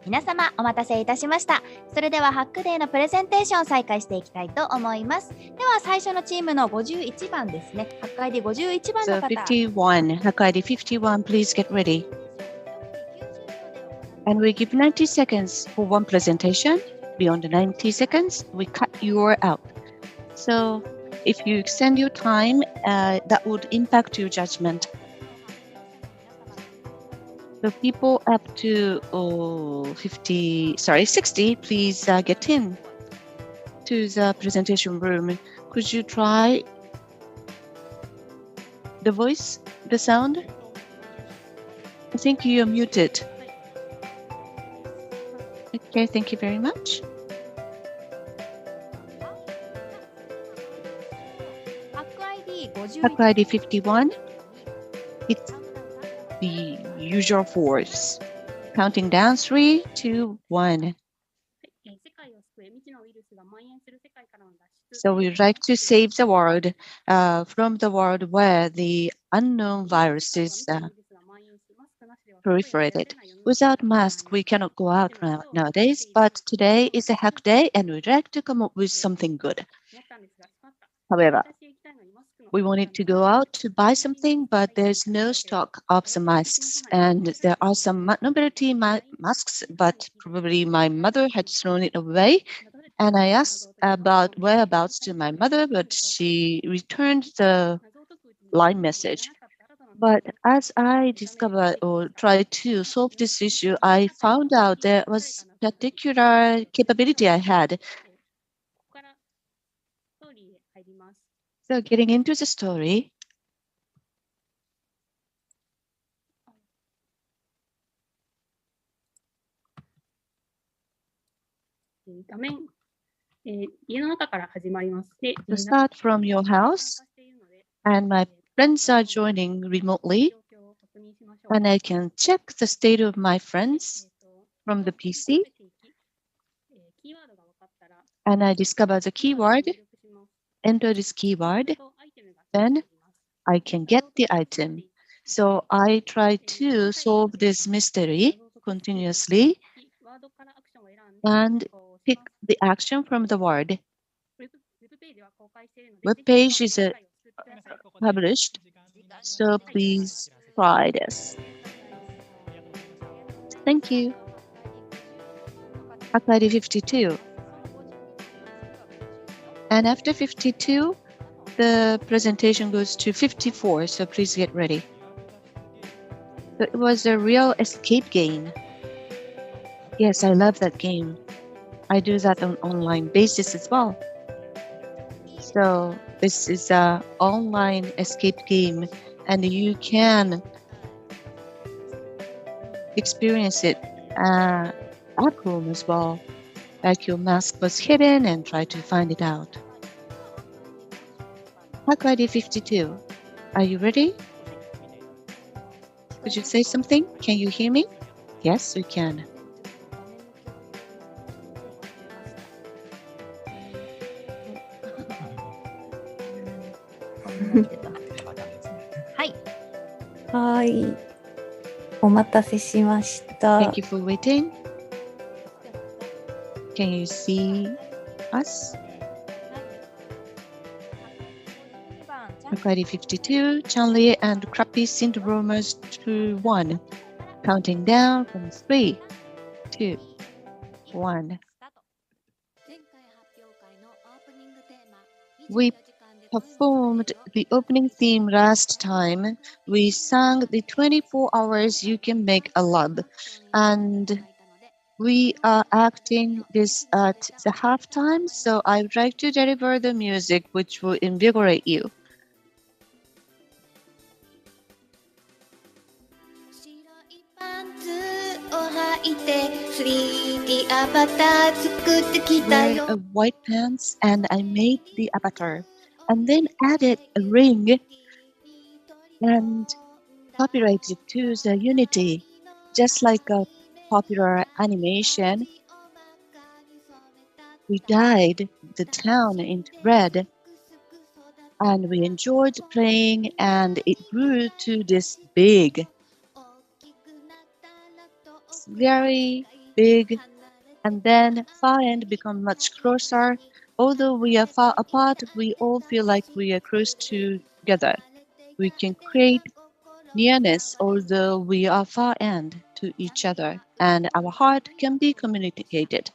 皆様お待たせいたしました。それではハックデーのプレゼンテーションを再開していきたいと思います。では最初のチームの51番ですね。ハック ID 51番の方。So 51, Hack ID 51, please get ready. And we give 90 seconds for one presentation. Beyond the 90 seconds, we cut you out. So if you extend your time, that would impact your judgment. So people up to 60, please get in to the presentation room. Could you try the voice, the sound? I think you are muted. Okay, thank you very much. Hack ID 51. It's the usual force. Counting down 3, 2, 1. So we'd like to save the world from the world where the unknown viruses proliferated. Without masks, we cannot go out nowadays, but today is a hack day and we'd like to come up with something good. However, we wanted to go out to buy something, but there's no stock of the masks. And there are some novelty masks, but probably my mother had thrown it away. And I asked about whereabouts to my mother, but she returned the line message. But as I discovered or tried to solve this issue, I found out there was particular capability I had. So getting into the story, to start from your house, and my friends are joining remotely, and I can check the state of my friends from the PC, and I discover the keyword, enter this keyword, then I can get the item. So I try to solve this mystery continuously and pick the action from the word. Web page is published, so please try this. Thank you. Hack ID 52. And after 52, the presentation goes to 54, so please get ready. So it was a real escape game. Yes, I love that game. I do that on online basis as well. So this is an online escape game, and you can experience it at home as well. Like your mask was hidden and try to find it out. Hack ID 52. Are you ready? Could you say something? Can you hear me? Yes, we can. Hi. お待たせしました。 Thank you for waiting. Can you see us? Hack ID 52, Chanli and Crappy Syndromers to 1. Counting down from 3, 2, 1. We performed the opening theme last time. We sang the 24 hours you can make a lab, and we are acting this at the halftime, so I would like to deliver the music which will invigorate you. Wearing a white pants, and I made the avatar, and then added a ring and copyrighted to the Unity, just like a popular animation. We dyed the town into red, and we enjoyed playing, and it grew to this big. It's very big, and then far end become much closer. Although we are far apart, we all feel like we are close together. We can create nearness, although we are far end to each other, and our heart can be communicated.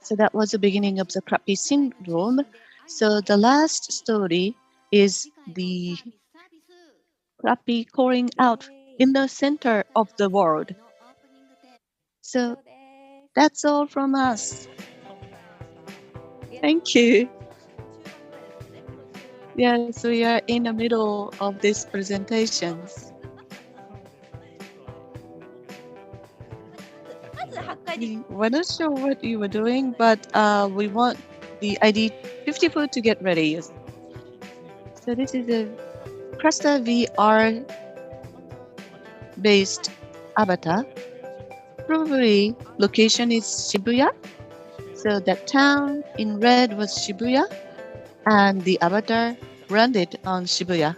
So that was the beginning of the crappy syndrome. So the last story is the crappy calling out in the center of the world. So that's all from us. Thank you. Yes, we are in the middle of these presentations. We're not sure what you were doing, but we want the ID 54 to get ready. So this is a cluster VR based avatar. Probably location is Shibuya. So that town in red was Shibuya, and the avatar branded on Shibuya.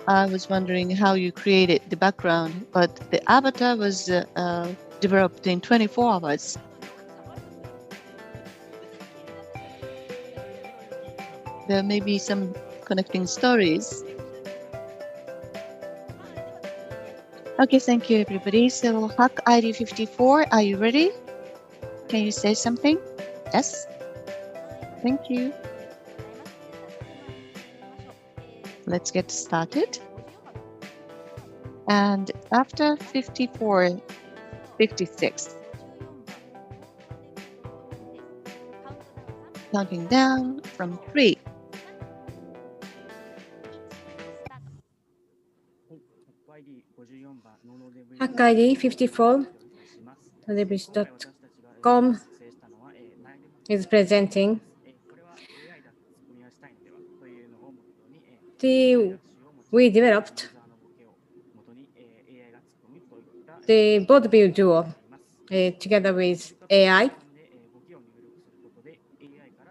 I was wondering how you created the background, but the avatar was developed in 24 hours. There may be some connecting stories. Okay, thank you, everybody. So, Hack ID 54, are you ready? Can you say something? Yes? Thank you. Let's get started. And after 54, 56. Counting down from 3. Hack ID 54, leverage.com is presenting we developed the board view duo together with AI.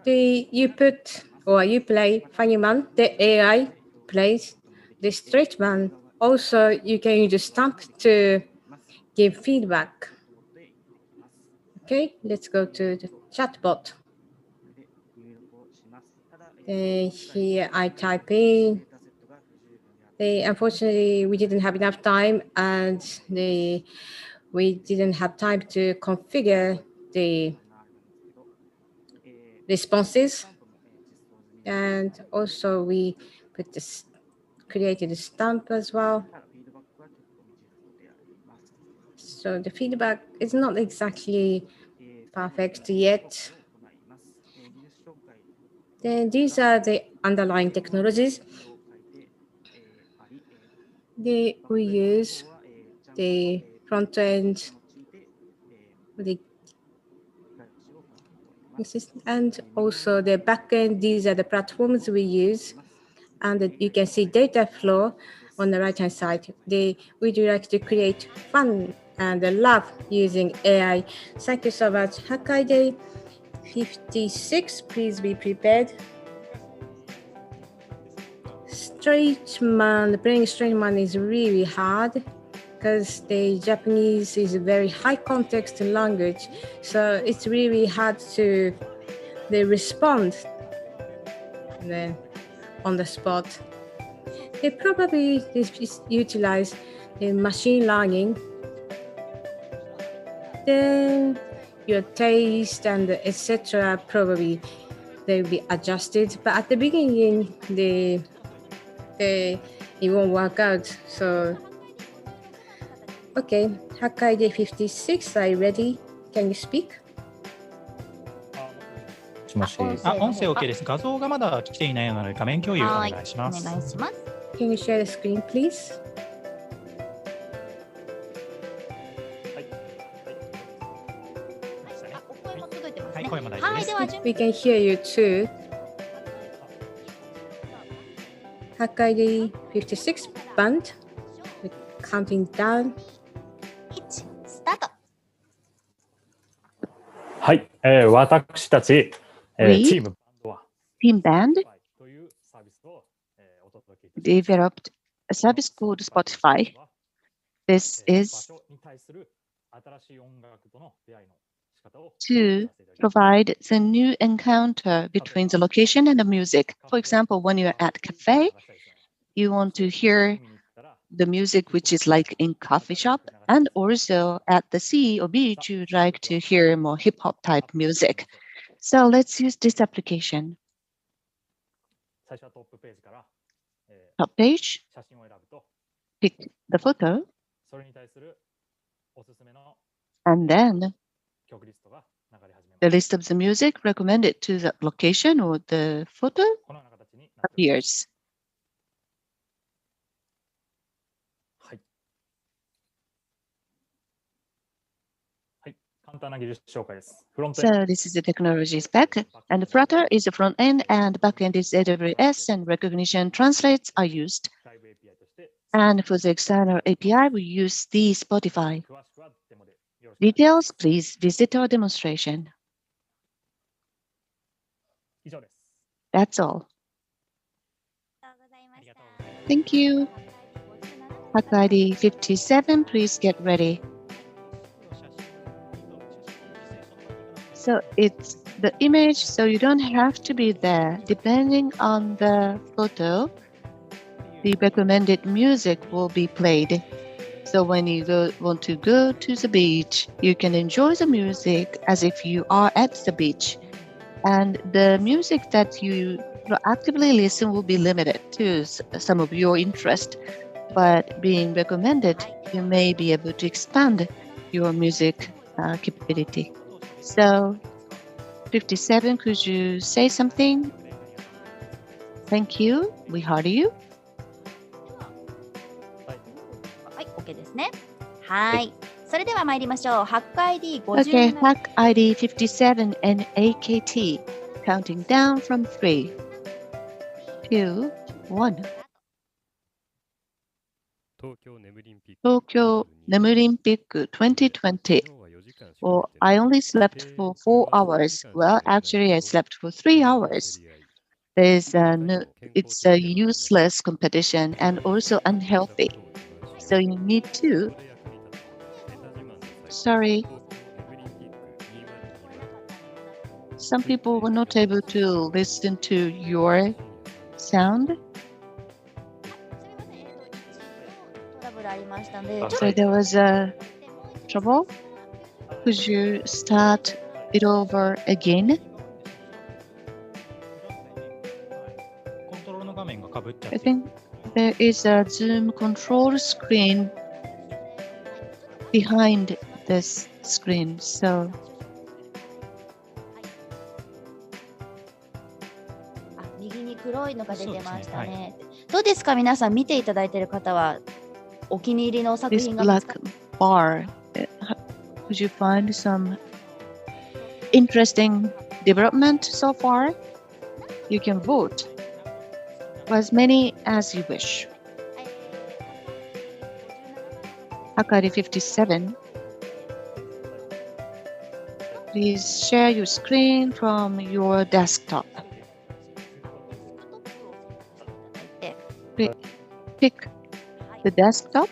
You put or you play funny man, the AI plays the straight man. Also, you can use a stamp to give feedback. Okay, let's go to the chatbot. Here I type in. Unfortunately, we didn't have enough time, and we didn't have time to configure the responses. And also, we created a stamp as well. So the feedback is not exactly perfect yet. Then these are the underlying technologies. We use the front end, and also the back end. These are the platforms we use. And you can see data flow on the right-hand side. We do like to create fun and laugh using AI. Thank you so much. Hack ID 56, please be prepared. Playing straight man is really hard because the Japanese is a very high context language. So it's really hard to respond on the spot. They probably utilize the machine learning. Then your taste and etc. probably they will be adjusted. But at the beginning, it won't work out. So, okay, Hack ID 56, are you ready? Can you speak? 音声 OK です。画像がまだ来ていないので画面共有お願いします。お願いします。Can you share the screen, please? はい、声も大丈夫です。はい、では We can hear you too. Hack ID 56 band. Counting down. 1スタート。はい、私たち、チームバンドはTeam Band というサービスを developed a service called Spotify. This is to provide the new encounter between the location and the music. For example, when you're at a cafe, you want to hear the music which is like in coffee shop, and also at the sea or beach, you'd like to hear more hip-hop type music. So let's use this application. Top page, pick the photo, and then the list of the music recommended to the location or the photo appears. So this is the technology spec, and the Flutter is the front end, and the back end is AWS, and recognition translates are used. And for the external API, we use the Spotify. Details, please visit our demonstration. That's all. Thank you. Hack ID 57, please get ready. So it's the image, so you don't have to be there. Depending on the photo, the recommended music will be played. So when you want to go to the beach, you can enjoy the music as if you are at the beach. And the music that you actively listen will be limited to some of your interest. But being recommended, you may be able to expand your music capability. So 57, could you say something? Thank you. We heard you. はい、OK ですね。はい。それでは参りましょう。ハック ID 57。Okay, Hack ID 57 and AKT. Counting down from 3, 2, 1. 東京眠りンピック2020. Well, I only slept for 4 hours. Well, actually, I slept for 3 hours. It's a useless competition and also unhealthy. So you need to. Sorry. Some people were not able to listen to your sound. So there was a trouble. Could you start it over again? I think there is a Zoom control screen behind this screen. So右に黒いのが出てましたね。どうですか、皆さん見ていただいている方はお気に入りの作品が見つかった。 This black bar. Could you find some interesting development so far? You can vote as many as you wish. Hakari 57. Please share your screen from your desktop. Pick the desktop.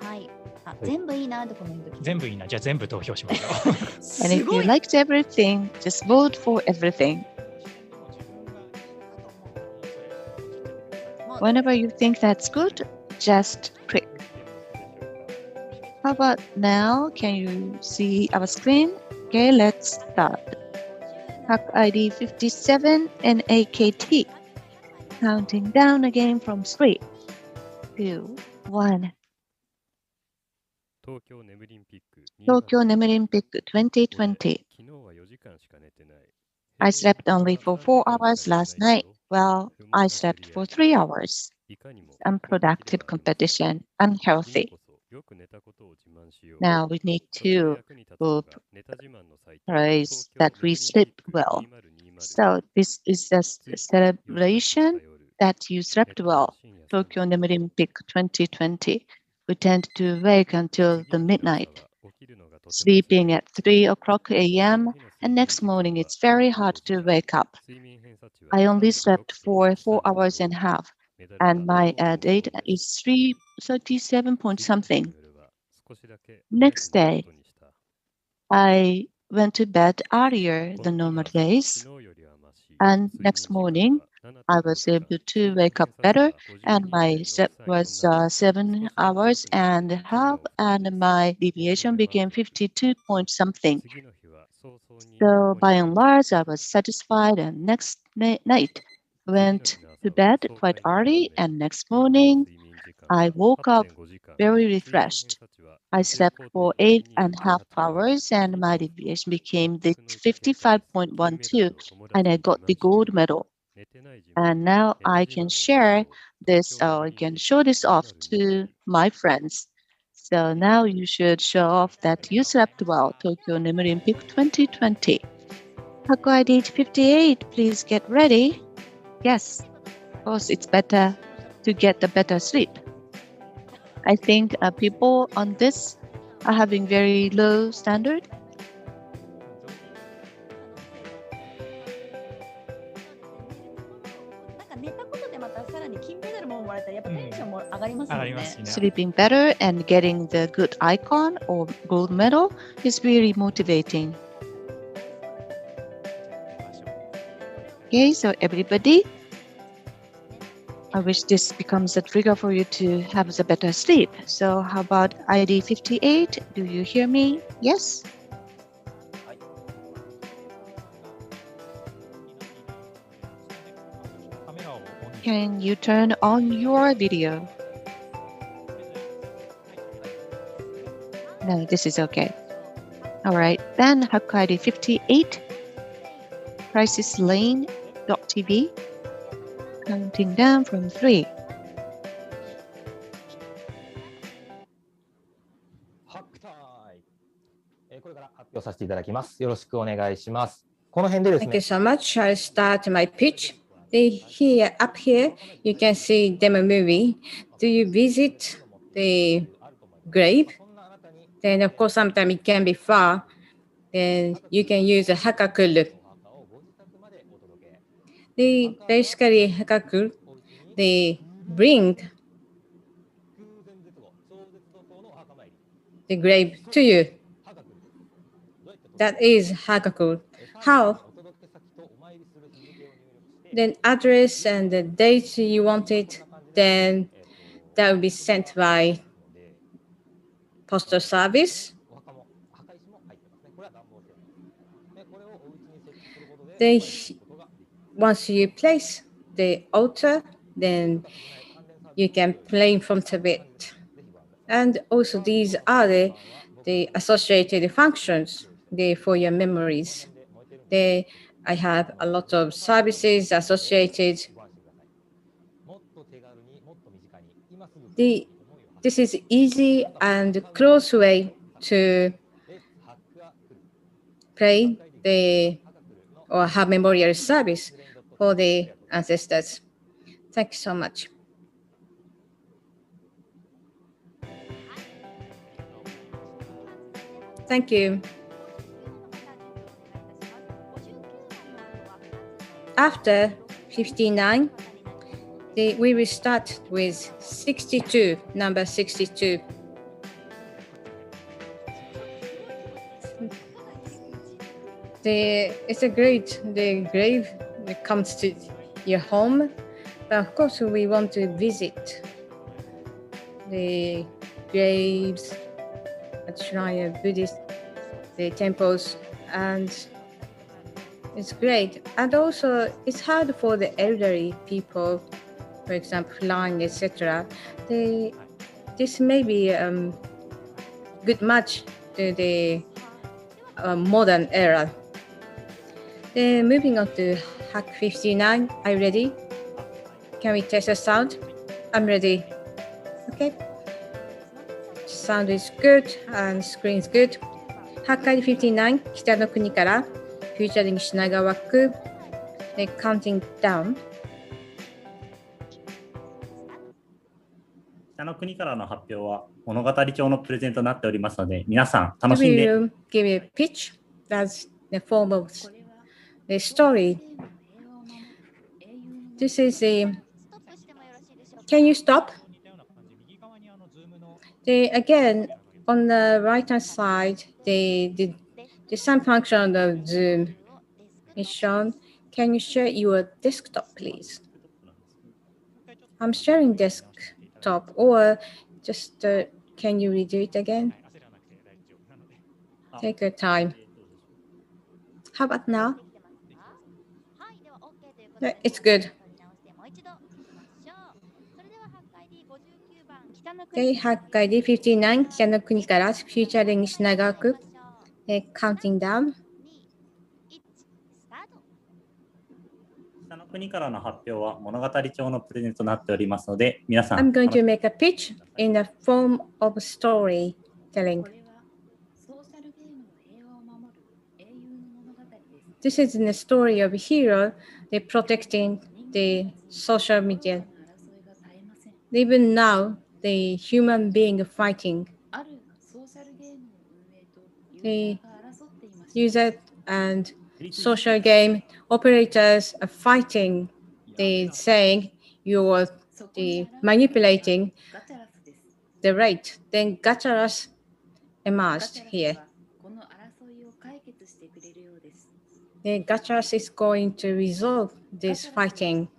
はい。あ、全部いいなってコメント。全部いいな。じゃあ全部投票しましょう。And if you liked everything, just vote for everything. Whenever you think that's good, just click. How about now? Can you see our screen? Okay, let's start. Hack ID 57 and AKT. Counting down again from 3, 2, 1. 東京眠りンピック2020. I slept only for 4 hours last night. Well, I slept for 3 hours. Unproductive competition, unhealthy. Now we need to praise that we sleep well. So this is a celebration that you slept well. Tokyo Nemuri-Olympic 2020. We tend to wake until the midnight, sleeping at 3 o'clock a.m. and next morning it's very hard to wake up. I only slept for 4 hours and a half, and my date is 337 point something. Next day, I went to bed earlier than normal days, and next morning, I was able to wake up better, and my sleep was 7 hours and a half, and my deviation became 52 point something. So by and large, I was satisfied, and next night went to bed quite early, and next morning I woke up very refreshed. I slept for 8.5 hours, and my deviation became the 55.12, and I got the gold medal. And now I can share this, or I can show this off to my friends. So now you should show off that you slept well. Tokyo Olympic 2020. Haku ID 58, please get ready. Yes, of course, it's better to get a better sleep. I think people on this are having very low standard. Sleeping better and getting the good icon or gold medal is really motivating. Okay, so everybody, I wish this becomes a trigger for you to have a better sleep. So how about ID 58? Do you hear me? Yes? Can you turn on your video? No, this is okay. All right, then Haku ID 58, crisislane.tv, counting down from 3. これから発表させていただきます。よろしくお願いします。この辺でですね。Thank you so much. I'll start my pitch. Here, up here, you can see demo movie. Do you visit the grave? Then, of course, sometimes it can be far. Then you can use a Hackathon. Basically, Hackathon, they bring the grave to you. That is Hackathon. How? Then address and the date you want it, then that will be sent by postal service. Then once you place the altar, then you can play in front of it. And also these are the associated functions for your memories. I have a lot of services associated. This is easy and close way to play or have memorial service for the ancestors. Thank you so much. Thank you. After 59, we will start with 62, number 62. It's a the grave that comes to your home, but of course we want to visit the graves at shrine of Buddhist, the temples, and it's great. And also it's hard for the elderly people, for example, flying, etc. This may be a good match to the modern era. Moving on to Hack 59. Are you ready? Can we test the sound? I'm ready. Okay. Sound is good and screen is good. Hack ID 59, 北の国から、フューチャリング品川区、counting down。北の国からの発表は物語調のプレゼントになっておりますので、皆さん楽しんで。Give you a pitch. That's the form of the story. This is a. Can you stop? Again, on the right-hand side, the some function of Zoom is shown. Can you share your desktop, please? I'm sharing desktop, or just can you redo it again? Take your time. How about now? It's good. Okay, ハッカ ID 59、北の国からフューチャリング品川区、counting down。北の国からの発表は物語調のプレゼントとなっておりますので、皆さん。I'm going to make a pitch in the form of storytelling. This is the story of a hero, they protecting the social media. Even now, the human being fighting. The user and social game operators are fighting. They saying you are manipulating the rate. Then gachas emerged here. The gachas is going to resolve this fighting.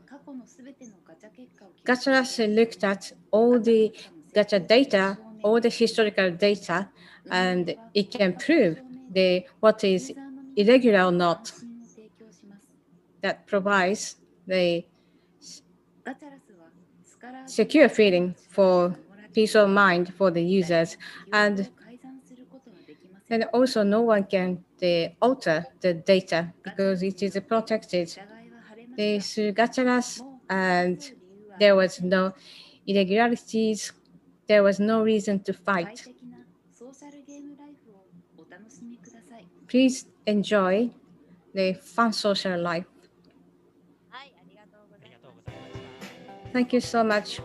Gachas looked at all the gacha data, all the historical data, and it can prove what is irregular or not. That provides the secure feeling for peace of mind for the users, and also no one can alter the data because it is protected. Through gachas, and there was no irregularities. There was no reason to fight. Please enjoy the fun social life. Thank you so much.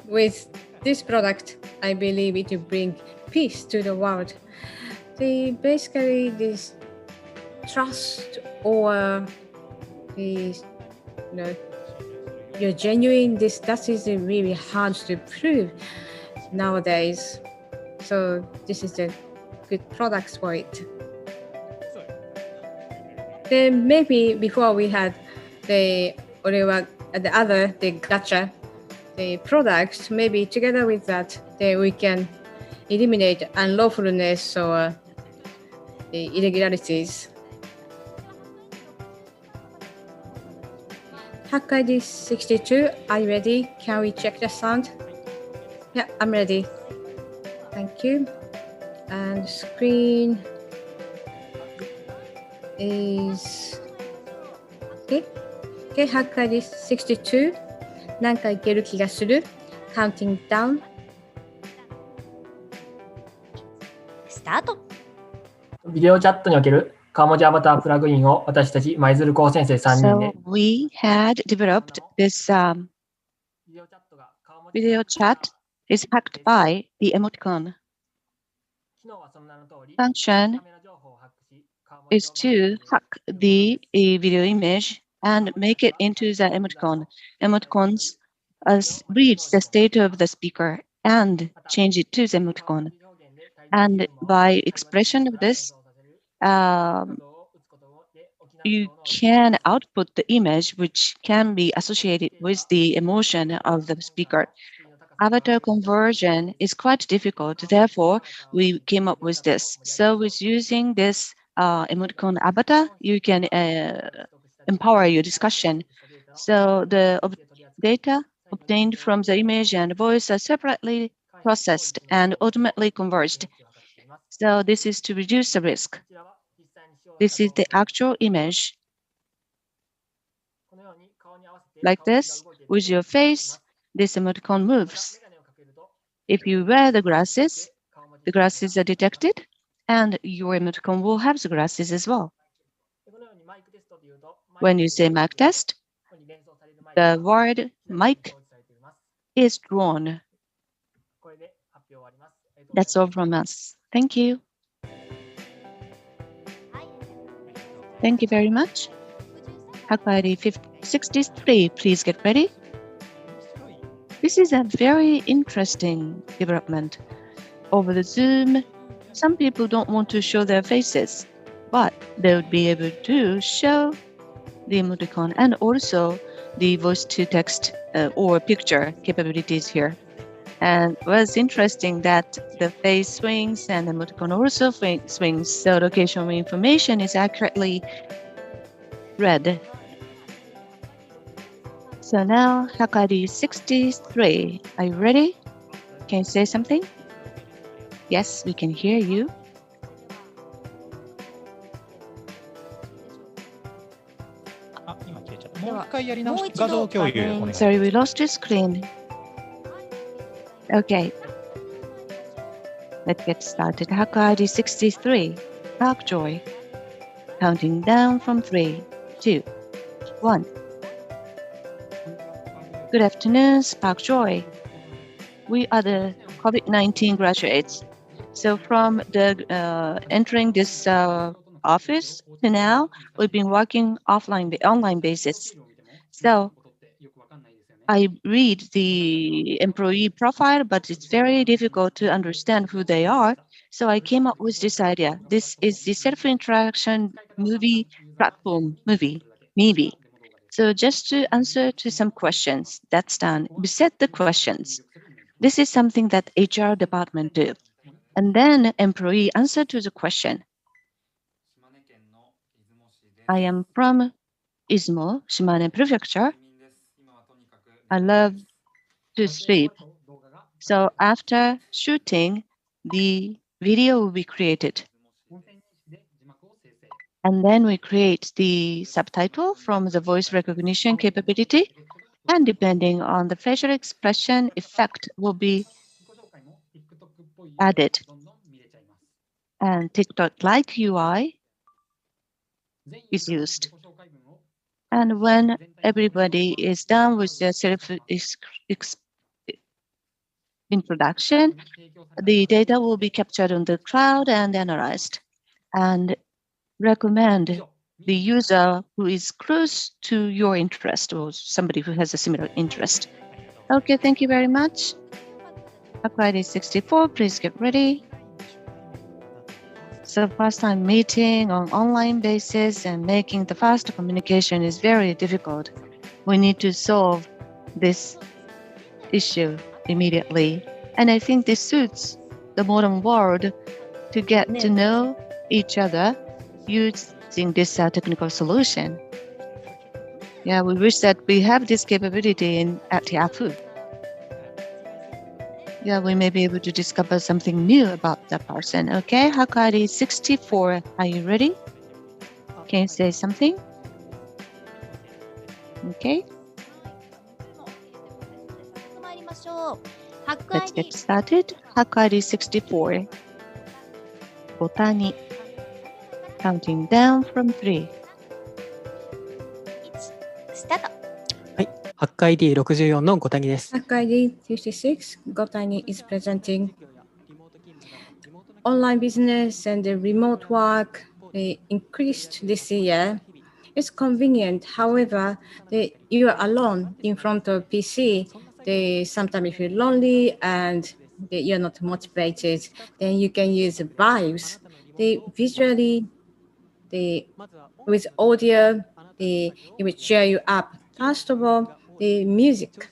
With this product, I believe it will bring peace to the world. Basically, this trust or you're genuine, that is really hard to prove nowadays. So this is a good product for it. Then maybe before we had the gacha, the products, maybe together with that, we can eliminate unlawfulness or the irregularities. Hack ID 62, are you ready? Can we check the sound? Yeah, I'm ready. Thank you. And screen is okay. Okay, Hack ID 62. なんかいける気がする。Counting down. スタート。ビデオチャットにおける顔文字アバタープラグインを私たち舞鶴高先生3人で。So we had developed this video chat is hacked by the emoticon. Function is to hack the video image and make it into the emoticon. Emoticons reads the state of the speaker and change it to the emoticon. And by expression of this, you can output the image which can be associated with the emotion of the speaker. Avatar conversion is quite difficult. Therefore, we came up with this. So with using this emoticon avatar, you can empower your discussion. So the data obtained from the image and voice are separately processed and ultimately converged. So this is to reduce the risk. This is the actual image. Like this, with your face, this emoticon moves. If you wear the glasses are detected, and your emoticon will have the glasses as well. When you say mic test, the word mic is drawn. That's all from us. Thank you. Thank you very much. Hacker ID 63, please get ready. This is a very interesting development. Over the Zoom, some people don't want to show their faces, but they would be able to show the emoticon and also the voice-to-text or picture capabilities here. And it was interesting that the face swings and the emoticon also swings, so location information is accurately read. So now, Hackari 63, are you ready? Can you say something? Yes, we can hear you. Sorry, we lost your screen. Okay. Let's get started. Hackari 63, Park Joy. Counting down from 3, 2, 1. Good afternoon, Park Joy. We are the COVID-19 graduates. So from the entering this office to now, we've been working online basis. So I read the employee profile, but it's very difficult to understand who they are. So I came up with this idea. This is the self-interaction movie platform, maybe. So just to answer to some questions, that's done. We set the questions. This is something that HR department do. And then employee answer to the question. I am from Izumo, Shimane Prefecture. I love to sleep. So after shooting, the video will be created. And then we create the subtitle from the voice recognition capability. And depending on the facial expression, effect will be added. And TikTok-like UI is used. And when everybody is done with their self-introduction, the data will be captured on the cloud and analyzed, and recommend the user who is close to your interest or somebody who has a similar interest. Okay, thank you very much. Hackari 64, please get ready. So first time meeting on online basis and making the fast communication is very difficult. We need to solve this issue immediately. And I think this suits the modern world to get to know each other using this technical solution. Yeah, we wish that we have this capability at Yahoo. Yeah, we may be able to discover something new about that person. Okay, Hackari 64, are you ready? Can you say something? Okay. Let's get started. Hackari 64. Botani. Counting down from 3.ハッカ ID64 の5谷です。ハッカ ID56, Gotani is presenting. Online business and remote work increased this year. It's convenient. However, you are alone in front of PC. Sometimes you feel lonely and you're not motivated. Then you can use vibes. Visually, with audio, it will cheer you up. First of all, the music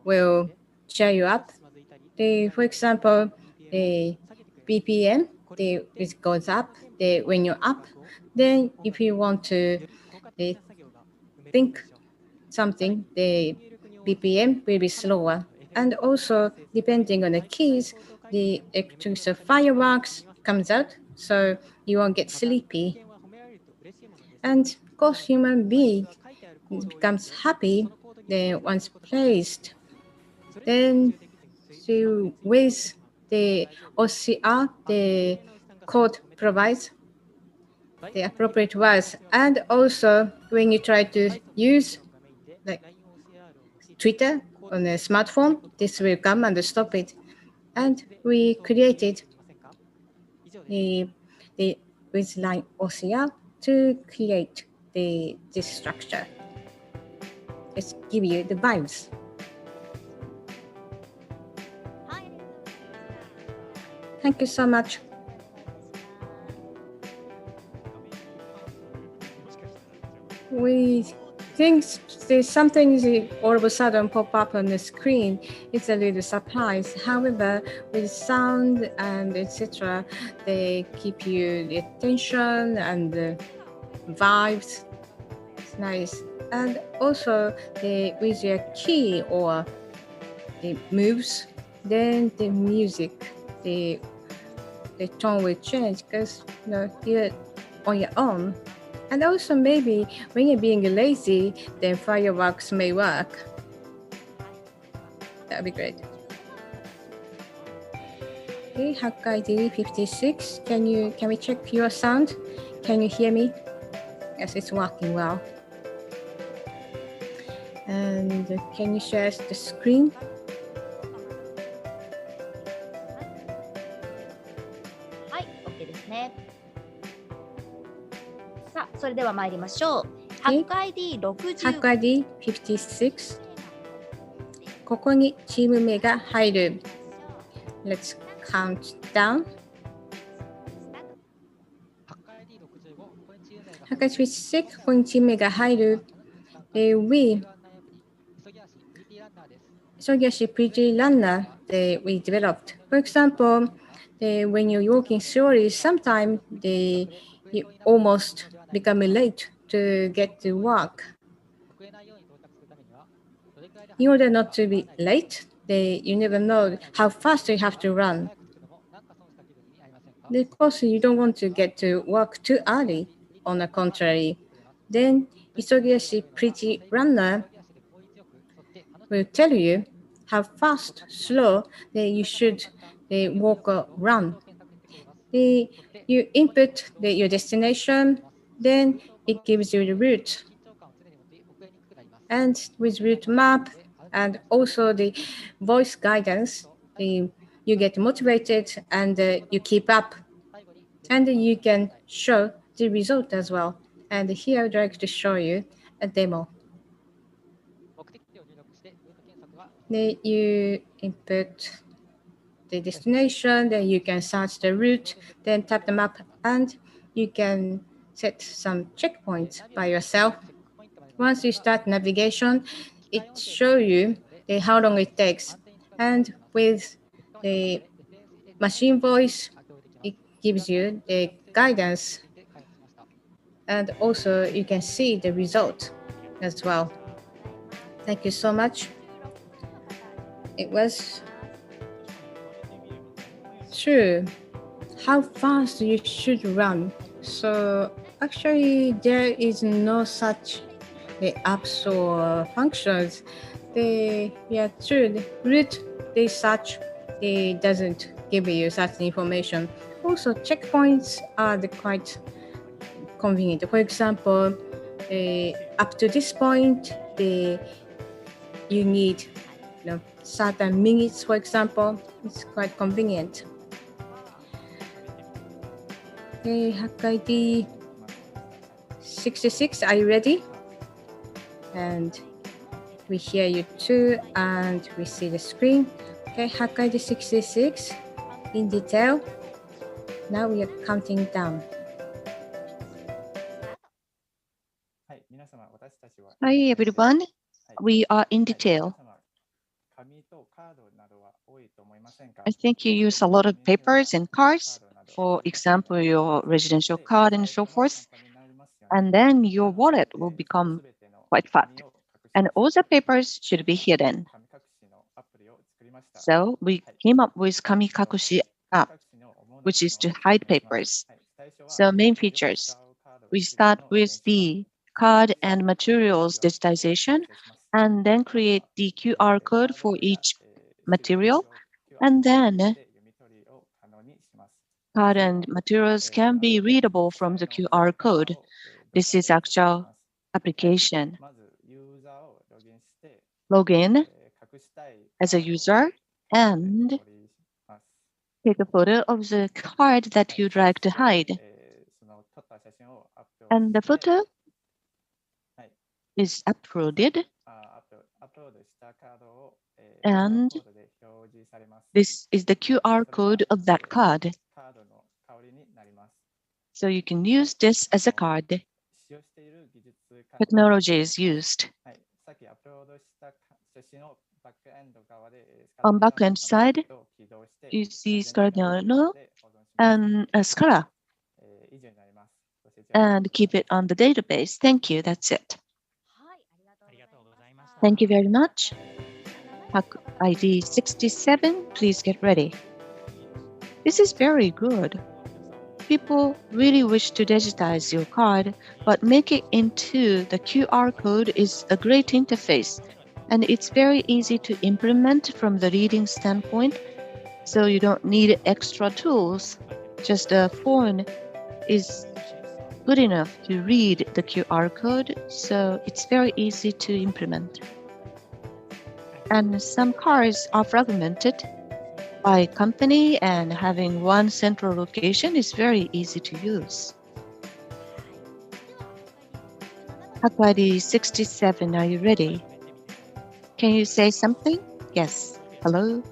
will cheer you up. For example, the BPM, it goes up. When you're up, then if you want to think something, the BPM will be slower. And also, depending on the keys, the electric fireworks comes out, so you won't get sleepy. And of course, human being becomes happy then once placed. Then with the OCR, the code provides the appropriate words. And also when you try to use like Twitter on a smartphone, this will come and stop it. And we created with line OCR to create this structure. Let's give you the vibes. Thank you so much. We think there's something all of a sudden pop up on the screen. It's a little surprise. However, with sound and etc., they keep you the attention and the vibes. It's nice. And also with your key or the moves, then the music, the tone will change because you're on your own. And also maybe when you're being lazy, then fireworks may work. That would be great. Okay, Hack ID 56. Can we check your sound? Can you hear me? Yes, it's working well. And can you share the screen? Hi, OK ですね。さあ、それでは参りましょう。ハック ID60。ハック ID56。ここにチーム名が入る。Let's count down. ハック ID56、ここにチーム名が入る。Sogiashi pretty runner we developed. For example, when you're walking slowly, sometimes you almost become late to get to work. In order not to be late, you never know how fast you have to run. Of course, you don't want to get to work too early. On the contrary, then Isogiashi pretty runner will tell you how fast, slow you should walk or run. You input your destination, then it gives you the route. And with route map and also the voice guidance, you get motivated and you keep up. And you can show the result as well. And here I'd like to show you a demo. You input the destination, then you can search the route, then tap the map, and you can set some checkpoints by yourself. Once you start navigation, it shows you how long it takes. And with the machine voice, it gives you the guidance. And also you can see the result as well. Thank you so much. It was true how fast you should run. So actually there is no such apps or functions. True, the route they search doesn't give you such information. Also checkpoints are quite convenient. For example, up to this point, you need certain minutes, for example. It's quite convenient. Okay, Hack ID 66, are you ready? And we hear you too, and we see the screen. Okay, Hack ID 66 in detail. Now we are counting down. Hi everyone, we are in detail. I think you use a lot of papers and cards, for example, your residential card and so forth, and then your wallet will become quite fat, and all the papers should be hidden. So we came up with Kamikakushi app, which is to hide papers. So main features, we start with the card and materials digitization, and then create the QR code for each material, and then card and materials can be readable from the QR code. This is actual application. Log in as a user and take a photo of the card that you'd like to hide. And the photo is uploaded. And this is the QR code of that card. So you can use this as a card. Technology is used. On backend side, you see Cardano and Scala. And keep it on the database. Thank you. That's it. Thank you very much. Hack ID 67, please get ready. This is very good. People really wish to digitize your card, but make it into the QR code is a great interface. And it's very easy to implement from the reading standpoint. So you don't need extra tools. Just a phone is good enough to read the QR code. So it's very easy to implement. And some cards are fragmented by company, and having one central location is very easy to use. Hack ID 67, are you ready? Can you say something? Yes. Hello?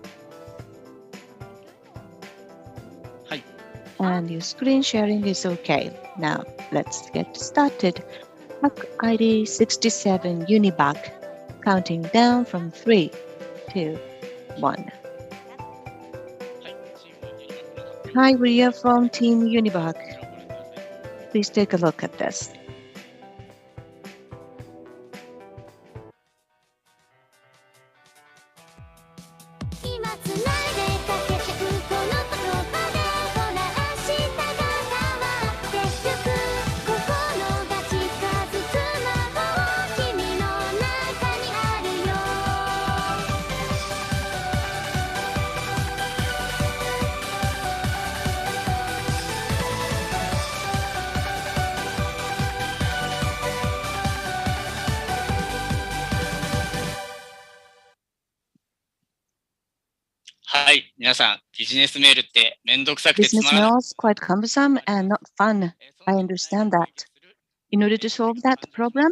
Hi. And your screen sharing is okay. Now, let's get started. Hack ID 67, Uniback. Counting down from 3, 2, 1. Hi, we are from Team Uniback. Please take a look at this.はい、皆さん、ビジネスメールってめんどくさくてつ Business まらない。 mail is quite cumbersome and not fun. I understand that. In order to solve that problem,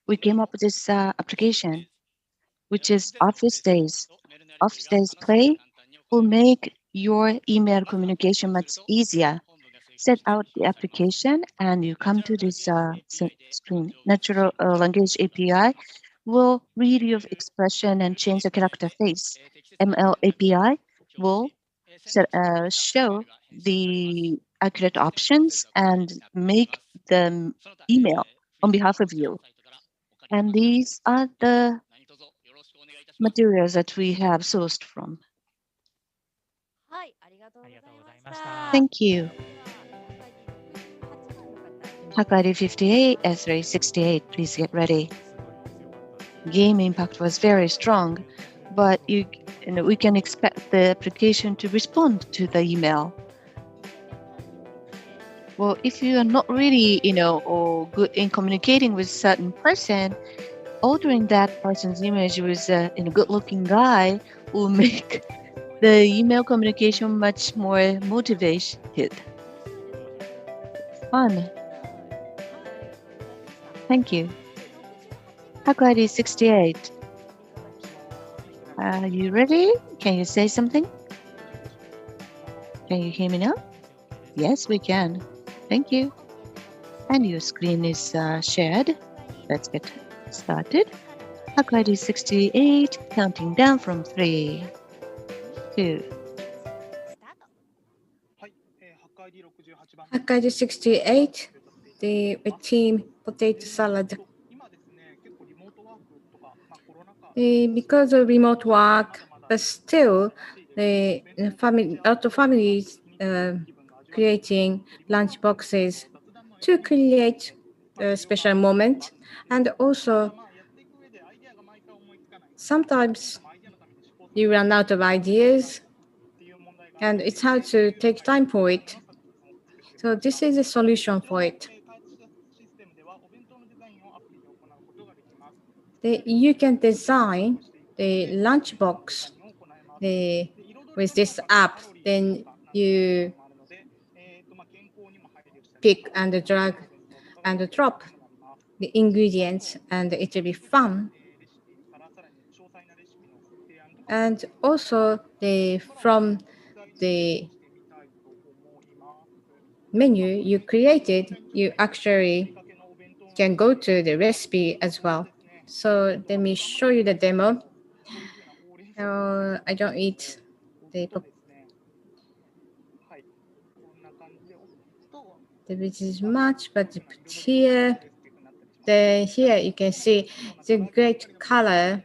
we came up with this application, which is Office Days. Office Days Play will make your email communication much easier. Set out the application and you come to this screen. Natural Language API will read your expression and change the character face. ML API will show the accurate options and make the email on behalf of you. And these are the materials that we have sourced from. Thank you. Hack ID 58, S3 68, please get ready. Game impact was very strong, but we can expect the application to respond to the email. Well, if you are not really, or good in communicating with a certain person, altering that person's image with a good-looking guy will make the email communication much more motivated. Fun. Thank you. Hack ID 68. Are you ready? Can you say something? Can you hear me now? Yes, we can. Thank you. And your screen is shared. Let's get started. Hack ID 68, counting down from 3, 2. Hack ID 68, the team potato salad. Because of remote work, but still, a lot of families creating lunch boxes to create a special moment. And also, sometimes you run out of ideas, and it's hard to take time for it. So this is a solution for it. You can design the lunchbox with this app. Then you pick and drag and drop the ingredients, and it will be fun. And also from the menu you created, you actually can go to the recipe as well. So let me show you the demo. I don't eat which is much, but here, here you can see the great color.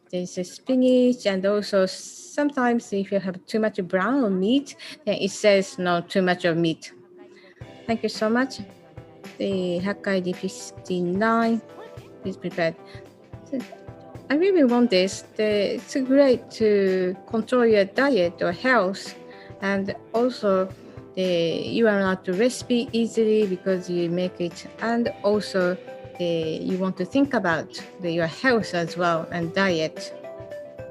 There's a spinach, and also sometimes if you have too much brown meat, then it says no, too much of meat. Thank you so much. The Hakkaido 59 is prepared. I really want this. It's great to control your diet or health, and also you are allowed to recipe easily because you make it, and also you want to think about your health as well and diet.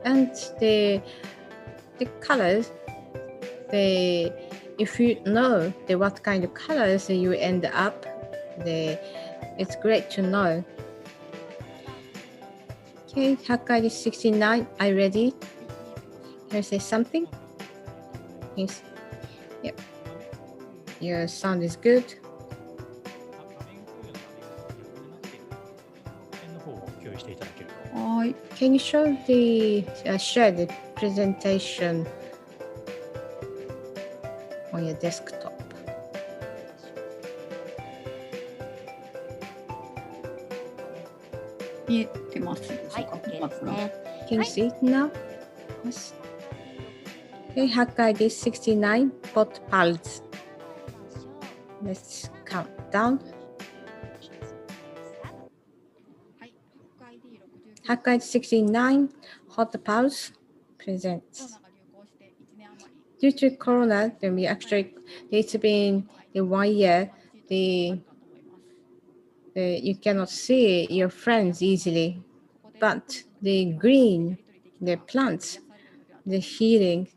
And the colors, if you know what kind of colors you end up, it's great to know. Okay, Hakkaido 69, are you ready? Can you say something? Yes. Yep. Your sound is good. Can you show share the presentation on your desktop?見えてます。はい、OK ですね。Can you see it now? Yes. Okay, Hakkaido 69 pot pals. Let's count down. Hakkaido 69 hot pals presents. Due to Corona, it's been 1 year. You cannot see your friends easily, but the green, the plants, the healing.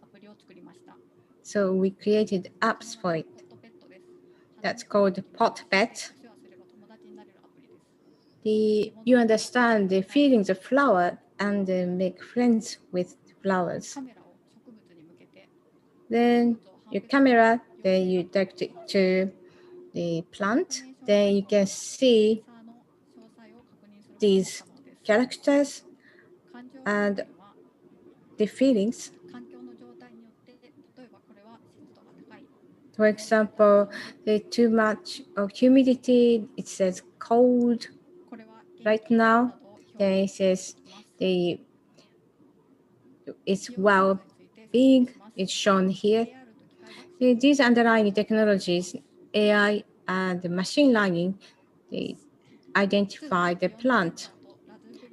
So we created apps for it. That's called Pot Pet. You understand the feelings of flower and make friends with flowers. Then your camera, then you direct it to the plant. Then you can see these characters and the feelings. For example, too much of humidity, it says cold. Right now, then it says it's well-being, it's shown here. These underlying technologies, AI and machine learning, they identify the plant.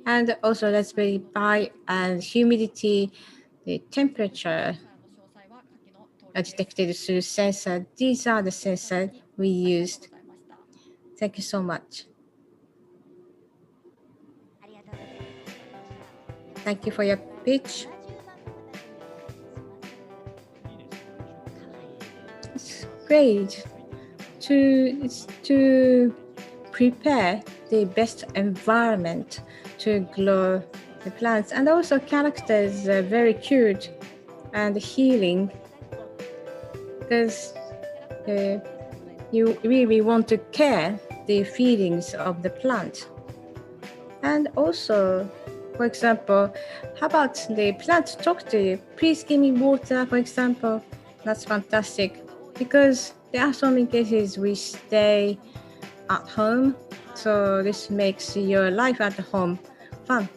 And also Raspberry Pi and humidity, the temperature are detected through sensor. These are the sensors we used. Thank you so much. Thank you for your pitch. It's great to prepare the best environment to grow the plants, and also characters are very cute and healing because you really want to care the feelings of the plant. And also, for example, how about the plant talk to you? Please give me water, for example. That's fantastic because there are so many cases we stay at home, so this makes your life at home fun.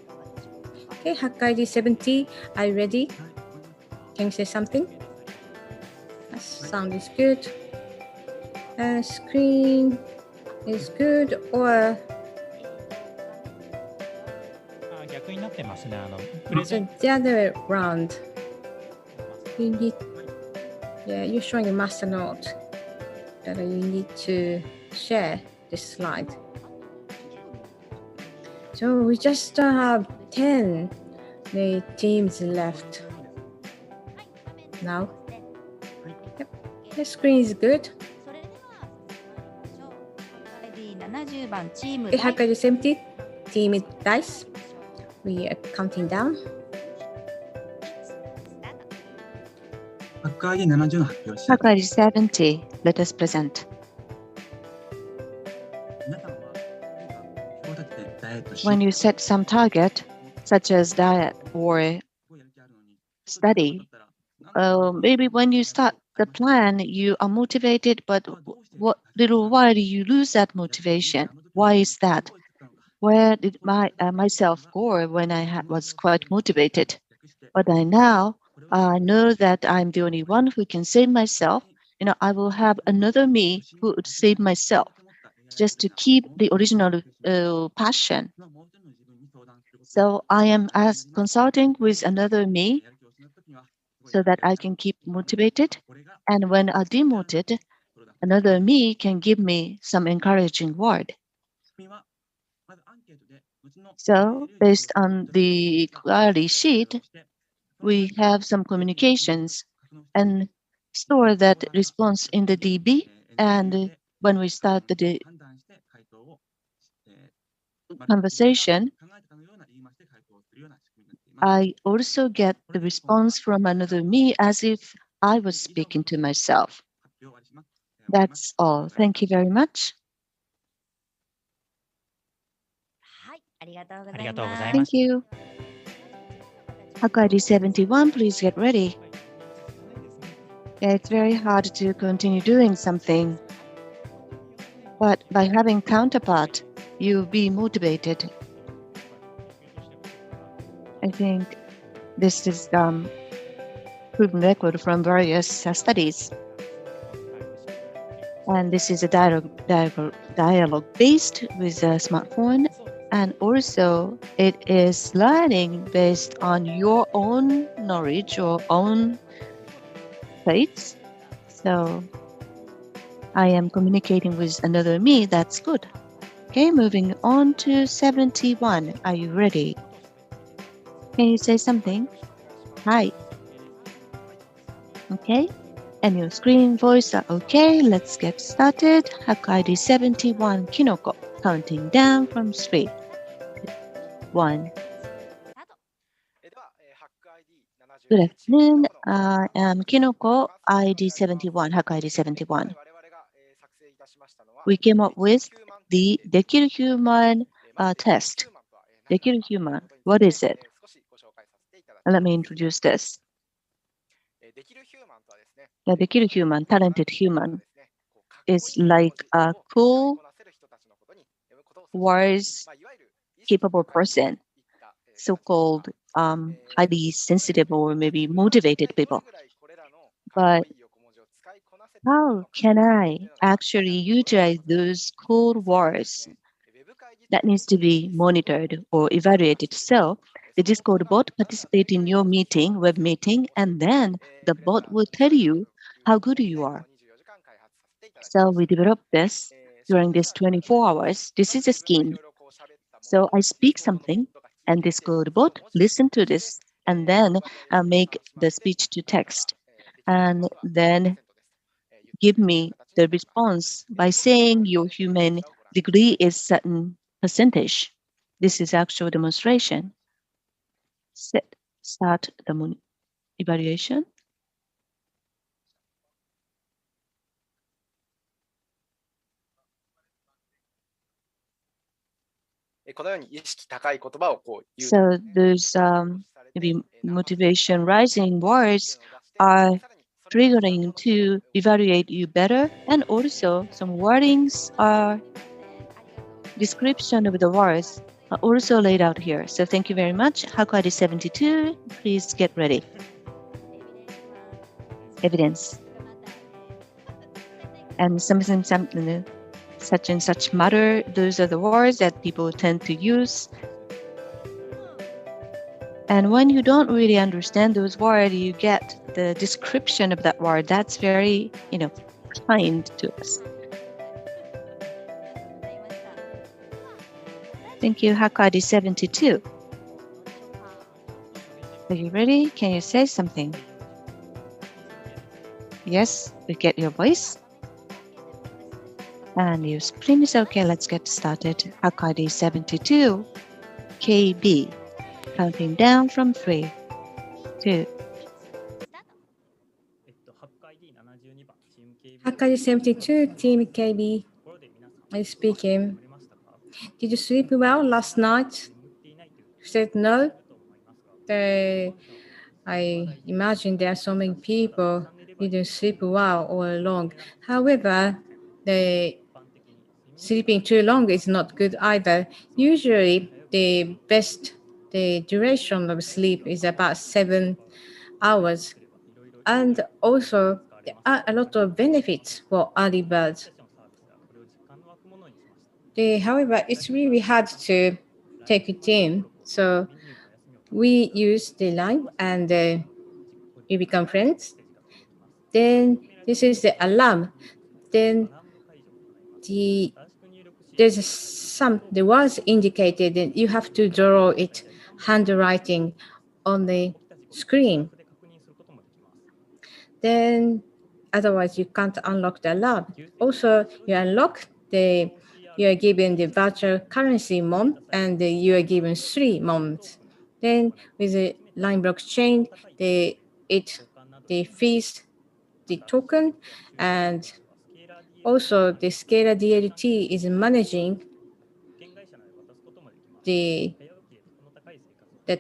Okay, Hakkaido 70, are you ready? Can you say something? Sound is good. Screen is good, or so the other way around. You need, you're showing a master note that you need to share this slide. So we just have 10 teams left now. Yep. The screen is good. 70番チーム Hacker 70, Team Dice. We are counting down. ハッカー ID70 の発表し Hacker ID 70. Let us present. 皆さんは目標を立ててダイエットし When you set some target, such as diet or study, maybe when you start the plan, you are motivated, but what little while you lose that motivation. Why is that? Where did myself go when I was quite motivated? But I now know that I'm the only one who can save myself. I will have another me who would save myself, just to keep the original passion. So I am consulting with another me so that I can keep motivated. And when I'm demoted, another me can give me some encouraging word. So based on the query sheet, we have some communications and store that response in the DB. And when we start the conversation, I also get the response from another me as if I was speaking to myself. That's all. Thank you very much. はい、ありがとうござありがいます。とうございま Thank す。 you. Hacker ID 71, please get ready. Yeah, it's very hard to continue doing something. But by having counterpart, you'll be motivated. I think this is proven record from various studies. And this is a dialogue based with a smartphone. And also it is learning based on your own knowledge or own traits. So I am communicating with another me. That's good. Okay, moving on to 71. Are you ready? Can you say something? Hi. Okay. And your screen voice are okay. Let's get started. Hack ID 71, Kinoko. Counting down from 3, 1. Good afternoon. I am Kinoko, ID 71, Hack ID 71. We came up with the Dekiru Human test. Dekiru Human, what is it? Let me introduce this. The Dekiru Human, talented human, is like a cool, wise, capable person, so-called highly sensitive or maybe motivated people. But how can I actually utilize those cool words? That needs to be monitored or evaluated. So the Discord bot participates in your meeting, web meeting, and then the bot will tell you how good you are. So we developed this during this 24 hours. This is a scheme. So I speak something, and Discord bot listen to this, and then make the speech to text, and then give me the response by saying your human degree is certain percentage. This is actual demonstration. Start the evaluation. So those maybe motivation rising words are triggering to evaluate you better, and also some wordings are description of the words are also laid out here. So thank you very much. Hack ID 72, please get ready. Evidence. And something, such and such matter, those are the words that people tend to use. And when you don't really understand those words, you get the description of that word. That's very, kind to us. Thank you, Hack ID 72. Are you ready? Can you say something? Yes, we get your voice. And your screen is okay. Let's get started. Hack ID 72, KB. Counting down from 3, 2. Hack ID 72, Team KB. I'm speaking. Did you sleep well last night? You said no. I imagine there are so many people who didn't sleep well all along. However, sleeping too long is not good either. Usually, the duration of sleep is about 7 hours. And also, there are a lot of benefits for early birds. However, it's really hard to take it in. So we use the line and we become friends. Then this is the alarm. Then the words indicated, and you have to draw it handwriting on the screen. Then otherwise you can't unlock the alarm. Also, you unlock you are given the virtual currency MOM and you are given 3 MOMs. Then with the line blockchain, it fees the token, and also the Scalar DLT is managing the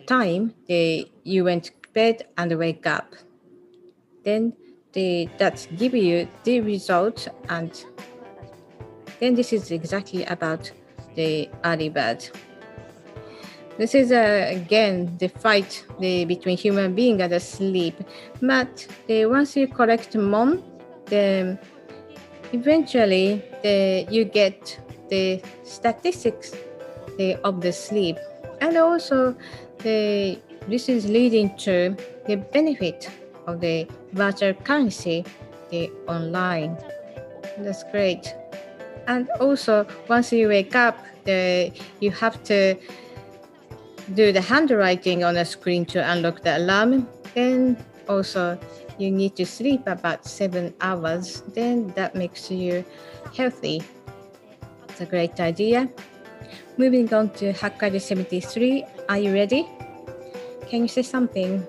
time you went to bed and wake up. Then that give you the result, and then this is exactly about the early bird. This is again the fight between human being and the sleep. But once you collect MOM, then eventually you get the statistics of the sleep, and also this is leading to the benefit of the virtual currency, the online. That's great. And also, once you wake up, you have to do the handwriting on the screen to unlock the alarm. Then also, you need to sleep about 7 hours. Then that makes you healthy. It's a great idea. Moving on to Hack ID 73. Are you ready? Can you say something?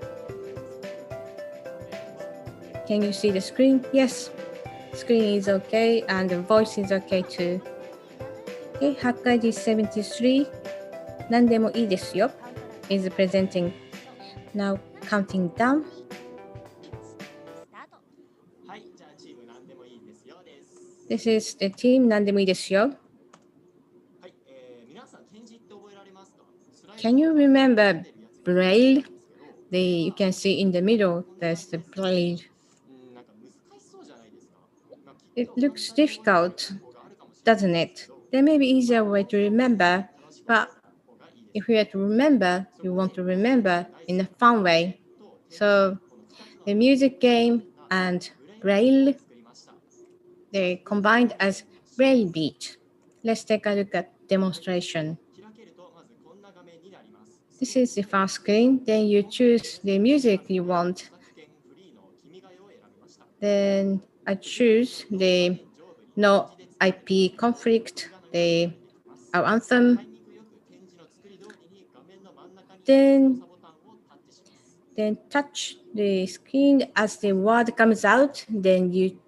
Can you see the screen? Yes. Screen is okay and the voice is okay too. Okay, Hack ID 73. 何でもいいですよ is presenting. Now counting down. This is the team 何でもいいですよ. Can you remember Braille? You can see in the middle, there's the Braille. It looks difficult, doesn't it? There may be easier way to remember, but if you have to remember, you want to remember in a fun way. So the music game and Braille, they combined as Braille Beat. Let's take a look at demonstration. This is the first screen. Then you choose the music you want. Then I choose the no IP conflict, our anthem. Then touch the screen as the word comes out. Then you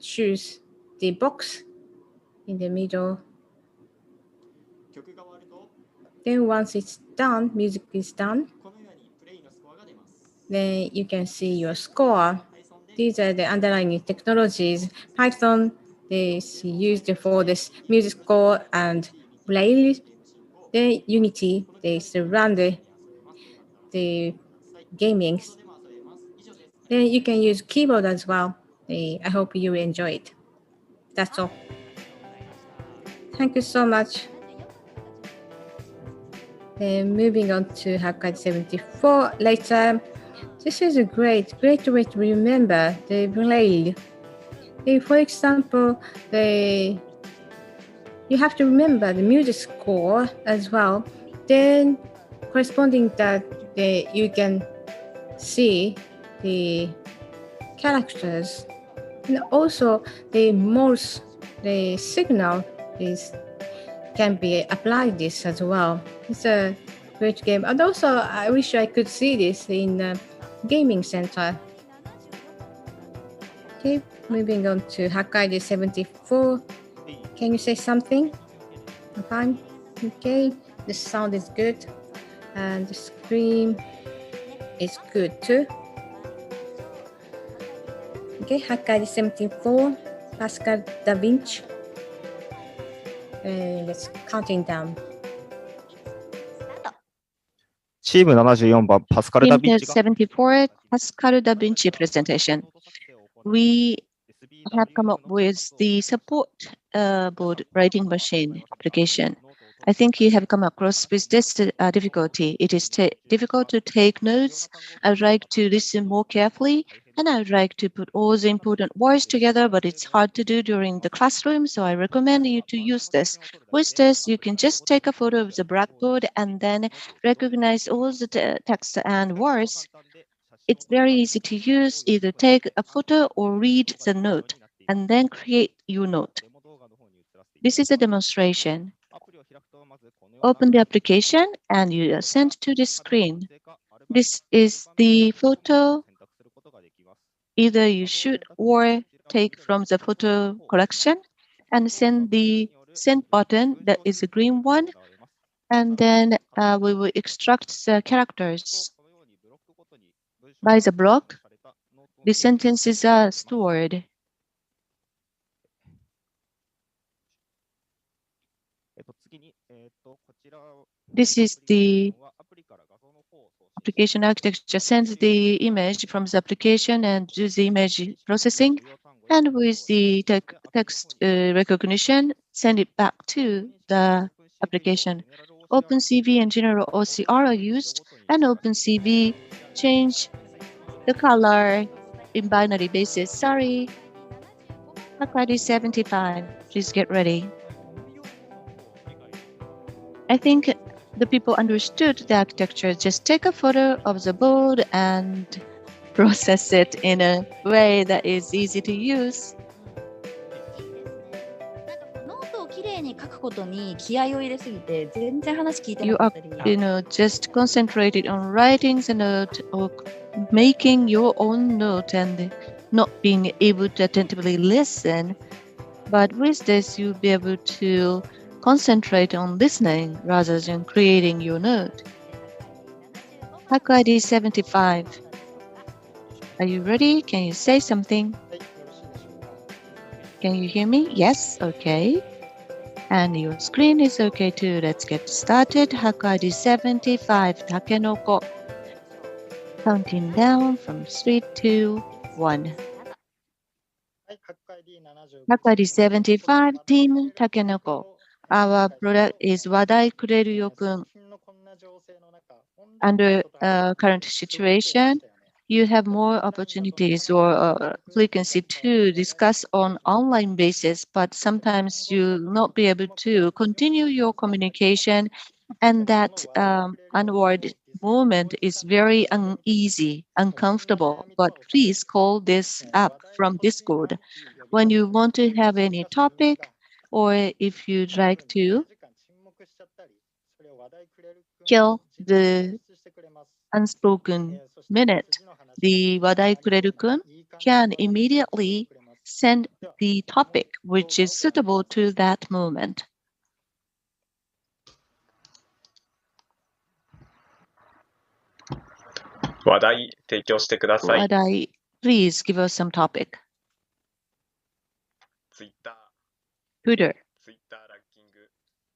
choose the box in the middle. Then once it's done, music is done, then you can see your score. These are the underlying technologies. Python is used for this music score, and Braille, the Unity, they run the gaming. Then you can use keyboard as well. I hope you enjoy it. That's all. Thank you so much. Then moving on to Hack ID 74 later. This is a great way to remember the Braille. For example, you have to remember the music score as well. Then corresponding that you can see the characters, and also the Morse the signal can be applied this as well. It's a great game. And also, I wish I could see this in a gaming center. Okay, moving on to Hakkaido 74. Can you say something? Fine. Okay, the sound is good. And the screen is good too. Okay, Hakkaido 74, Pascal Da Vinci. Let's counting down. チーム74番、パスカル・ダ・ヴィンチが。 74, Pascal Da Vinci presentation. We have come up with the support board writing machine application. I think you have come across with this difficulty. It is difficult to take notes. I would like to listen more carefully, and I would like to put all the important words together, but it's hard to do during the classroom, so I recommend you to use this. With this, you can just take a photo of the blackboard and then recognize all the text and words. It's very easy to use. Either take a photo or read the note, and then create your note. This is a demonstration. Open the application and you are sent to the screen. This is the photo. Either you shoot or take from the photo collection and send the send button, that is a green one, and then we will extract the characters. By the block, the sentences are stored. This is the application architecture. Sends the image from the application and do the image processing. And with the text recognition, send it back to the application. OpenCV and general OCR are used, and OpenCV change the color in binary basis. Sorry. Hakkaido 75. Please get ready. I think the people understood the architecture. Just take a photo of the board and process it in a way that is easy to use. ノートをきれいに書くことに気合を入れすぎて全然話聞いてな You か are, ったり。 just concentrated on writing the note or making your own note and not being able to attentively listen. But with this, you'll be able to concentrate on listening rather than creating your note. Hakkaido 75. Are you ready? Can you say something? Can you hear me? Yes, okay. And your screen is okay too. Let's get started. Hakkaido 75, Takenoko. Counting down from 3, 2, 1. Hakkaido 75, Team Takenoko. Our product is Wadai Kureryo-kun. Under current situation, you have more opportunities or frequency to discuss on online basis, but sometimes you'll not be able to continue your communication, and that onward moment is very uneasy, uncomfortable. But please call this app from Discord. When you want to have any topic, or if you'd like to kill the unspoken minute, the Wadai Kureru-kun can immediately send the topic which is suitable to that moment. 話題提供してください。 Wadai, please give us some topic. Twitter.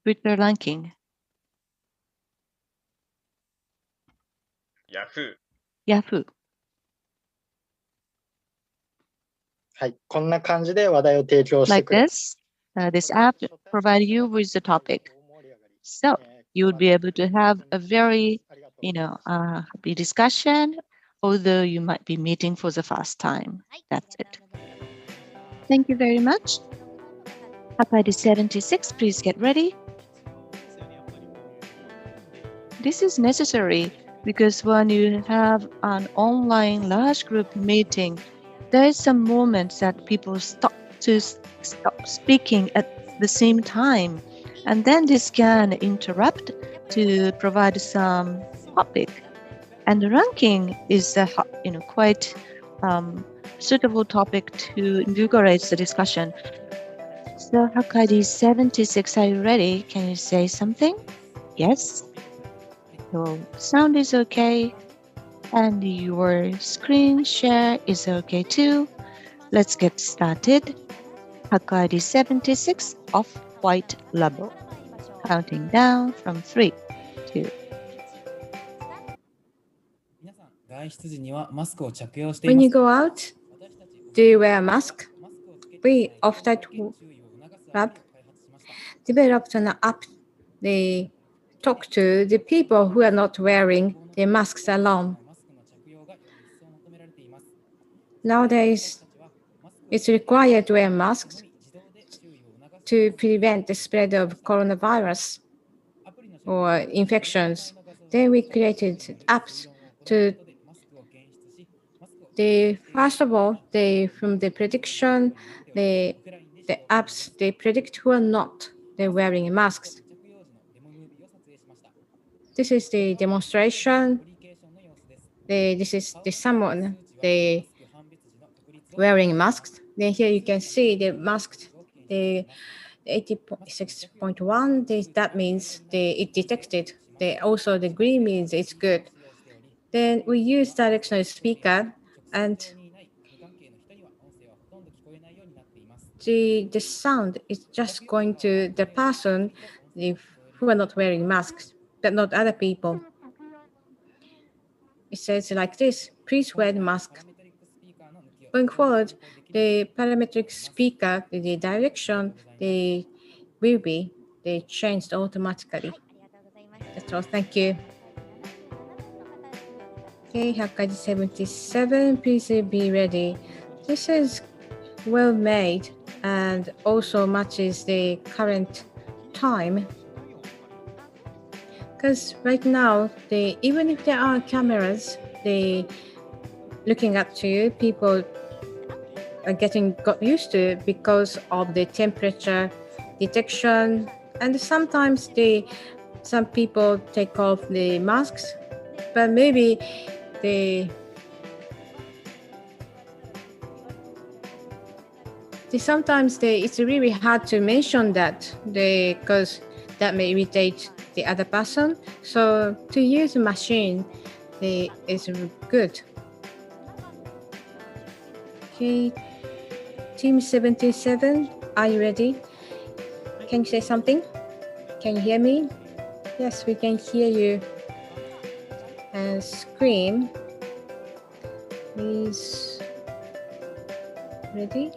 Twitter ranking. Yahoo. Yahoo. はい、こんな感じで話題を提供して Like くれる。 this, this app provide you with the topic. So you would be able to have a very, happy discussion, although you might be meeting for the first time. That's it. Thank you very much. Hakkaido 76, please get ready. This is necessary because when you have an online large group meeting, there is some moments that people stop to stop speaking at the same time. And then this can interrupt to provide some topic. And the ranking is a quite suitable topic to invigorate the discussion. So Hack ID 76, are you ready? Can you say something? Yes. Your sound is okay. And your screen share is okay too. Let's get started. Hack ID 76 off white label. Counting down from 3, 2. When you go out, do you wear a mask? We of that lab developed an app. They talk to the people who are not wearing the masks alone. Nowadays, it's required to wear masks to prevent the spread of coronavirus or infections. Then we created apps to first of all, from the prediction, the apps, they predict who are not wearing masks. This is the demonstration. This is the someone wearing masks. Then here you can see the masked, the 86.1, that means it detected. Also the green means it's good. Then we use directional speaker, and the sound is just going to the person who are not wearing masks, but not other people. It says like this: please wear the mask. Going forward, the parametric speaker, the direction, will be changed automatically. That's all. Thank you. Okay, Hack ID 77, please be ready. This is well made and also matches the current time. Because right now, even if there are cameras, looking up to you, people are got used to it because of the temperature detection, and sometimes some people take off the masks, but maybe sometimes it's really hard to mention that because that may irritate the other person. So to use a machine is good. Okay, Team 77, are you ready? Can you say something? Can you hear me? Yes, we can hear you. And scream. Please. Ready?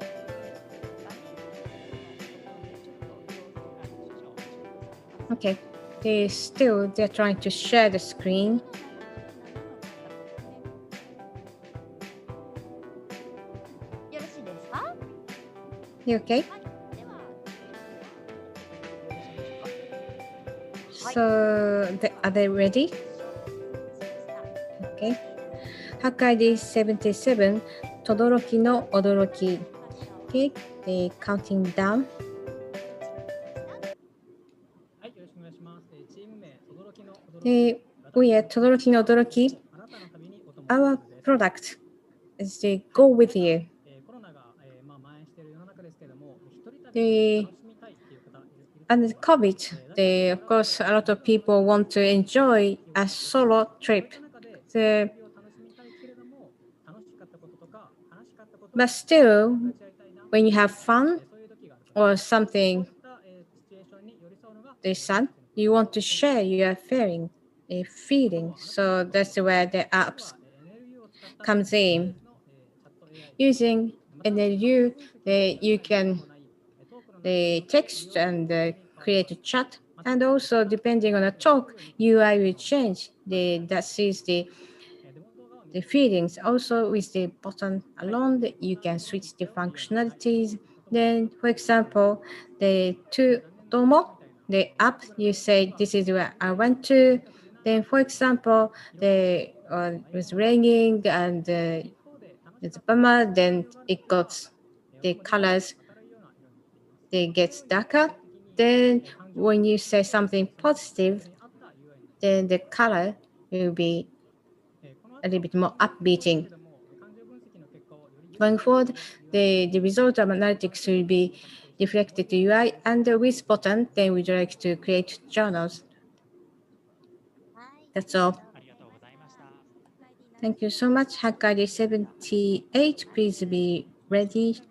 Okay, they're trying to share the screen. You okay? So, are they ready? Okay. Hack ID 77, 轟きの驚き. Okay, counting down. We are 轟きの驚き. Our product is the Go With You. And the COVID, of course, a lot of people want to enjoy a solo trip. But still, when you have fun or something, you want to share your feeling. So that's where the apps comes in. Using NLU, you can text and create a chat, and also depending on the talk, UI will change. That sees the feelings. Also with the button alone, you can switch the functionalities. Then, for example, the the app, you say this is where I went to. Then, for example, it was raining and it's a bummer. Then it got the colors they get darker. Then when you say something positive, then the color will be a little bit more upbeating. Going forward, the result of analytics will be reflected to UI, and with button, then we'd like to create journals. That's all. Thank you so much. Hacker ID 78, please be ready.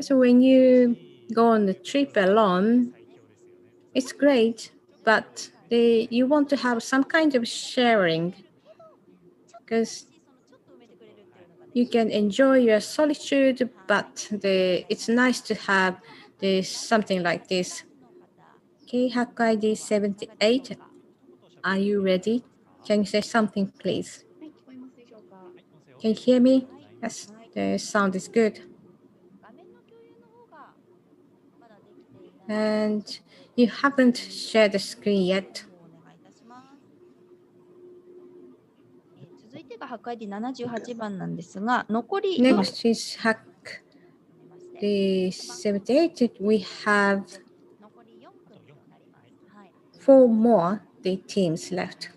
So when you go on the trip alone, it's great, but you want to have some kind of sharing, because you can enjoy your solitude, but it's nice to have something like this. Okay, Hack ID 78, are you ready? Can you say something, please? Can you hear me? Yes, the sound is good. And you haven't shared the screen yet. 続いてがハック ID 78番なんですが、残り Next is Hack D78. We have 4 more teams left.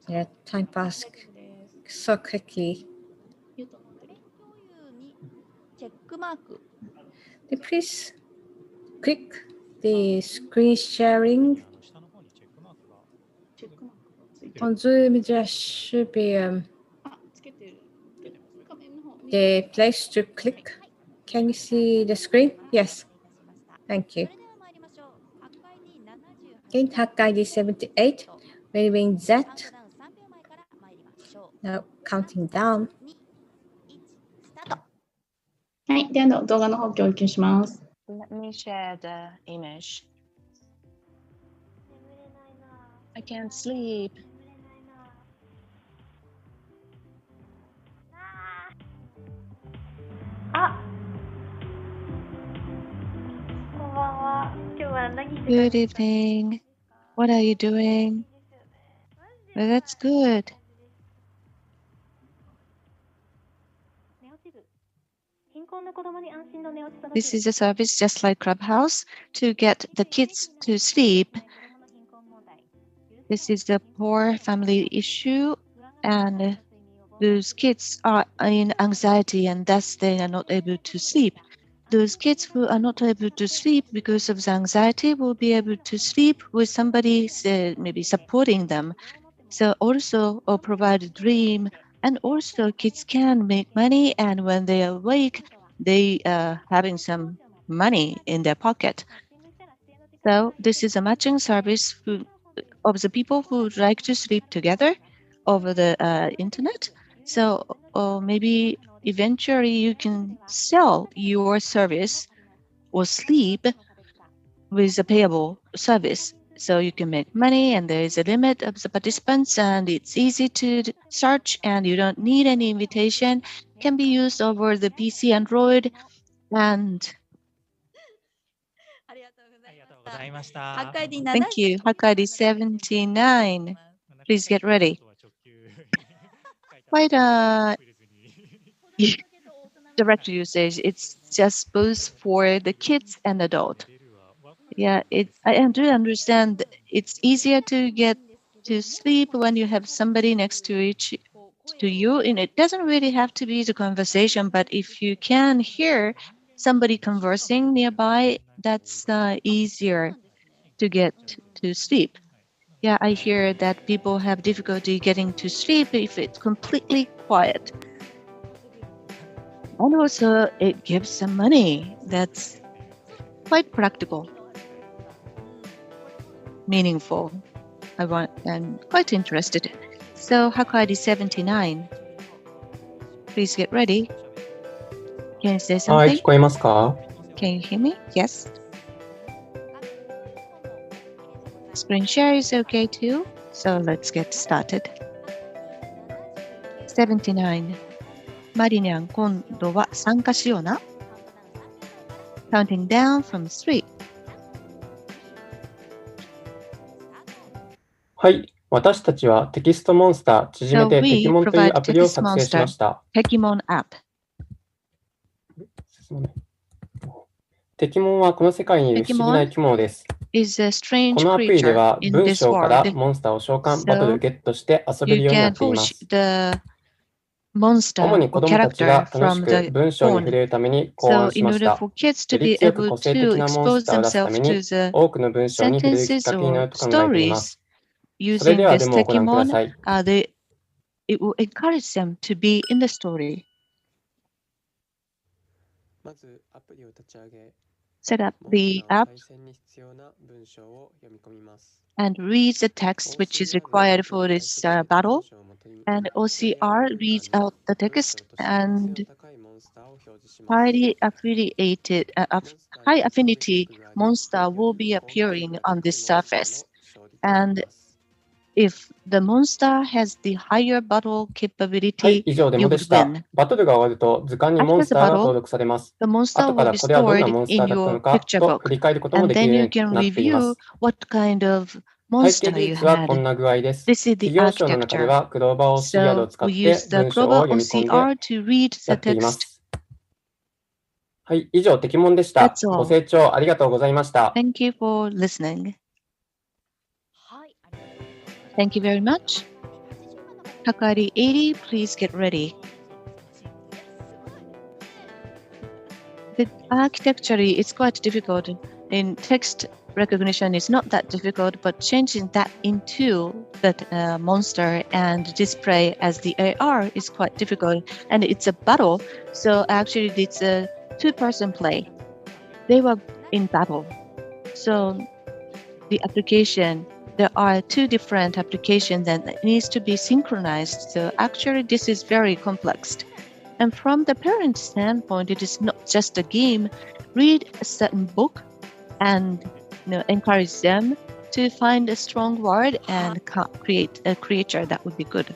Yeah, time passed so quickly. Please click the screen sharing. On Zoom, there should be the place to click. Can you see the screen? Yes. Thank you. Okay, Hack ID 78. Waving Z. Now counting down. はい、では動画の方共有します。Let me share the image. I can't sleep. Good evening. What are you doing? Well, that's good. This is a service just like Clubhouse to get the kids to sleep. This is a poor family issue, and those kids are in anxiety, and thus they are not able to sleep. Those kids who are not able to sleep because of the anxiety will be able to sleep with somebody maybe supporting them. So also provide a dream, and also kids can make money, and when they are awake, they are having some money in their pocket. So this is a matching service of the people who would like to sleep together over the internet. So maybe eventually you can sell your service or sleep with a payable service. So you can make money, and there is a limit of the participants, and it's easy to search, and you don't need any invitation. Can be used over the PC, Android, and thank you. Hack ID 79. Please get ready. Quite direct usage. It's just both for the kids and adult. Yeah, I do understand it's easier to get to sleep when you have somebody next to you, and it doesn't really have to be the conversation, but if you can hear somebody conversing nearby, that's easier to get to sleep. Yeah, I hear that people have difficulty getting to sleep if it's completely quiet. And also, it gives some money. That's quite practical, meaningful. I'm quite interested. So, Hack ID 79. Please get ready. Can you say something? はい、聞こえますか? Can you hear me? Yes. Screen share is okay too. So let's get started. 79. マリニャン、今度は参加しような。Counting down from 3. はい、私たちはテキストモンスター、縮めてテキモンというアプリを作成しました。Tekimon app. 敵モンはこの世界にいる不思議な生き物です。こ is a strange のアプリで creature は in 文 this 章から world. モンスターを召喚、バトル So ゲットして遊べ you るようにな can っていま push す。 the 主 monster に子 or 供たち character が楽し from く the 文章に触 phone. れるために考 So 案し in まし order た。 for kids よ to り be 強く able 個性 to 的なモンス expose ターを出すた themselves め to に the 多くの文章に触れるきっ sentences かけにな or ると考えていま stories す。それ using では this デモをご覧くだ Tekimon, さい。 it will encourage them to be in the story. まずアプリを立ち上げ、 Set up モンス the ター app 対戦に必要な文章を読み込みます。 and reads the text which is required for this battle. And OCR reads out the text and highly high affinity monster will be appearing on this surface. And if the monster has the higher battle はい、 capability, 以上デ you モで would した。 win. バトルが終わると図鑑にモン After ス the ターが登 battle, 録されます。 the monster 後か will ら be これはどんな stored モンスタ in ーだった your のか picture と book. 振り返ることも And できる then よ you う can になっていま review す。 what kind of 背景 monster 技 you 術はこん had. な具合です。 This is the 企業書の中で architecture. はグローバー OCR を So 使っ we て use the 文章を global 読み込んで OCR to read や the っていま text. す。はい、以上、敵モンでした。 That's all. ご清聴ありがとうございました。 Thank you for listening. Thank you very much. Hakari 80, please get ready. The architecture is quite difficult. In text recognition is not that difficult, but changing that into the monster and display as the AR is quite difficult. And it's a battle, so actually it's a two-person play. They were in battle. So the application, there are two different applications that needs to be synchronized. So actually this is very complex. And from the parent standpoint, it is not just a game. Read a certain book and encourage them to find a strong word and create a creature that would be good.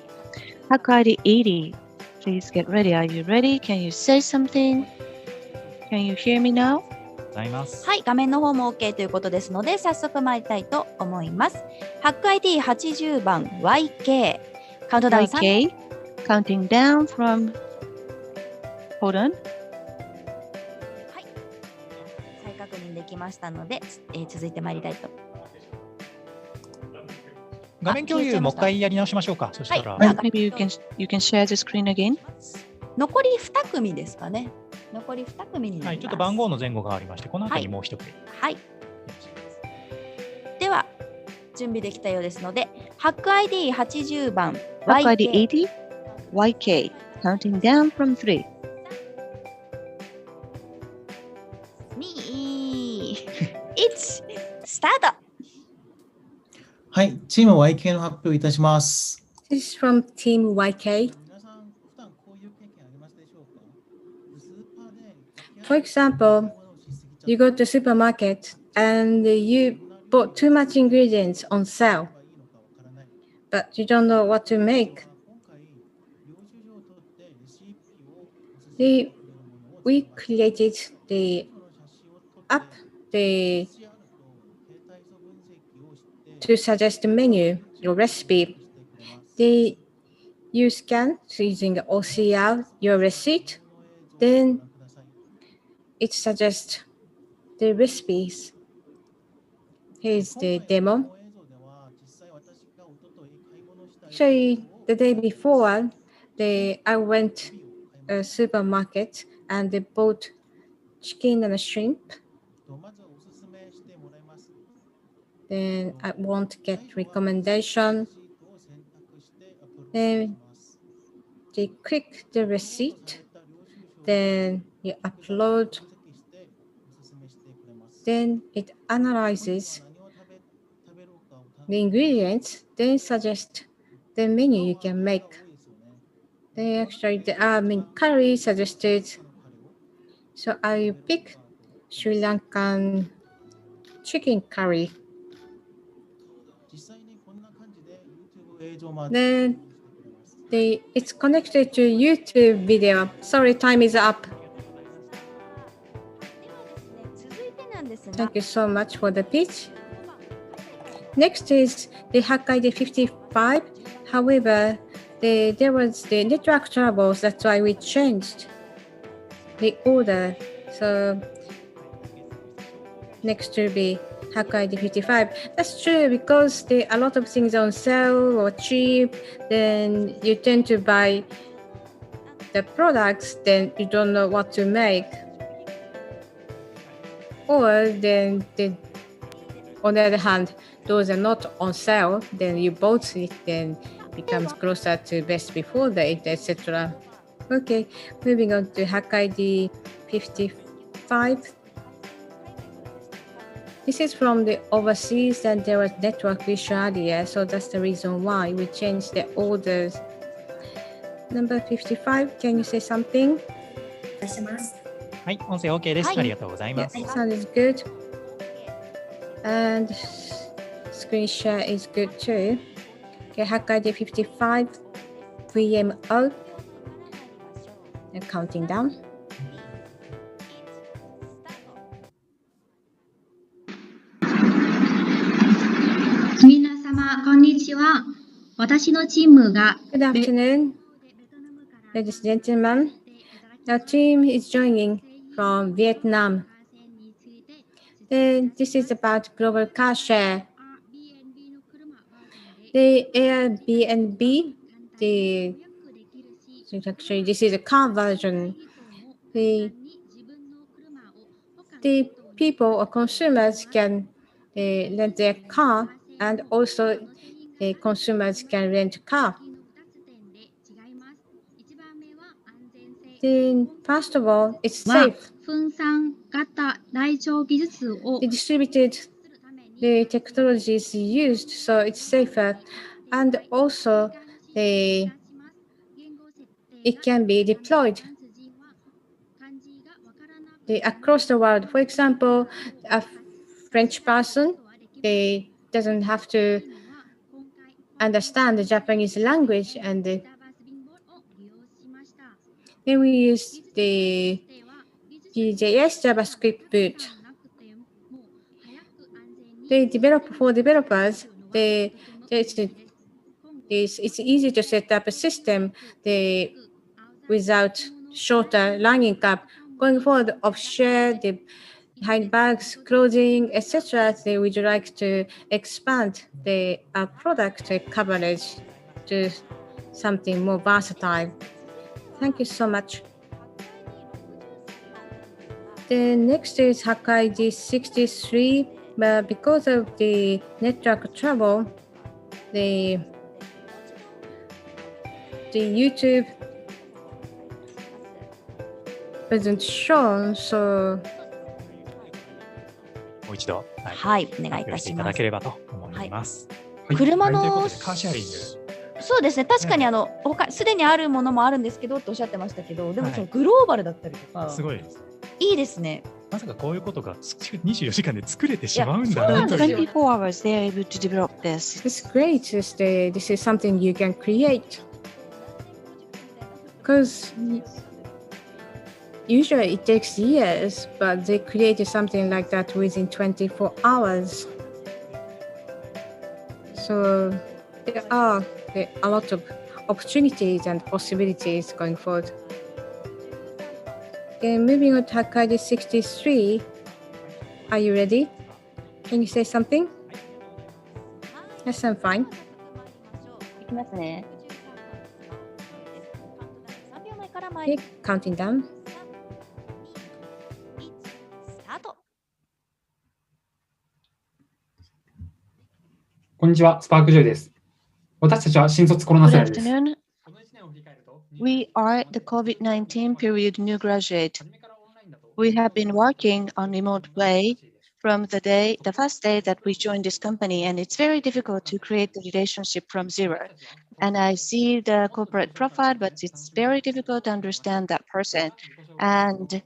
Hakari 80, please get ready. Are you ready? Can you say something? Can you hear me now? ございます。はい、画面の方も OK ということですので、早速参りたいと思います。ハック ID80 番 YK。カウントダウン YK, counting down from, hold on. 再確認できましたので、続いて参りたいと。画面共有もう一回やり直しましょうか。そしたら。Maybe you can share the screen again. 残り2組ですかね。残り2組になります。はい、ちょっと番号の前後がありまして、この後にもう一組。はい。では、準備できたようですので、ハック ID80 番 Hack ID 80, YK, counting down from 3. 2、1、スタート。はい、チーム YK の発表いたします。This is from Team YK. For example, you go to supermarket and you bought too much ingredients on sale, but you don't know what to make. We created the app to suggest the menu, your recipe. You scan using OCR your receipt, then it suggests the recipes. Here's the demo. Actually, the day before, I went to a supermarket and they bought chicken and shrimp. Then I want to get recommendation. Then they click the receipt. Then you upload. Then it analyzes the ingredients, then suggest the menu you can make. They actually, curry suggested. So I pick Sri Lankan chicken curry. Then it's connected to YouTube video. Sorry, time is up. Thank you so much for the pitch. Next is the Hack ID 55. However, there was the network troubles. That's why we changed the order So next will be Hack ID 55. That's true because there are a lot of things on sale or cheap. Then you tend to buy the products, then you don't know what to make. Or then on the other hand, those are not on sale, then you bought it, then becomes closer to best before date, etc. Okay, moving on to Hack ID 55. This is from the overseas, and there was network issue earlier, so that's the reason why we changed the orders. Number 55, can you say something? はい、音声 OK です。ありがとうございます。Yeah, sound is good. And screen share is good too. Okay, Hack ID 55, VMO. And counting down. 皆様、こんにちは。私のチームが Good afternoon, ladies and gentlemen. Our team is joining from Vietnam. This is about global car share. The Airbnb, actually this is a car version. The people or consumers can rent their car, and also the consumers can rent a car. Then, first of all, it's safe. The distributed the technology is used, so it's safer, and also it can be deployed across the world. For example, a French person doesn't have to understand the Japanese language, and then we use the PJS JavaScript boot. They develop for developers. It's easy to set up a system without shorter learning curve. Going forward, of share, the behind bugs, closing, etc. They would like to expand the product coverage to something more versatile. Thank you so much. The next is Hack ID 63. But because of the network trouble, the YouTube wasn't shown, so もう一度、はい、お願いいたします。いただければと思います。車のカーシェアリング。そうですね、確かにすでにあるものもあるんですけどとおっしゃってましたけど、でもそのグローバルだったりとか、すごいです。いいですね。まさかこういうことが24時間で作れてしまうんだなと。24 hours they are able to develop this. It's great. This is something you can create. Because usually it takes years, but they created something like that within 24 hours. So there are a lot of opportunities and possibilities going forward. Okay, moving on to Hack ID 63. Are you ready? Can you say something? Yes, I'm fine. いきますね。Okay, counting down. スタート。こんにちは、スパークジョイです。私たちは新卒コロナ世代です。 Good afternoon. We are the COVID-19 period new graduate. We have been working on remote way from the first day that we joined this company, and it's very difficult to create the relationship from zero. And I see the corporate profile, but it's very difficult to understand that person. And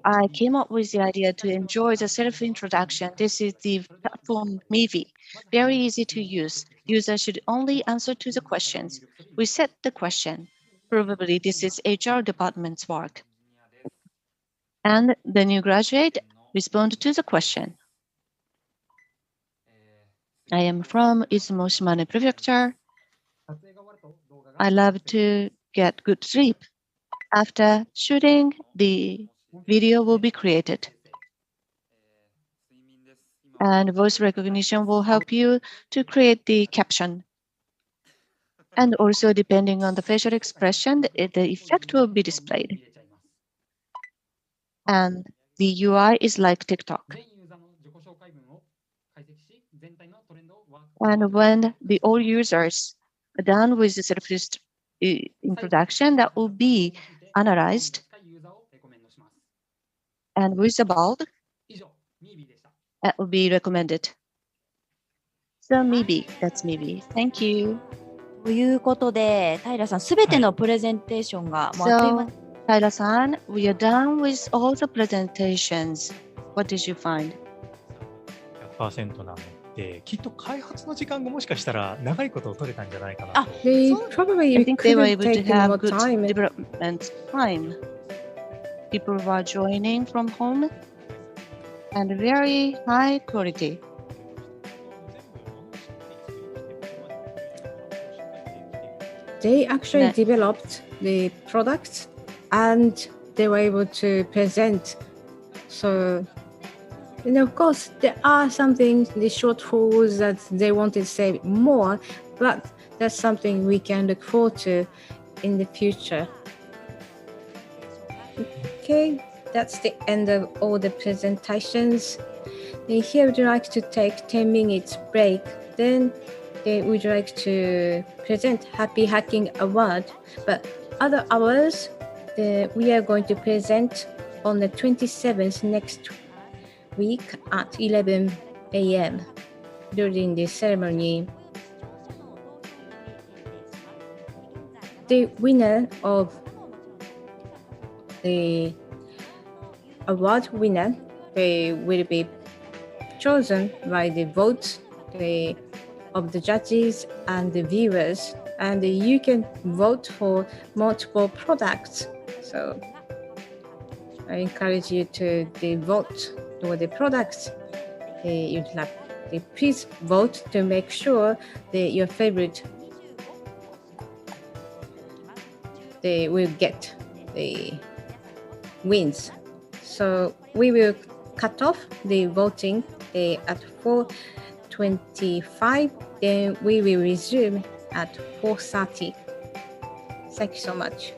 I came up with the idea to enjoy the self-introduction. This is the platform Mivi, very easy to use. Users should only answer to the questions. We set the question. Probably this is HR department's work. And the new graduate respond to the question. I am from Izumo Shimane Prefecture. I love to get good sleep. After shooting the video will be created. And voice recognition will help you to create the caption. And also, depending on the facial expression, the effect will be displayed. And the UI is like TikTok. And when the all users are done with the self-introduction, that will be analyzed. And with the bulb, that will be recommended. So maybe, that's maybe. Thank you. ということで、平さん、すべてのプレゼンテーションがもうあっという間に。Tyler-san, we are done with all the presentations. What did you find? 100% なので、きっと開発の時間がもしかしたら長いことを取れたんじゃないかなと。They probably I think they were could able have to have more good time. development time. People were joining from home and very high quality. They actually developed the product and they were able to present. So, and of course, there are some things, the shortfalls that they wanted to say more, but that's something we can look forward to in the future. Okay, that's the end of all the presentations. And here would you like to take 10 minutes break. Then would you like to present Happy Hacking Award. But other hours, we are going to present on the 27th next week at 11 a.m. during the ceremony. The winner of the award winner will be chosen by the vote of the judges and the viewers, and you can vote for multiple products. So I encourage you to vote for the products you'd like. Please vote to make sure that your favorite will get the wins. So we will cut off the voting at 4:25. Then we will resume at 4:30. Thank you so much.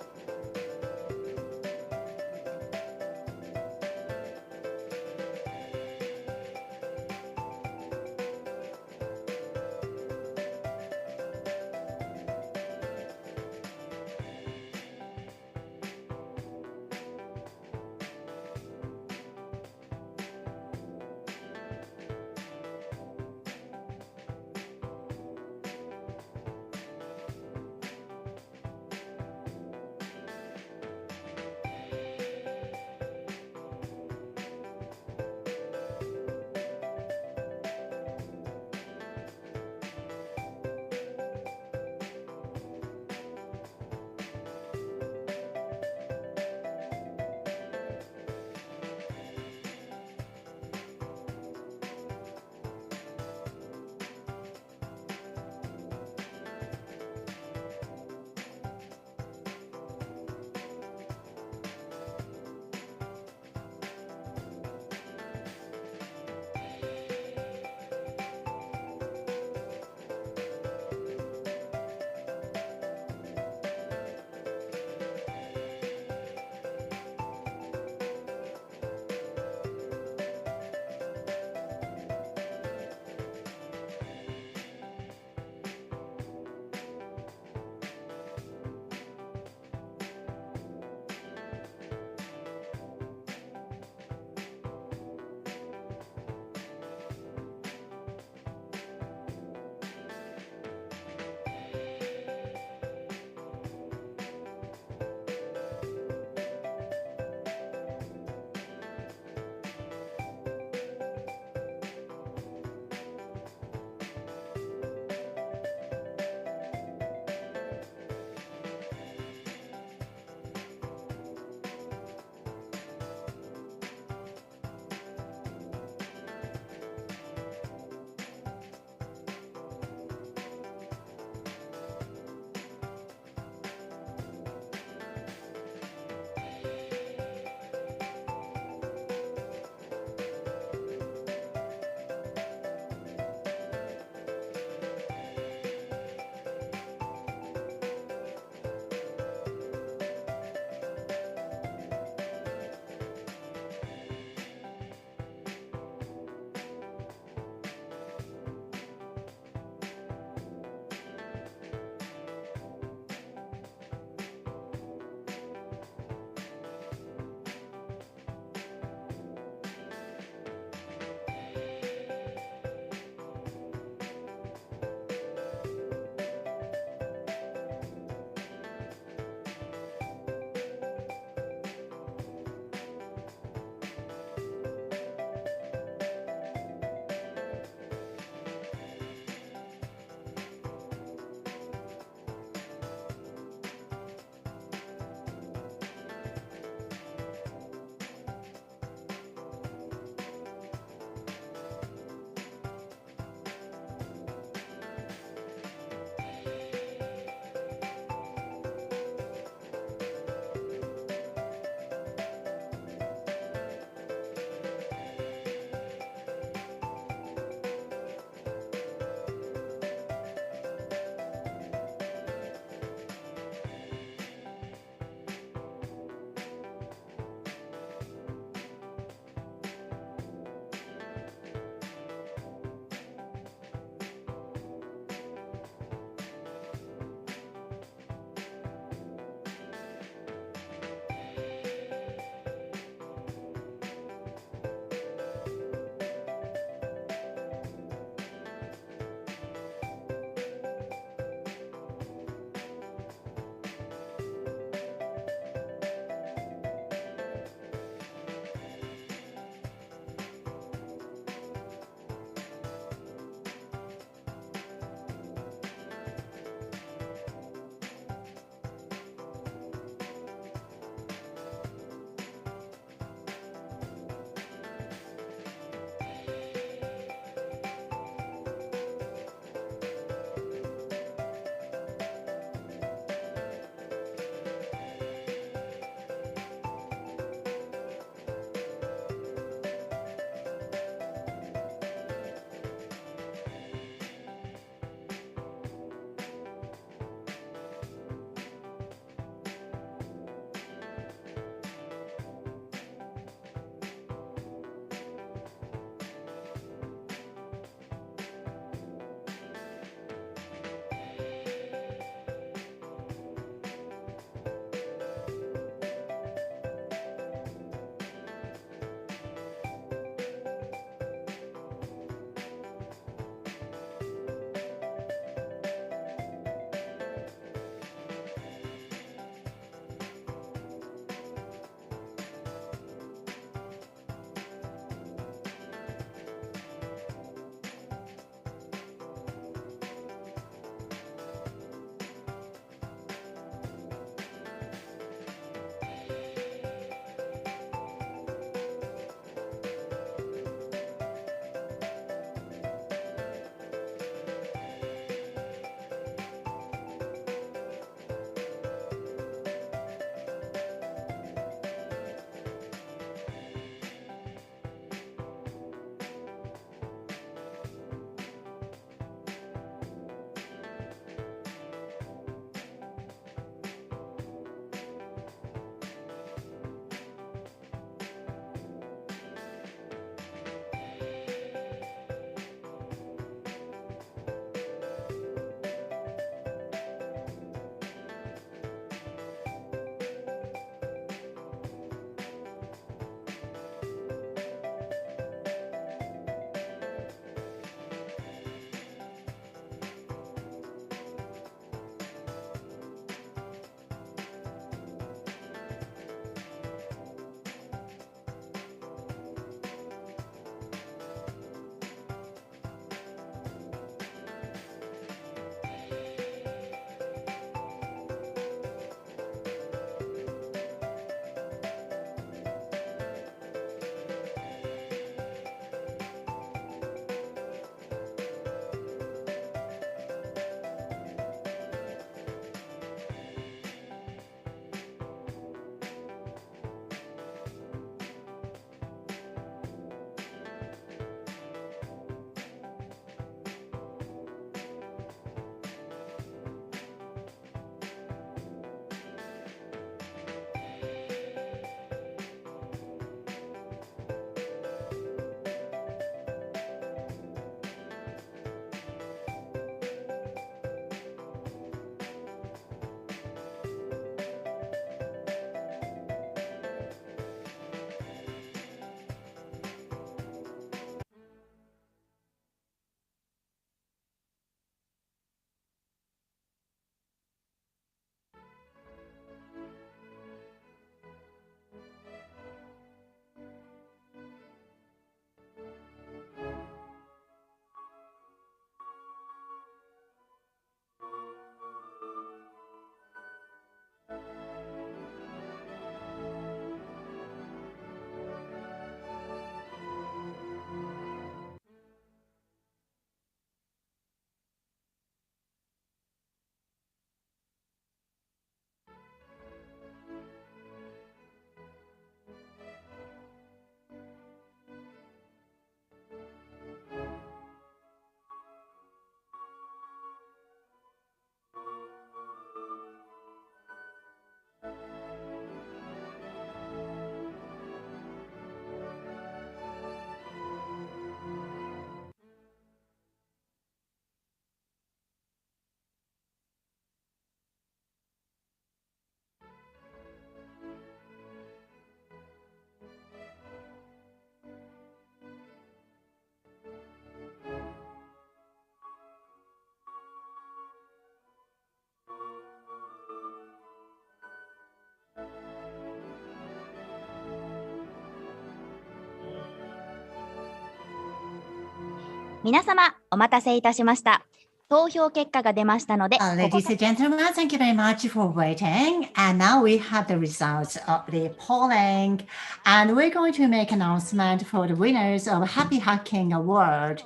皆様お待たせいたしました。投票結果が出ましたので、Ladies and gentlemen, thank you very much for waiting. And now we have the results of the polling. And we're going to make an announcement for the winners of Happy Hacking Award.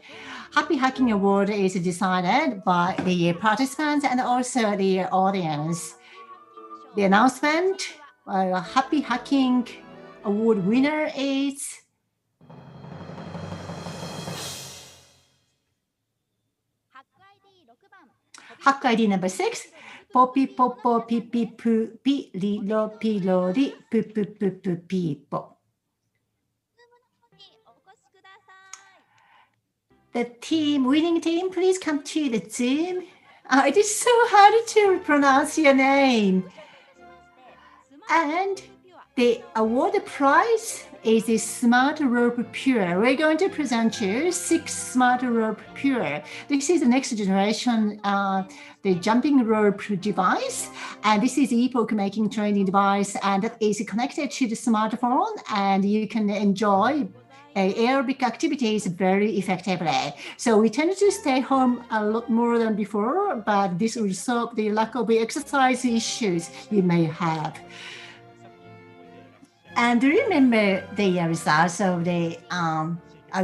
Happy Hacking Award is decided by the participants and also the audience. The announcement, Happy Hacking Award winner is Hack ID number 6, Poppy Popo Pipi Poo Pi Lilo Pilori Poo Poo Poo Poo Pipo. The winning team, please come to the Zoom. It is so hard to pronounce your name. And the award prize is the Smart Rope Pure. We're going to present you 6 Smart Rope Pure. This is the next generation, the jumping rope device. And this is epoch making training device, and that is connected to the smartphone, and you can enjoy aerobic activities very effectively. So we tend to stay home a lot more than before, but this will solve the lack of exercise issues you may have. And do you remember the results of the,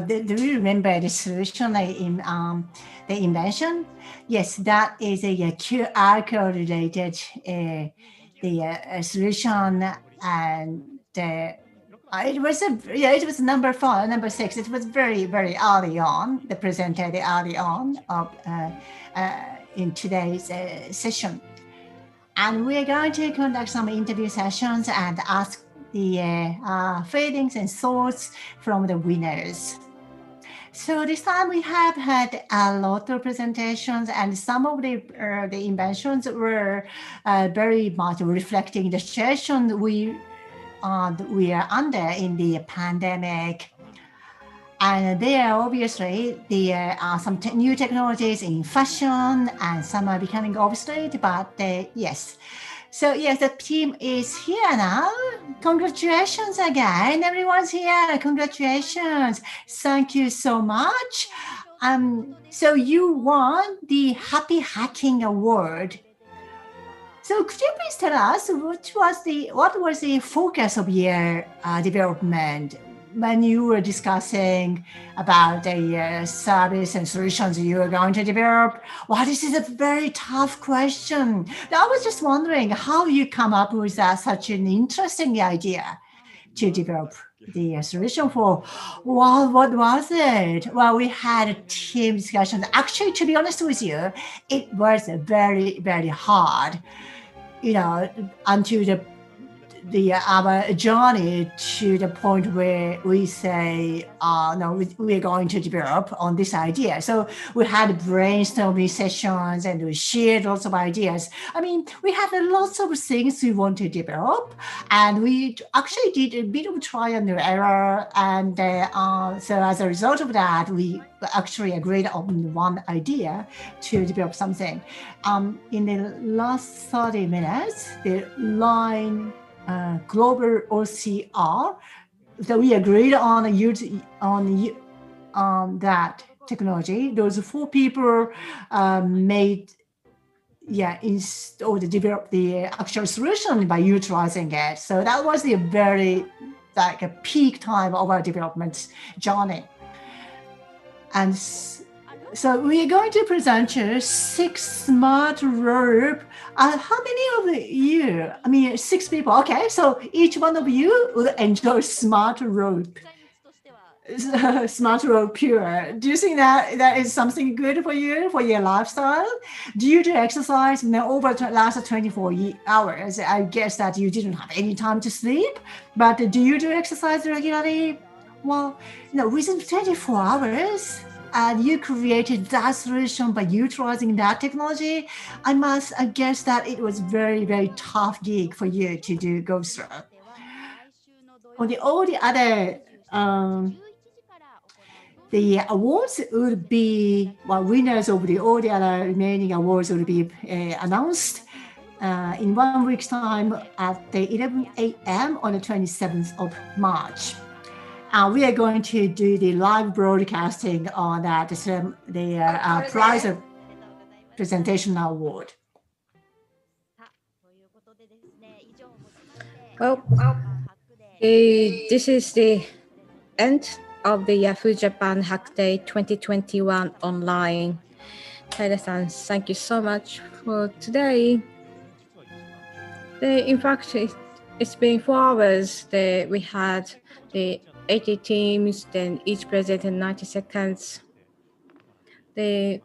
do you remember the solution in the invention? Yes, that is a QR code related the solution, and it was number 4, number 6. It was very, very early on, presented early on of, in today's session. And we are going to conduct some interview sessions and ask the feelings and thoughts from the winners. So this time we have had a lot of presentations, and some of the inventions were very much reflecting the situation we are under in the pandemic. And there are obviously some new technologies in fashion, and some are becoming obsolete, but yes. So yes, the team is here now. Congratulations again, everyone's here. Congratulations. Thank you so much. So you won the Happy Hacking Award. So could you please tell us what was the focus of your development when you were discussing about the service and solutions you were going to develop? Well, this is a very tough question. I was just wondering how you come up with such an interesting idea to develop the solution for. Well, what was it? Well, we had a team discussion. Actually, to be honest with you, it was very, very hard, until our journey to the point where we say, no, we're going to develop on this idea. So we had brainstorming sessions and we shared lots of ideas. I mean, we had lots of things we want to develop, and we actually did a bit of trial and error. And so as a result of that, we actually agreed on one idea to develop something. In the last 30 minutes, the line global OCR, so we agreed on that technology. Those 4 people developed the actual solution by utilizing it. So that was the very a peak time of our development journey. And so we are going to present you 6 smart rope. How many of you? I mean, 6 people. Okay, so each one of you will enjoy smart rope. Smart rope pure. Do you think that is something good for you, for your lifestyle? Do you do exercise over the last 24 hours? I guess that you didn't have any time to sleep, but do you do exercise regularly? Well, within 24 hours, and you created that solution by utilizing that technology. I guess that it was very, very tough gig for you to go through. On all the other, the awards would be, winners of all the other remaining awards would be announced in 1 week's time at 11 a.m. on the 27th of March. we are going to do the live broadcasting on the prize of presentation award. Well, this is the end of the Yahoo Japan Hack Day 2021 online. Taida-san, thank you so much for today. In fact, it's been 4 hours. We had the 80 teams, then each presented 90 seconds. We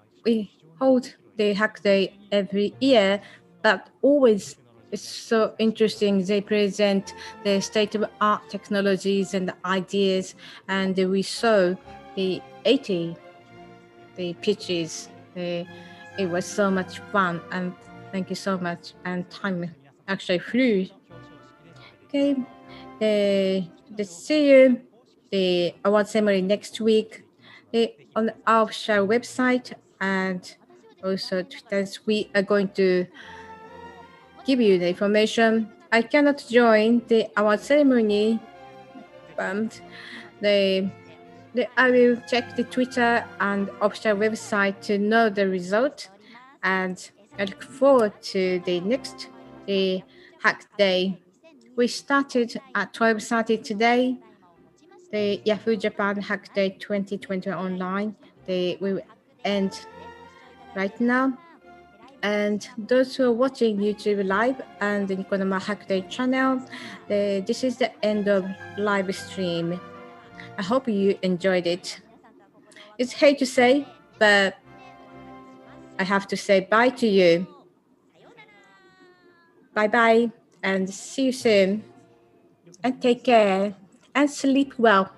hold the Hack Day every year, but always it's so interesting. They present the state-of-art technologies and ideas, and we saw the 80 pitches. It was so much fun, and thank you so much. And time actually flew. Okay, let's see you the award ceremony next week on our official website and also Twitter. We are going to give you the information. I cannot join the award ceremony, but I will check the Twitter and official website to know the result, and I look forward to the next Hack Day. We started at 12:30 today, the Yahoo Japan Hack Day 2020 online. We will end right now. And those who are watching YouTube Live and the Nikonoma Hack Day channel, this is the end of live stream. I hope you enjoyed it. It's hate to say, but I have to say bye to you. Bye-bye and see you soon. And take care and sleep well.